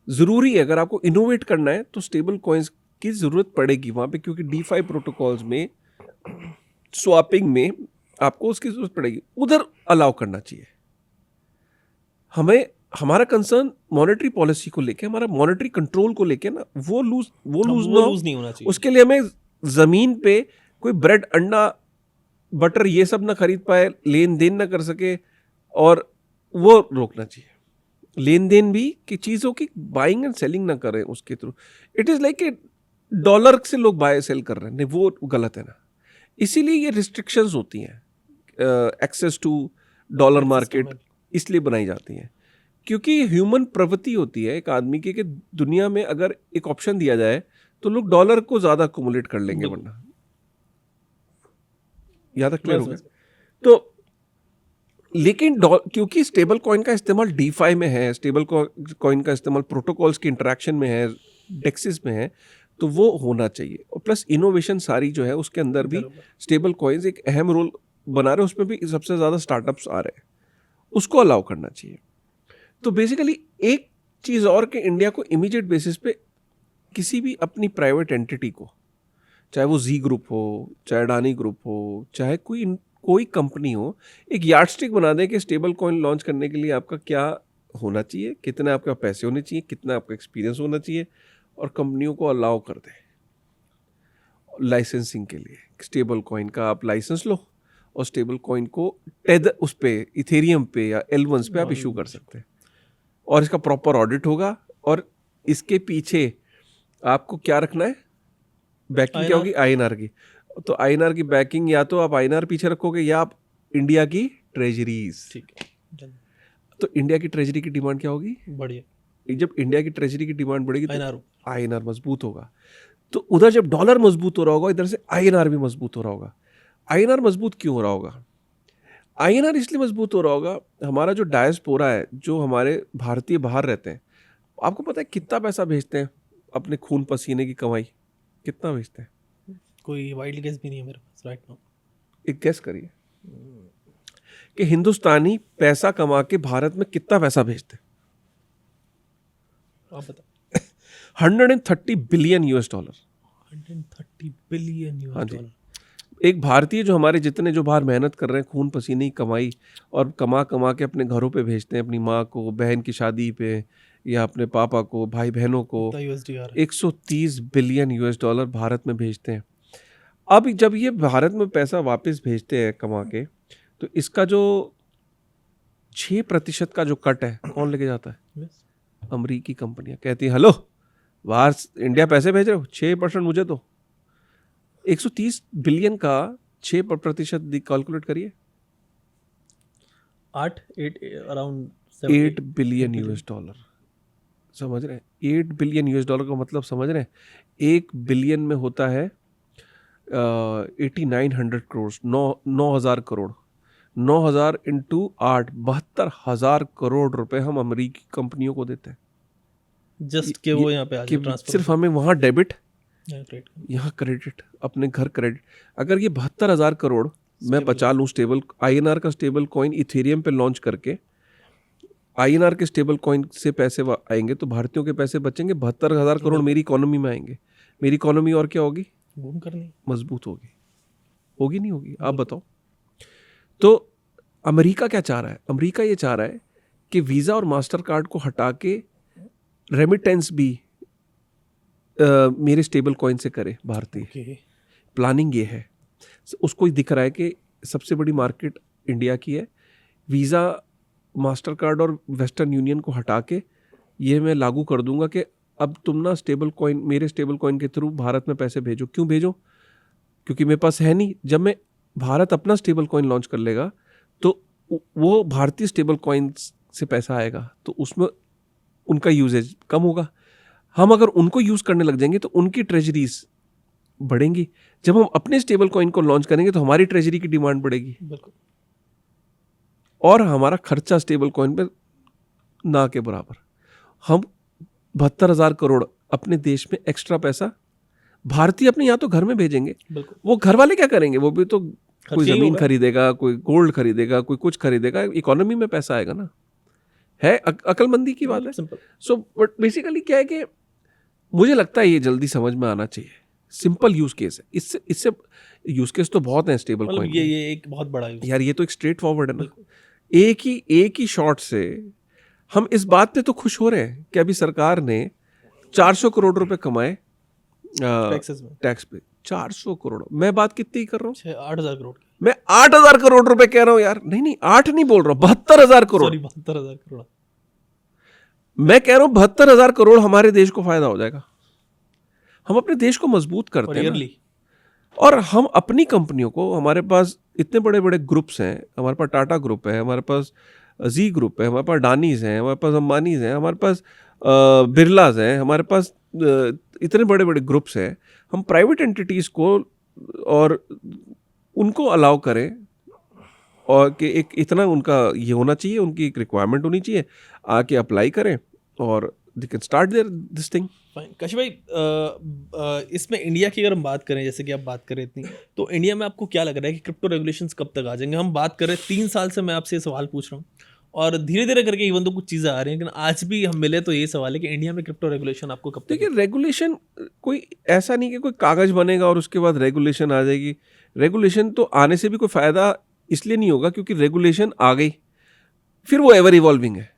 Speaker 1: ज़रूरी है। अगर आपको इनोवेट करना है तो स्टेबल कॉइन्स की ज़रूरत पड़ेगी वहाँ पे, क्योंकि DeFi प्रोटोकॉल्स में, स्वैपिंग में आपको उसकी ज़रूरत पड़ेगी, उधर अलाउ करना चाहिए। हमें हमारा कंसर्न मॉनेटरी पॉलिसी को लेके, हमारा मॉनेटरी कंट्रोल को लेके ना, वो लूज
Speaker 2: नहीं होना चाहिए।
Speaker 1: उसके लिए हमें ज़मीन पे कोई ब्रेड, अंडा, बटर ये सब ना खरीद पाए, लेन देन ना कर सके, और वो रोकना चाहिए। लेन देन भी कि चीज़ों की बाइंग एंड सेलिंग ना करें उसके through. It is like A dollar से लोग बाय सेल कर रहे हैं, नहीं वो गलत है ना। इसीलिए ये रिस्ट्रिक्शंस होती हैं, एक्सेस टू डॉलर मार्केट इसलिए बनाई जाती हैं, क्योंकि ह्यूमन प्रवृत्ति होती है एक आदमी की कि दुनिया में अगर एक ऑप्शन दिया जाए तो लोग डॉलर को ज़्यादा अकोमुलेट कर लेंगे, वरना। यहाँ तक क्लियर हो गया? तो लेकिन क्योंकि स्टेबल कॉइन का इस्तेमाल डीफाई में है, स्टेबल कॉइन का इस्तेमाल प्रोटोकॉल्स की इंटरेक्शन में है, डेक्सिस में है, तो वो होना चाहिए। और प्लस इनोवेशन सारी जो है उसके अंदर भी स्टेबल कॉइन्स एक अहम रोल बना रहे हैं, उसमें भी सबसे ज़्यादा स्टार्टअप्स आ रहे हैं, उसको अलाउ करना चाहिए। तो बेसिकली एक चीज़ और कि इंडिया को इमीडिएट बेसिस पे किसी भी अपनी प्राइवेट एंटिटी को, चाहे वो जी ग्रुप हो, चाहे अडानी ग्रुप हो, चाहे कोई कंपनी हो, एक यार्डस्टिक बना दें कि स्टेबल कॉइन लॉन्च करने के लिए आपका क्या होना चाहिए, कितने आपके पैसे होने चाहिए, कितना आपका एक्सपीरियंस होना चाहिए, और कंपनियों को अलाउ कर दें लाइसेंसिंग के लिए। स्टेबल कॉइन का आप लाइसेंस लो और स्टेबल कॉइन को उस पे इथेरियम पे या L1 पे आप इशू कर सकते हैं, और इसका प्रॉपर ऑडिट होगा। और इसके पीछे आपको क्या रखना है? बैकिंग क्या होगी? INR की। तो INR की बैकिंग, या तो आप INR पीछे रखोगे या आप इंडिया की ट्रेजरीज।
Speaker 2: ठीक है।
Speaker 1: तो इंडिया की ट्रेजरी की डिमांड क्या होगी?
Speaker 2: बढ़िया।
Speaker 1: जब इंडिया की ट्रेजरी की डिमांड बढ़ेगी तो
Speaker 2: INR
Speaker 1: मजबूत होगा। तो उधर जब डॉलर मजबूत हो रहा होगा, इधर से INR भी मजबूत हो रहा होगा। INR मजबूत क्यों हो रहा होगा? INR इसलिए मजबूत हो रहा होगा, हमारा जो डायस्पोरा है, जो हमारे भारतीय बाहर रहते हैं, आपको पता है कितना पैसा भेजते हैं अपने खून पसीने की कमाई? कितना भेजते हैं?
Speaker 2: कोई वाइल्ड गेस भी नहीं है मेरे पास राइट नाउ।
Speaker 1: एक गेस करिए। कि हिंदुस्तानी पैसा कमा के भारत में कितना पैसा भेजते।
Speaker 2: आप बताओ।
Speaker 1: 130 बिलियन यूएस डॉलर।
Speaker 2: 130 बिलियन
Speaker 1: हाँ
Speaker 2: यूएस
Speaker 1: जी।
Speaker 2: डॉलर।
Speaker 1: एक भारतीय जो हमारे जितने जो बाहर मेहनत कर रहे हैं, खून पसीने की कमाई और कमा कमा के अपने घरों पे भेजते हैं, अपनी माँ को, बहन की शादी पे, या अपने पापा को, भाई बहनों को,
Speaker 2: कितना यूएसडी आ रहा है?
Speaker 1: 130 बिलियन यूएस डॉलर भारत में भेजते हैं। अब जब ये भारत में पैसा वापस भेजते हैं कमा के, तो इसका जो 6% का जो कट है कौन लेके जाता है?
Speaker 2: Yes.
Speaker 1: अमरीकी कंपनियां कहती हैं, हेलो बाहर इंडिया पैसे भेज रहे हो, 6% मुझे दो। 130 बिलियन का 6% कैलकुलेट करिए,
Speaker 2: 8 अराउंड
Speaker 1: 8 बिलियन यूएस डॉलर। समझ रहे हैं? 8 बिलियन यूएस डॉलर का मतलब समझ रहे हैं? 1 बिलियन में होता है 8900 करोड़, 9,000 करोड़। 9,000 इंटू 8, 72,000 करोड़ रुपए हम अमेरिकी कंपनियों को देते हैं।
Speaker 2: जस्ट के वो यहाँ पे आ
Speaker 1: कि
Speaker 2: जाए ट्रांसफर।
Speaker 1: सिर्फ हमें वहाँ डेबिट,
Speaker 2: क्रेडिट।
Speaker 1: यहाँ क्रेडिट, अपने घर क्रेडिट। अगर ये 72,000 करोड़ मैं बचा लूँ स्टेबल आईएनआर का स्टेबल कॉइन इथेरियम पे लॉन्च करके, आईएनआर के स्टेबल कॉइन से पैसे आएंगे तो भारतीयों के पैसे बचेंगे, 72,000 करोड़ मेरी इकोनॉमी में आएंगे। मेरी इकोनॉमी और क्या होगी?
Speaker 2: बूम करनी।
Speaker 1: मजबूत होगी। होगी नहीं होगी? आप बताओ। तो अमेरिका क्या चाह रहा है? अमेरिका ये चाह रहा है कि वीज़ा और मास्टर कार्ड को हटा के रेमिटेंस भी मेरे स्टेबल कॉइन से करे भारतीय।
Speaker 2: Okay.
Speaker 1: प्लानिंग ये है। उसको दिख रहा है कि सबसे बड़ी मार्केट इंडिया की है, वीज़ा, मास्टर कार्ड और वेस्टर्न यूनियन को हटा के ये मैं लागू कर दूंगा कि अब तुम ना स्टेबल कॉइन, मेरे स्टेबल कॉइन के थ्रू भारत में पैसे भेजो। क्यों भेजो? क्योंकि मेरे पास है नहीं। जब मैं भारत अपना स्टेबल कॉइन लॉन्च कर लेगा तो वो भारतीय स्टेबल कॉइन से पैसा आएगा, तो उसमें उनका यूजेज कम होगा। हम अगर उनको यूज़ करने लग जाएंगे तो उनकी ट्रेजरीज बढ़ेंगी। जब हम अपने स्टेबल कॉइन को लॉन्च करेंगे तो हमारी ट्रेजरी की डिमांड बढ़ेगी
Speaker 2: बिल्कुल।
Speaker 1: और हमारा खर्चा स्टेबल कॉइन पे ना के बराबर। हम 72,000 करोड़ अपने देश में एक्स्ट्रा पैसा भारतीय अपने यहाँ तो घर में भेजेंगे।
Speaker 2: बिल्कुल।
Speaker 1: वो घर वाले क्या करेंगे? वो भी तो कोई
Speaker 2: ही
Speaker 1: ज़मीन
Speaker 2: होगा।
Speaker 1: खरीदेगा, कोई गोल्ड खरीदेगा, कोई कुछ खरीदेगा। इकोनॉमी में पैसा आएगा ना। है अकलमंदी की बात है।
Speaker 2: सिंपल।
Speaker 1: सो बट बेसिकली क्या है कि मुझे लगता है ये जल्दी समझ में आना चाहिए। सिंपल यूज केस है। इससे यूज केस तो बहुत हैं स्टेबल
Speaker 2: मतलब
Speaker 1: कॉइन।
Speaker 2: ये एक बहुत बड़ा यूज।
Speaker 1: यार ये तो एक स्ट्रेट फॉरवर्ड है ना। एक ही शॉट से हम इस बात पे तो खुश हो रहे हैं कि अभी सरकार ने 400 करोड़ रुपए कमाए
Speaker 2: टैक्सेस में।
Speaker 1: टैक्स पे। 400 करोड़। मैं बात कितनी कर रहा हूँ?
Speaker 2: 8,000 करोड़।
Speaker 1: मैं 8,000 करोड़ रुपए कह रहा हूँ यार। नहीं 8 नहीं बोल रहा हूँ, 72,000 करोड़।
Speaker 2: सॉरी, 72,000 करोड़।
Speaker 1: मैं कह रहा हूँ 72,000 करोड़ हमारे देश को फायदा हो जाएगा। हम अपने देश को मजबूत करते हैं ना। और हम अपनी कंपनियों को, हमारे पास इतने बड़े बड़े ग्रुप्स हैं, हमारे पास टाटा ग्रुप है, हमारे पास जी ग्रुप है, हमारे पास अडानीज हैं, हमारे पास अंबानीज हैं, हमारे पास बिरलाज हैं, हमारे पास इतने बड़े बड़े ग्रुप्स हैं। हम प्राइवेट एंटिटीज़ को और उनको अलाउ करें और कि एक इतना उनका ये होना चाहिए, उनकी एक रिक्वायरमेंट होनी चाहिए, आके अप्लाई करें और they can start there this thing.
Speaker 2: Kashi भाई, इसमें इंडिया की अगर हम बात करें, जैसे कि आप बात करें इतनी, तो इंडिया में आपको क्या लग रहा है कि क्रिप्टो रेगुलेशंस कब तक आ जाएंगे? हम बात करें 3 साल से मैं आपसे ये सवाल पूछ रहा हूँ और धीरे धीरे करके इवन तो कुछ चीज़ें आ रही हैं, लेकिन आज भी हम मिले तो ये सवाल है कि इंडिया में क्रिप्टो रेगुलेशन आपको कब तक?
Speaker 1: देखिए, रेगुलेशन कोई ऐसा नहीं कि कोई कागज बनेगा और उसके बाद रेगुलेशन आ जाएगी। रेगुलेशन तो आने से भी कोई फ़ायदा इसलिए नहीं होगा क्योंकि रेगुलेशन आ गई, फिर वो एवर इवॉल्विंग है।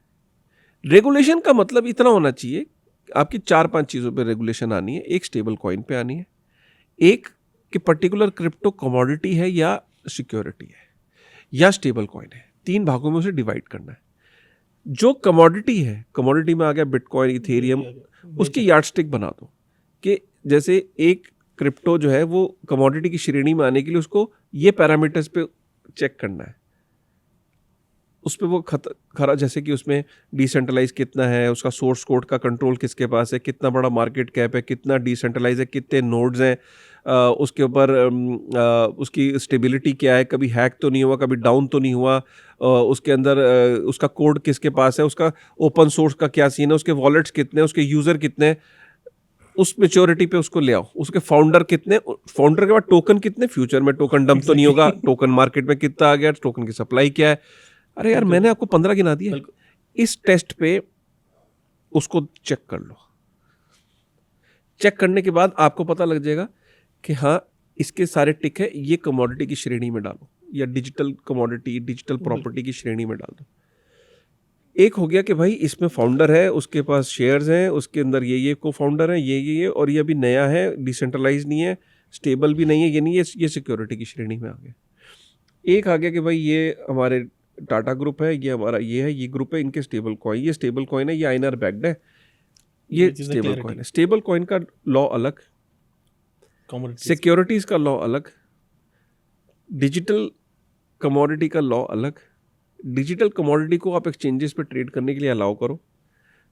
Speaker 1: रेगुलेशन का मतलब इतना होना चाहिए, आपकी 4-5 चीज़ों पे रेगुलेशन आनी है। एक स्टेबल कॉइन पे आनी है, एक कि पर्टिकुलर क्रिप्टो कमोडिटी है या सिक्योरिटी है या स्टेबल कॉइन है। 3 भागों में उसे डिवाइड करना है। जो कमोडिटी है, कमोडिटी में आ गया बिटकॉइन, इथेरियम, उसकी यार्डस्टिक बना दो कि जैसे एक क्रिप्टो जो है वो कमोडिटी की श्रेणी में आने के लिए उसको ये पैरामीटर्स पे चेक करना है। उस पर वो खरा, जैसे कि उसमें डिसेंट्रलाइज कितना है, उसका सोर्स कोड का कंट्रोल किसके पास है, कितना बड़ा मार्केट कैप है, कितना डिसेंट्रलाइज है, कितने नोड्स हैं, उसके ऊपर उसकी स्टेबिलिटी क्या है, कभी हैक तो नहीं हुआ, कभी डाउन तो नहीं हुआ, उसके अंदर उसका कोड किसके पास है, उसका ओपन सोर्स का क्या सीन है, उसके वॉलेट्स कितने हैं, उसके यूज़र कितने हैं। उस मेच्योरिटी पे उसको ले आओ, उसके फाउंडर कितने, फाउंडर के बाद टोकन कितने, फ्यूचर में टोकन डंप तो नहीं होगा, टोकन मार्केट में कितना आ गया, टोकन की सप्लाई क्या है। अरे यार मैंने आपको 15 गिना दिए, इस टेस्ट पे उसको चेक कर लो। चेक करने के बाद आपको पता लग जाएगा कि हाँ इसके सारे टिक है, ये कमोडिटी की श्रेणी में डालो या डिजिटल कमोडिटी, डिजिटल प्रॉपर्टी की श्रेणी में डाल दो। एक हो गया कि भाई इसमें फाउंडर है, उसके पास शेयर्स हैं, उसके अंदर ये को फाउंडर है, ये और ये अभी नया है, डिसेंट्रलाइज नहीं है, स्टेबल भी नहीं है, ये नहीं है, ये सिक्योरिटी की श्रेणी में आ गया। एक आ गया कि भाई ये हमारे टाटा ग्रुप है, ये हमारा ये है, ये ग्रुप है, इनके स्टेबल कॉइन, ये स्टेबल कॉइन है, ये आईएनआर बैक्ड है, ये स्टेबल कॉइन है। स्टेबल कॉइन का लॉ अलग, सिक्योरिटीज का लॉ अलग, डिजिटल कमोडिटी का लॉ अलग। डिजिटल कमोडिटी को आप एक्सचेंजेस पे ट्रेड करने के लिए अलाउ करो,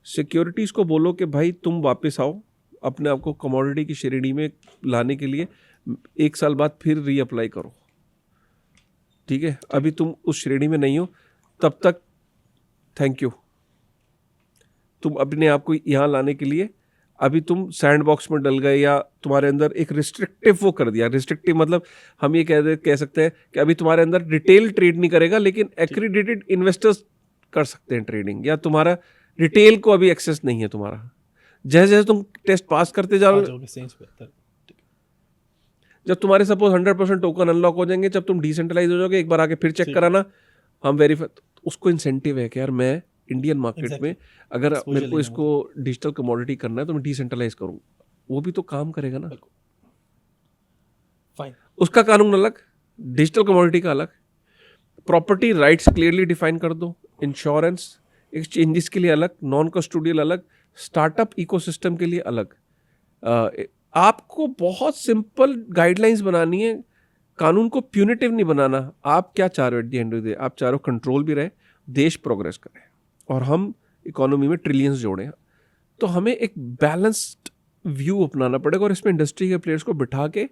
Speaker 1: सिक्योरिटीज को बोलो कि भाई तुम वापस आओ अपने आप को कमोडिटी की श्रेणी में लाने के लिए, 1 साल बाद फिर रीअप्लाई करो, ठीक है। अभी तुम उस श्रेणी में नहीं हो, तब तक थैंक यू, तुम अपने आप को यहाँ लाने के लिए अभी तुम सैंड बॉक्स में डल गए, या तुम्हारे अंदर एक रिस्ट्रिक्टिव वो कर दिया। रिस्ट्रिक्टिव मतलब हम ये कह सकते हैं कि अभी तुम्हारे अंदर रिटेल ट्रेड नहीं करेगा, लेकिन एक्रीडेटेड इन्वेस्टर्स कर सकते हैं ट्रेडिंग, या तुम्हारा रिटेल को अभी एक्सेस नहीं है तुम्हारा। जैसे जैसे तुम टेस्ट पास करते जाओगे, जब तुम्हारे सपोज 100% टोकन अनलॉक हो जाएंगे, जब तुम डिसेंट्रलाइज हो जाओगे, एक बार आके फिर चेक कराना, हम वेरीफाई, उसको इंसेंटिव है कि यार मैं इंडियन मार्केट में अगर मेरे को इसको डिजिटल कमोडिटी करना है तो मैं डिसेंट्रलाइज करूँ, वो भी तो काम करेगा ना। फाइन, उसका कानून अलग, डिजिटल कमोडिटी का अलग, प्रॉपर्टी राइट्स क्लियरली डिफाइन कर दो, इंश्योरेंस एक्सचेंजेस के लिए अलग, नॉन कस्टोडियल अलग, स्टार्टअप इकोसिस्टम के लिए अलग। आपको बहुत सिंपल गाइडलाइंस बनानी है, कानून को प्यूनिटिव नहीं बनाना। आप क्या चाह रहे हो at the end of the day? आप चाह रहे हो कंट्रोल भी रहे, देश प्रोग्रेस करे, और हम इकोनॉमी में ट्रिलियंस जोड़ें। तो हमें एक बैलेंस्ड व्यू अपनाना पड़ेगा, और इसमें इंडस्ट्री के प्लेयर्स को बिठा के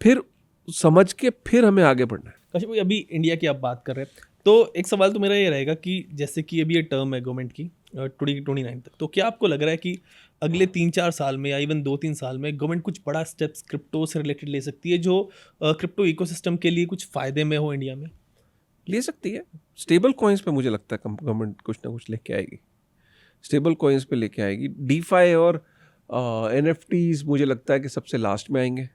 Speaker 1: फिर समझ के फिर हमें आगे बढ़ना है।
Speaker 2: काशिफ भाई, अभी इंडिया की आप बात कर रहे हैं, तो एक सवाल तो मेरा ये रहेगा कि जैसे कि अभी ये टर्म है गवर्नमेंट की 2029 तक, तो क्या आपको लग रहा है कि अगले 3-4 साल में या इवन 2-3 साल में गवर्नमेंट कुछ बड़ा स्टेप्स क्रिप्टो से रिलेटेड ले सकती है, जो क्रिप्टो इकोसिस्टम के लिए कुछ फ़ायदे में हो इंडिया में?
Speaker 1: ले सकती है। स्टेबल कॉइन्स पे मुझे लगता है गवर्नमेंट कुछ ना कुछ लेके आएगी, स्टेबल कॉइन्स पे लेके आएगी। डीफाई और एनएफटीज मुझे लगता है कि सबसे लास्ट में आएंगे,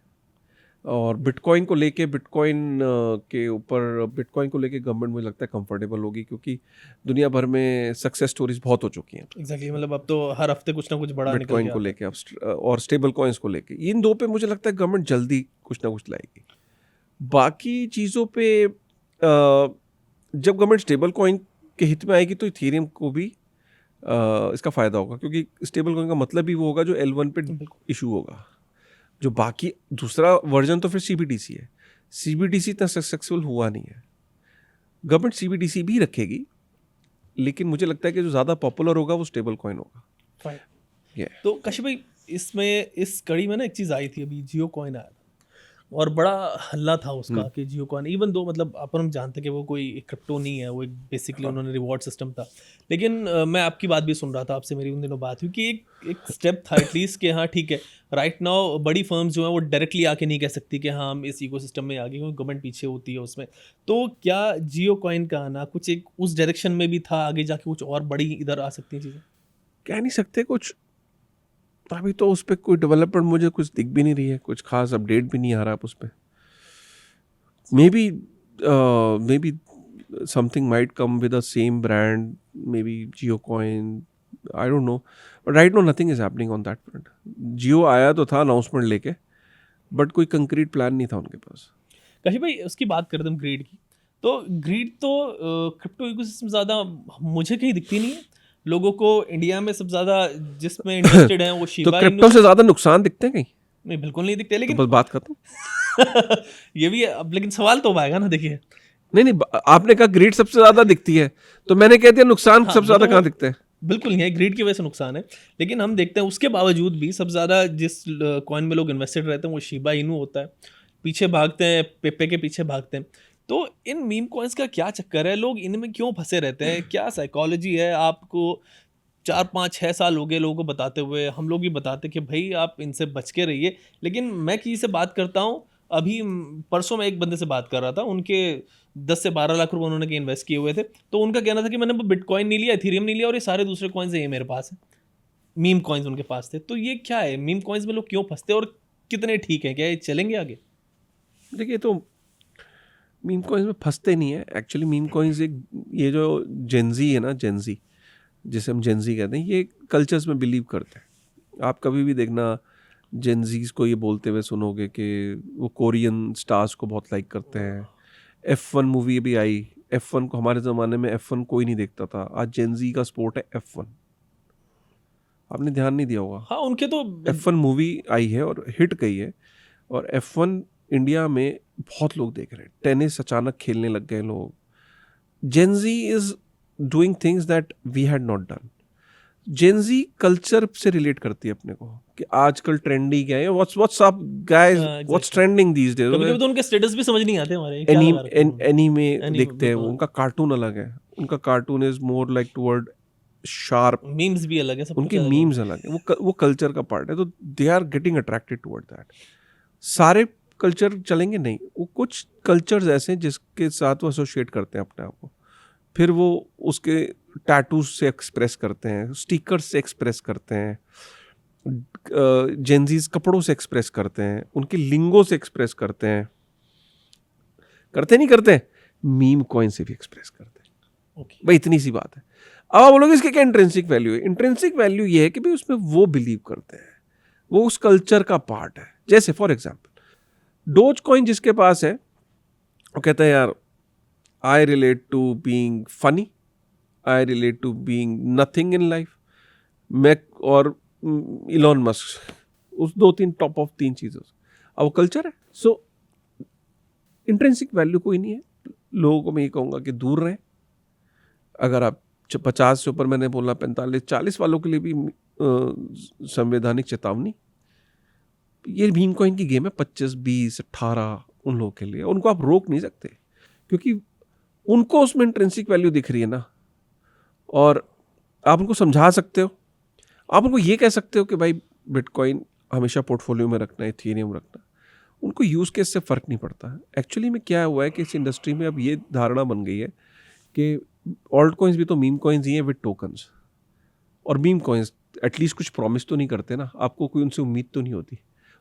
Speaker 1: और बिटकॉइन को लेके बिटकॉइन को लेके गवर्नमेंट मुझे लगता है कंफर्टेबल होगी, क्योंकि दुनिया भर में सक्सेस स्टोरीज बहुत हो चुकी हैं।
Speaker 2: एग्जैक्टली, मतलब अब तो हर हफ्ते कुछ ना कुछ बड़ा
Speaker 1: बिटकॉइन को लेके और स्टेबल कॉइन्स को लेके, इन दो पे मुझे लगता है गवर्नमेंट जल्दी कुछ ना कुछ लाएगी। बाकी चीज़ों पे जब गवर्नमेंट स्टेबल कॉइन के हित में आएगी तो इथेरियम को भी इसका फ़ायदा होगा, क्योंकि स्टेबल कॉइन का मतलब भी वो होगा जो L1 पे इशू होगा। जो बाकी दूसरा वर्जन तो फिर CBDC है, CBDC इतना सक्सेसफुल हुआ नहीं है। गवर्नमेंट CBDC भी रखेगी, लेकिन मुझे लगता है कि जो ज़्यादा पॉपुलर होगा वो स्टेबल कॉइन होगा।
Speaker 2: तो काशिफ भाई, इसमें इस कड़ी में ना एक चीज़ आई थी, अभी जियो कॉइन आया था और बड़ा हल्ला था उसका कि जियो कॉइन, इवन दो मतलब अपन हम जानते कि वो कोई क्रिप्टो नहीं है, वो एक बेसिकली उन्होंने रिवॉर्ड सिस्टम था। लेकिन मैं आपकी बात भी सुन रहा था, आपसे मेरी उन दिनों बात हुई कि एक स्टेप था एटलीस्ट कि हाँ ठीक है, राइट नाउ बड़ी फर्म्स जो हैं वो डायरेक्टली आके नहीं कह सकती कि हाँ हम इस इकोसिस्टम में आगे, क्योंकि गवर्नमेंट पीछे होती है उसमें। तो क्या जियो कॉइन का आना कुछ एक उस डायरेक्शन में भी था, आगे जाके कुछ और बड़ी इधर आ सकती है चीज़ें?
Speaker 1: कह नहीं सकते कुछ, अभी तो उस पर कोई डेवलपमेंट मुझे कुछ दिख भी नहीं रही है, कुछ खास अपडेट भी नहीं आ रहा उस पर। Maybe something might come with the same brand, maybe Jio coin, I don't know, but right no nothing is happening on that front. Jio आया तो था अनाउंसमेंट लेके, बट कोई कंक्रीट प्लान नहीं था उनके पास।
Speaker 2: काशिफ भाई, उसकी बात करते हम ग्रीड की, तो ग्रीड तो क्रिप्टो इकोसिस्टम ज़्यादा मुझे कहीं दिखती नहीं है। लोगों को इंडिया में सबसे ज़्यादा जिसमें इंटरेस्टेड हैं वो शिबा
Speaker 1: तो क्रिप्टो से ज़्यादा नुकसान दिखते हैं कहीं?
Speaker 2: नहीं, बिल्कुल नहीं दिखते, लेकिन
Speaker 1: तो बस बात खत्म।
Speaker 2: ये भी है अब, लेकिन सवाल तो आएगा ना, देखिए
Speaker 1: नहीं, आपने कहा ग्रीड सबसे ज़्यादा दिखती है, तो मैंने कह दिया नुकसान सबसे ज़्यादा कहाँ दिखते हैं?
Speaker 2: बिल्कुल नहीं है, ग्रीड की वजह से नुकसान है, लेकिन हम देखते हैं उसके बावजूद भी सबसे ज़्यादा जिस कॉइन में लोग इन्वेस्टेड रहते हैं वो शिबा इनू होता है। पीछे भागते हैं, पेपे के पीछे भागते हैं। तो इन मीम कॉइन्स का क्या चक्कर है, लोग इनमें क्यों फंसे रहते हैं, क्या साइकोलॉजी है? आपको 4-5-6 साल हो गए लोगों को बताते हुए, हम लोग भी बताते कि भाई आप इनसे बच के रहिए। लेकिन मैं किसी से बात करता हूँ, अभी परसों मैं एक बंदे से बात कर रहा था, उनके 10 से 12 लाख रुपए उन्होंने इन्वेस्ट किए हुए थे। तो उनका कहना था कि मैंने बिटकॉइन नहीं लिया, इथेरियम नहीं लिया, और ये सारे दूसरे कॉइन्स ये मेरे पास है। मीम कॉइन्स उनके पास थे। तो ये क्या है, मीम कॉइन्स में लोग क्यों फंसते हैं और कितने ठीक है, क्या ये चलेंगे आगे?
Speaker 1: देखिए, तो मीम कॉइन्स में फंसते नहीं है एक्चुअली। मीम कॉइन्स एक, ये जो जेनजी है ना, जेनजी जिसे हम जेनजी कहते हैं, ये कल्चर्स में बिलीव करते हैं। आप कभी भी देखना जेनजीज को ये बोलते हुए सुनोगे कि वो कोरियन स्टार्स को बहुत लाइक करते हैं। F1 मूवी भी आई। F1 को, हमारे ज़माने में F1 कोई नहीं देखता था, आज जेनजी का स्पोर्ट है F1। आपने ध्यान नहीं दिया होगा,
Speaker 2: हाँ, उनके तो
Speaker 1: F1 मूवी आई है और हिट गई है, और F1 इंडिया में बहुत लोग देख रहे हैं। टेनिस अचानक खेलने लग गए लोग। Gen Z is doing things that we had not done. Gen Z culture से रिलेट करती है अपने को कि आजकल ट्रेंडी क्या है, what's up guys, what's trending these days.
Speaker 2: कभी-कभी तो उनके स्टेटस भी समझ नहीं आते हमारे, क्या लगा रखा है उन्होंने।
Speaker 1: एनीमे
Speaker 2: Anime,
Speaker 1: देखते हैं वो,
Speaker 2: बिल्कुल।
Speaker 1: उनका कार्टून अलग है। उनका cartoon is more like toward sharp,
Speaker 2: memes भी अलग है, सब कुछ
Speaker 1: उनके
Speaker 2: अलग है।
Speaker 1: मीम्स अलग है। वो कल्चर का पार्ट है, तो they are getting attracted toward that. सारे कल्चर चलेंगे नहीं, वो कुछ कल्चर्स ऐसे हैं जिसके साथ वो एसोसिएट करते हैं अपने आप को, फिर वो उसके टैटूज से एक्सप्रेस करते हैं, स्टिकर्स से एक्सप्रेस करते हैं, जेंजीज कपड़ों से एक्सप्रेस करते हैं, उनके लिंगो से एक्सप्रेस करते हैं, करते नहीं करते, मीम कॉइन से भी एक्सप्रेस करते हैं।
Speaker 2: ओके।
Speaker 1: भाई इतनी सी बात है। अब आप बोलोगे इसके क्या इंट्रिंसिक वैल्यू है? इंट्रिंसिक वैल्यू ये है कि भाई उसमें वो बिलीव करते हैं, वो उस कल्चर का पार्ट है। जैसे फॉर एग्जाम्पल डोज कॉइन जिसके पास है, वो कहता है यार I relate to being funny, I relate to being nothing in life. मैं और इलॉन मस्क, उस 2-3 टॉप ऑफ 3 चीज़ों से, अब वो कल्चर है। सो इंट्रिंसिक वैल्यू कोई नहीं है। लोगों को मैं ये कहूँगा कि दूर रहें। अगर आप 50 से ऊपर, मैंने बोला 45-40 वालों के लिए भी संवैधानिक चेतावनी, ये मीम कॉइन की गेम है। 25, 20, 18 उन लोगों के लिए, उनको आप रोक नहीं सकते क्योंकि उनको उसमें इंट्रिंसिक वैल्यू दिख रही है ना। और आप उनको समझा सकते हो, आप उनको ये कह सकते हो कि भाई बिटकॉइन हमेशा पोर्टफोलियो में रखना है, इथेरियम रखना। उनको यूज़ केस से फ़र्क नहीं पड़ता। एक्चुअली में क्या हुआ है कि इस इंडस्ट्री में अब ये धारणा बन गई है कि ऑल्ट कॉइन्स भी तो मीम कॉइन्स ही हैं विद टोकन्स। और मीम कॉइन्स एटलीस्ट कुछ प्रॉमिस तो नहीं करते ना, आपको कोई उनसे उम्मीद तो नहीं होती।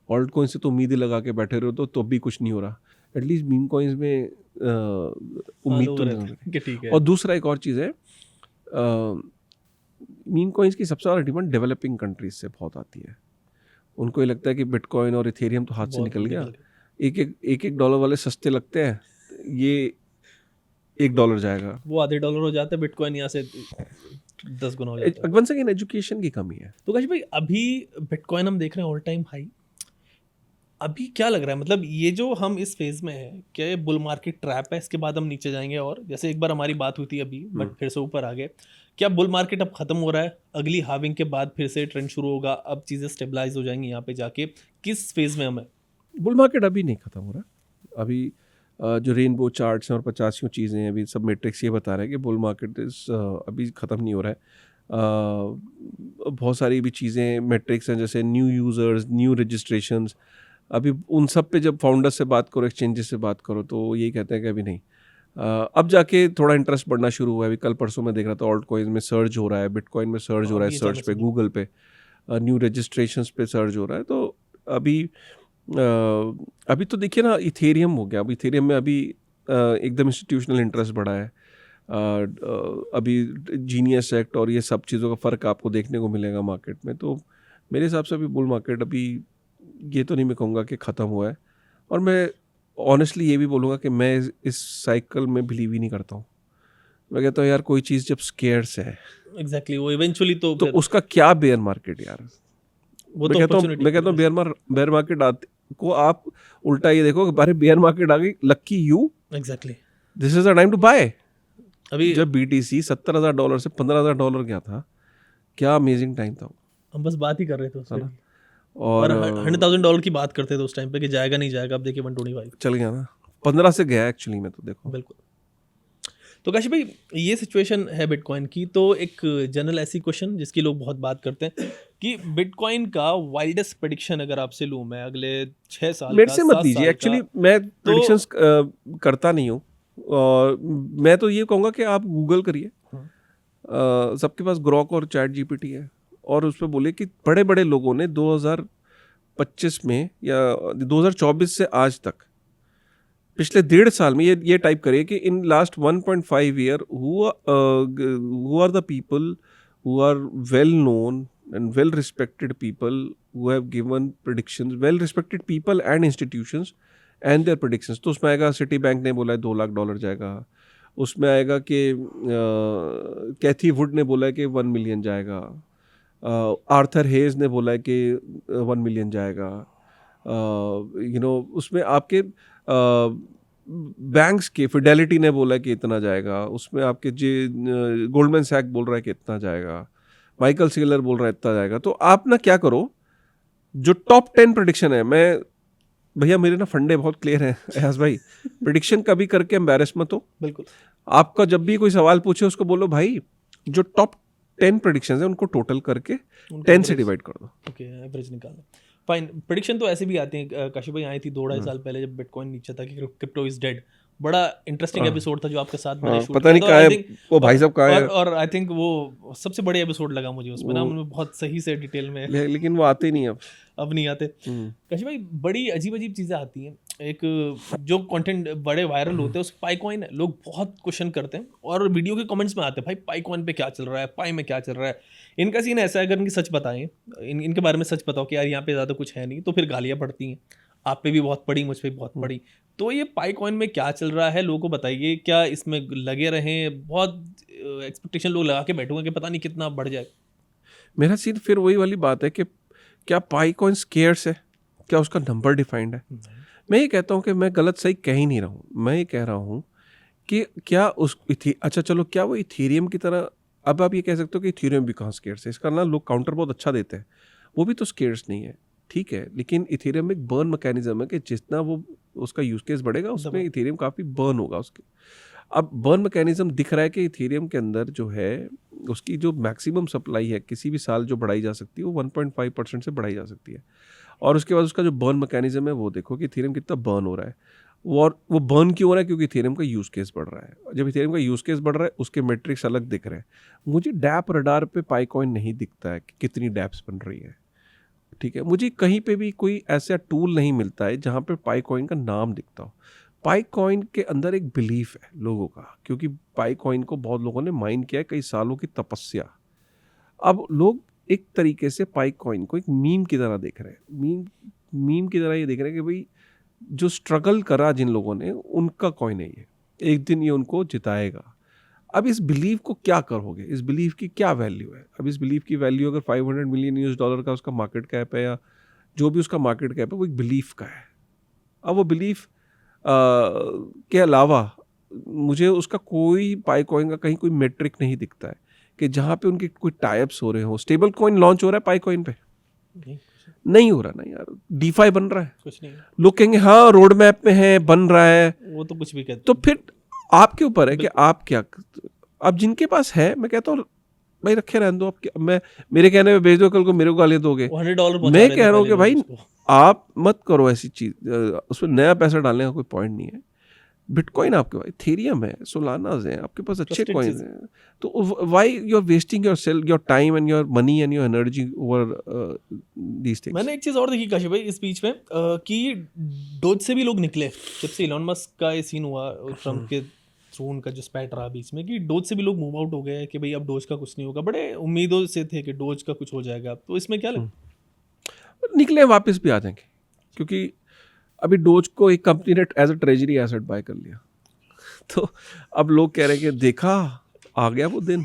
Speaker 1: ऑल्ट कॉइन से तो उम्मीदें लगा के बैठे रहो तो भी कुछ नहीं हो रहा। एटलीस्ट मीम कॉइन्स में उम्मीद तो नहीं होती
Speaker 2: कि ठीक है।
Speaker 1: और दूसरा एक और चीज़ है, मीम कॉइन्स की सबसे ज़्यादा डिमांड डेवलपिंग कंट्रीज से बहुत आती है। उनको ये लगता है कि बिटकॉइन और इथेरियम तो हाथ से निकल गया, एक $1 वाले सस्ते लगते हैं, ये $1 जाएगा,
Speaker 2: वो आधे डॉलर हो जाता है, बिटकॉइन यहाँ से 10 गुना हो जाता है।
Speaker 1: वंस अगेन एजुकेशन की कमी है।
Speaker 2: तो काश भाई, अभी बिटकॉइन हम देख रहे हैं ऑल टाइम हाई। अभी क्या लग रहा है, मतलब ये जो हम इस फेज में है, क्या ये बुल मार्केट ट्रैप है? इसके बाद हम नीचे जाएंगे, और जैसे एक बार हमारी बात हुई थी अभी, बट फिर से ऊपर आ गए। क्या बुल मार्केट अब खत्म हो रहा है? अगली हाविंग के बाद फिर से ट्रेंड शुरू होगा, अब चीज़ें स्टेबलाइज हो जाएंगी यहाँ पे जाके? किस फेज में हम है?
Speaker 1: बुल मार्केट अभी नहीं खत्म हो रहा। अभी जो रेनबो चार्ट्स हैं और 85 चीज़ें हैं, अभी सब मैट्रिक्स ये बता रहे हैं कि बुल मार्केट अभी ख़त्म नहीं हो रहा है। बहुत सारी भी चीज़ें मैट्रिक्स हैं, जैसे न्यू यूज़र्स, न्यू रजिस्ट्रेशंस। अभी उन सब पे जब फाउंडर्स से बात करो, एक्सचेंजेस से बात करो, तो यही कहते हैं कि अभी नहीं। अब जाके थोड़ा इंटरेस्ट बढ़ना शुरू हुआ है। अभी कल परसों में देख रहा था ऑल्ट कॉइन में सर्ज हो रहा है, बिटकॉइन में सर्ज हो रहा है, सर्च पे, गूगल पे, न्यू रजिस्ट्रेशंस पे सर्ज हो रहा है। तो अभी तो देखिए ना, इथेरियम हो गया। अब इथेरियम में अभी एकदम इंस्टीट्यूशनल इंटरेस्ट बढ़ा है। अभी जीनियस एक्ट और ये सब चीज़ों का फ़र्क आपको देखने को मिलेगा मार्केट में। तो मेरे हिसाब से अभी बुल मार्केट अभी ये तो नहीं मैं कहूँगा कि ख़त्म हुआ है। और मैं ऑनेस्टली ये भी बोलूँगा कि मैं इस साइकिल में बिलीव ही नहीं करता हूँ। मैं कहता हूँ यार, कोई चीज़ जब स्केर्स है,
Speaker 2: एग्जैक्टली, वो इवेंचुअली तो
Speaker 1: उसका क्या बेयर मार्केट यार।
Speaker 2: वो
Speaker 1: मैं कहता हूँ बेयर मार्केट को आप उल्टा ये देखो कि बेयर मार्केट आ गई, lucky you,
Speaker 2: exactly
Speaker 1: this is the time to buy.
Speaker 2: अभी
Speaker 1: जब BTC $70,000 से $15,000 गया था, क्या अमेजिंग टाइम था।
Speaker 2: हम बस बात ही कर रहे थे उससे,
Speaker 1: और
Speaker 2: $100,000 की बात करते थे उस टाइम पे कि जाएगा नहीं जाएगा। अब देखिए 125
Speaker 1: चल गया ना, 15 से गया एक्चुअली में, तो देखो।
Speaker 2: बिल्कुल। तो काशी भाई ये सिचुएशन है बिटकॉइन की, तो एक जनरल ऐसी क्वेश्चन जिसकी लोग बहुत बात करते हैं कि बिटकॉइन का वाइल्डेस्ट प्रेडिक्शन अगर आपसे लूँ मैं अगले 6 साल
Speaker 1: मेरे
Speaker 2: का,
Speaker 1: से मत
Speaker 2: 7
Speaker 1: लीजिए,
Speaker 2: साल
Speaker 1: एक्चुअली
Speaker 2: का,
Speaker 1: मैं
Speaker 2: तो
Speaker 1: प्रेडिक्शंस करता नहीं हूँ। और मैं तो ये कहूँगा कि आप गूगल करिए, सबके पास ग्रॉक और चैट जीपीटी है, और उस पर बोले कि बड़े बड़े लोगों ने 2025 में या 2024 से आज तक पिछले 1.5 साल में ये टाइप करिए कि in last 1.5 year who are the people who are well known and well respected people who have given predictions, well respected people and institutions and their predictions। तो उसमें आएगा सिटी बैंक ने बोला है $2 लाख जाएगा, उसमें आएगा कि कैथी वुड ने बोला है कि 1 मिलियन जाएगा, आर्थर हेज ने बोला है कि 1 मिलियन जाएगा, उसमें आपके बैंक्स के फिडेलिटी ने बोला है कि इतना जाएगा, उसमें आपके गोल्डमैन सैक बोल रहा है कि इतना जाएगा, माइकल सेलर बोल रहा है इतना जाएगा। तो आप ना क्या करो, जो टॉप 10 प्रेडिक्शन है, मैं भैया मेरे ना फंडे बहुत क्लियर हैं अयाज भाई, प्रेडिक्शन कभी करके एम्बैरेस मत हो।
Speaker 2: बिल्कुल
Speaker 1: आपका जब भी कोई सवाल पूछे उसको बोलो भाई जो टॉप 10 प्रेडिक्शंस हैं उनको टोटल करके 10 से डिवाइड कर दो।
Speaker 2: ओके, एवरेज निकालना फाइन। प्रेडिक्शन तो ऐसे भी आती हैं, काशी भाई आई थी 2-2.5 साल पहले जब बिटकॉइन नीचे था कि क्रिप्टो इज डेड। बड़ा इंटरेस्टिंग एपिसोड था जो आपके साथ मैंने शूट
Speaker 1: पता नहीं
Speaker 2: किया
Speaker 1: कहाँ
Speaker 2: था,
Speaker 1: है वो भाई साहब, कहाँ है।
Speaker 2: और आई थिंक वो सबसे बड़े एपिसोड लगा मुझे उसमें ना, उनमें बहुत सही से डिटेल में
Speaker 1: लेकिन वो आते नहीं
Speaker 2: अब नहीं आते। काशी भाई बड़ी अजीब अजीब चीज़ें आती हैं, एक जो कंटेंट बड़े वायरल होते हैं उस पाईकॉइन लोग बहुत क्वेश्चन करते हैं और वीडियो के कमेंट्स में आते हैं भाई पाईकॉइन पे क्या चल रहा है, पाई में क्या चल रहा है। इनका सीन ऐसा है, अगर इनकी सच बताएं, इनके बारे में सच बताओ कि यार यहाँ पे ज़्यादा कुछ है नहीं, तो फिर गालियाँ पड़ती हैं। आप पे भी बहुत पड़ी, मुझ पे भी बहुत पड़ी। तो ये पाईकॉइन में क्या चल रहा है लोगों को बताइए, क्या इसमें लगे रहें? बहुत एक्सपेक्टेशन लोग लगा के बैठे कि पता नहीं कितना बढ़ जाए।
Speaker 1: मेरा सीन फिर वही वाली बात है कि क्या पाईकॉइन स्केयर्स है, क्या उसका नंबर डिफाइंड है? मैं ये कहता हूँ कि मैं गलत सही कह ही नहीं रहा हूँ, मैं ये कह रहा हूँ कि क्या अच्छा चलो, क्या वो इथेरियम की तरह, अब आप ये कह सकते हो कि इथेरियम भी कहाँ स्केयर्स है, इसका ना लोग काउंटर बहुत अच्छा देते हैं, वो भी तो स्केयर्स नहीं है, ठीक है, लेकिन इथेरियम एक बर्न मैकेनिज्म है कि जितना वो उसका यूज केस बढ़ेगा उसमें इथेरियम काफ़ी बर्न होगा उसके। अब बर्न मैकेनिज्म दिख रहा है कि इथेरियम के अंदर जो है उसकी जो मैक्सिमम सप्लाई है किसी भी साल जो बढ़ाई जा सकती है वो 1.5% से बढ़ाई जा सकती है, और उसके बाद उसका जो बर्न मैकेनिज्म है वो देखो कि इथेरियम कितना बर्न हो रहा है। और वो बर्न क्यों हो रहा है? क्योंकि इथेरियम का यूज़ केस बढ़ रहा है। जब इथेरियम का यूज़ केस बढ़ रहा है उसके मेट्रिक्स अलग दिख रहे हैं। मुझे डैप रडार पे पाईकॉइन नहीं दिखता है कि कितनी डैप्स बन रही है, ठीक है, मुझे कहीं पे भी कोई ऐसा टूल नहीं मिलता है जहाँ पे पाईकॉइन का नाम दिखता हो। पाईकॉइन के अंदर एक बिलीफ है लोगों का, क्योंकि पाईकॉइन को बहुत लोगों ने माइन किया है, कई सालों की तपस्या। अब लोग एक तरीके से पाईकॉइन को एक मीम की तरह देख रहे हैं, मीम की तरह ये देख रहे हैं कि भाई जो स्ट्रगल करा जिन लोगों ने उनका कॉइन है ये, एक दिन ये उनको जिताएगा। अब इस बिलीव को क्या करोगे? इस बिलीव की क्या वैल्यू है? अब इस बिलीव की वैल्यू अगर $500 मिलियन का उसका मार्केट कैप है या जो भी उसका मार्केट कैप है वो एक बिलीफ का है। अब वो बिलीफ के अलावा मुझे उसका कोई पाईकॉइन का कहीं कोई मेट्रिक नहीं दिखता है कि जहाँ पे उनके कोई टाइप्स हो रहे हो। स्टेबल कॉइन लॉन्च हो रहा है पाईकॉइन पे? नहीं हो रहा ना यार। डीफाई बन रहा है,
Speaker 2: कुछ नहीं।
Speaker 1: लोग कहेंगे हाँ रोड मैप में है, बन रहा है,
Speaker 2: वो तो कुछ भी कहते।
Speaker 1: तो फिर आपके ऊपर है कि आप क्या, अब जिनके पास है मैं कहता हूँ भाई रखे रहने दो। आप मैं मेरे कहने में भेज दो, कल को मेरे को गाली दोगे।
Speaker 2: $100
Speaker 1: मैं कह रहा हूँ कि भाई आप मत करो ऐसी चीज, उसमें नया पैसा डालने का कोई पॉइंट नहीं है। बिटकॉइन आपके पास, इथेरियम है, सोलानाज है, आपके पास अच्छे कॉइन हैं, तो why you are wasting your time and your money and your energy over these things.
Speaker 2: मैंने एक चीज़ और देखी काशी भाई इस बीच में कि डोज से भी लोग निकले जब से इलॉन मस्क का ये सीन हुआ, ट्रम्प के थ्रू उनका जो स्पैट रहा बीच में, कि डोज से भी लोग मूव आउट हो गए कि भाई अब डोज का कुछ नहीं होगा। बड़े उम्मीदों से थे कि डोज का कुछ हो जाएगा, तो इसमें क्या लगता?
Speaker 1: निकले वापस भी आ जाएंगे, क्योंकि अभी डोज को एक कंपनी ने as a treasury asset buy कर लिया, तो अब लोग कह रहे हैं कि देखा आ गया वो दिन।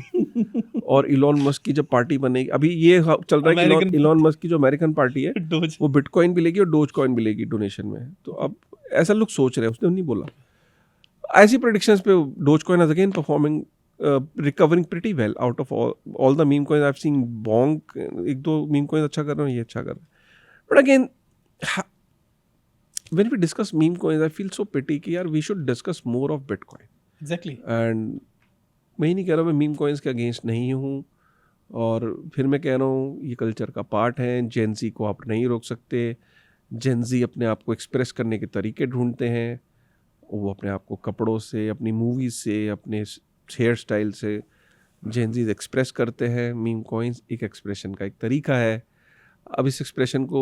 Speaker 1: और इलॉन मस्क की जब पार्टी बनेगी, अभी ये चल रहा है कि इलॉन मस्क की जो अमेरिकन पार्टी है वो बिटकॉइन भी लेगी और डोज कॉइन भी लेगी डोनेशन में। तो अब ऐसा लोग सोच रहे हैं, उसने नहीं बोला। ऐसी प्रेडिक्शंस पे dose coin is again performing, recovering pretty well out of all the meme coin. I have scene Bong, एक दो मीम कॉइन अच्छा कर रहे हैं, ये अच्छा कर रहे हैं, but again when we discuss meme coins I feel so pity कि यार we should discuss more of Bitcoin।
Speaker 2: Exactly.
Speaker 1: And मैं ही नहीं कह रहा, मैं मीम कॉइन्स के अगेंस्ट नहीं हूँ, और फिर मैं कह रहा हूँ ये कल्चर का पार्ट है। जेंजी को आप नहीं रोक सकते। जेंजी अपने आप को एक्सप्रेस करने के तरीके ढूंढते हैं, वो अपने आप को कपड़ों से, अपनी मूवीज़ से, अपने हेयर स्टाइल से जेंजीज एक्सप्रेस करते हैं। मीम कॉइन्स एक एक्सप्रेशन का एक तरीका है। अब इस एक्सप्रेशन को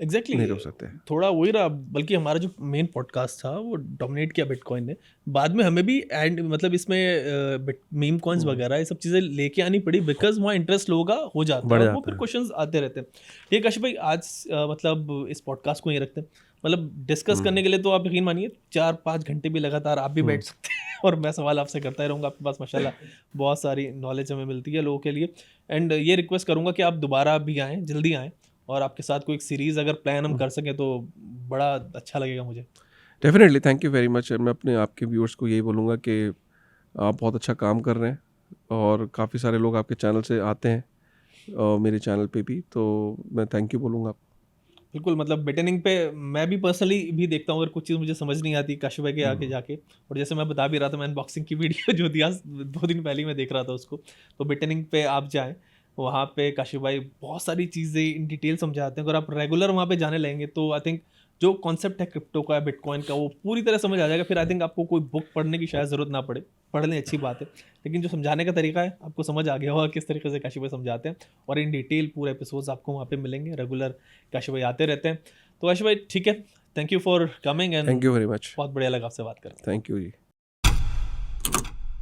Speaker 2: एग्जैक्टली
Speaker 1: नहीं रोक सकते।
Speaker 2: थोड़ा वही रहा, बल्कि हमारा जो मेन पॉडकास्ट था वो डोमिनेट किया बिटकॉइन ने। बाद में हमें भी एंड मतलब इसमें मीम कॉइन्स वगैरह ये सब चीज़ें लेके आनी पड़ी, बिकॉज वहाँ इंटरेस्ट लोगों का हो जाता है
Speaker 1: बढ़
Speaker 2: और वो
Speaker 1: जाता
Speaker 2: फिर
Speaker 1: है।
Speaker 2: क्वेश्चंस आते रहते हैं। ठीक है काशिफ भाई, आज मतलब इस पॉडकास्ट को यहीं रखते हैं। मतलब डिस्कस करने के लिए तो आप यकीन मानिए 4-5 घंटे भी लगातार आप भी बैठ सकते हैं और मैं सवाल आपसे करता ही रहूँगा। आपके पास माशाल्लाह बहुत सारी नॉलेज हमें मिलती है लोगों के लिए। एंड ये रिक्वेस्ट करूँगा कि आप दोबारा भी आएँ, जल्दी आएँ, और आपके साथ कोई एक सीरीज़ अगर प्लान हम कर सकें तो बड़ा अच्छा लगेगा मुझे।
Speaker 1: Definitely, thank you very much. मैं अपने आपके व्यूअर्स को यही बोलूँगा कि आप बहुत अच्छा काम कर रहे हैं, और काफ़ी सारे लोग आपके चैनल से आते हैं और मेरे चैनल पे भी, तो मैं थैंक यू बोलूँगा।
Speaker 2: बिल्कुल, मतलब बेटनिंग पे मैं भी पर्सनली भी देखता हूँ, अगर कुछ चीज़ मुझे समझ नहीं आती काशिफ भाई के आके जाके, और जैसे मैं बता भी रहा था, मैं अनबॉक्सिंग की वीडियो जो थी आज 2 दिन पहले ही मैं देख रहा था उसको। तो बेटनिंग पे आप जाएँ, वहाँ पे काशिफ भाई बहुत सारी चीज़ें इन डिटेल समझाते हैं। अगर आप रेगुलर वहाँ पे जाने लगेंगे तो आई थिंक जो कॉन्सेप्ट है क्रिप्टो का, बिटकॉइन का, वो पूरी तरह समझ आ जाएगा। फिर आई थिंक आपको कोई बुक पढ़ने की शायद ज़रूरत ना पड़े। पढ़ लें अच्छी बात है, लेकिन जो समझाने का तरीका है आपको समझ आ गया होगा किस तरीके से काशिफ भाई समझाते हैं, और इन डिटेल पूरे एपिसोड्स आपको वहाँ पे मिलेंगे। रेगुलर काशिफ भाई आते रहते हैं। तो काशिफ भाई ठीक है, thank you for coming and
Speaker 1: thank you very much.
Speaker 2: बहुत बढ़िया लगा आपसे बात करके।
Speaker 1: Thank you ji.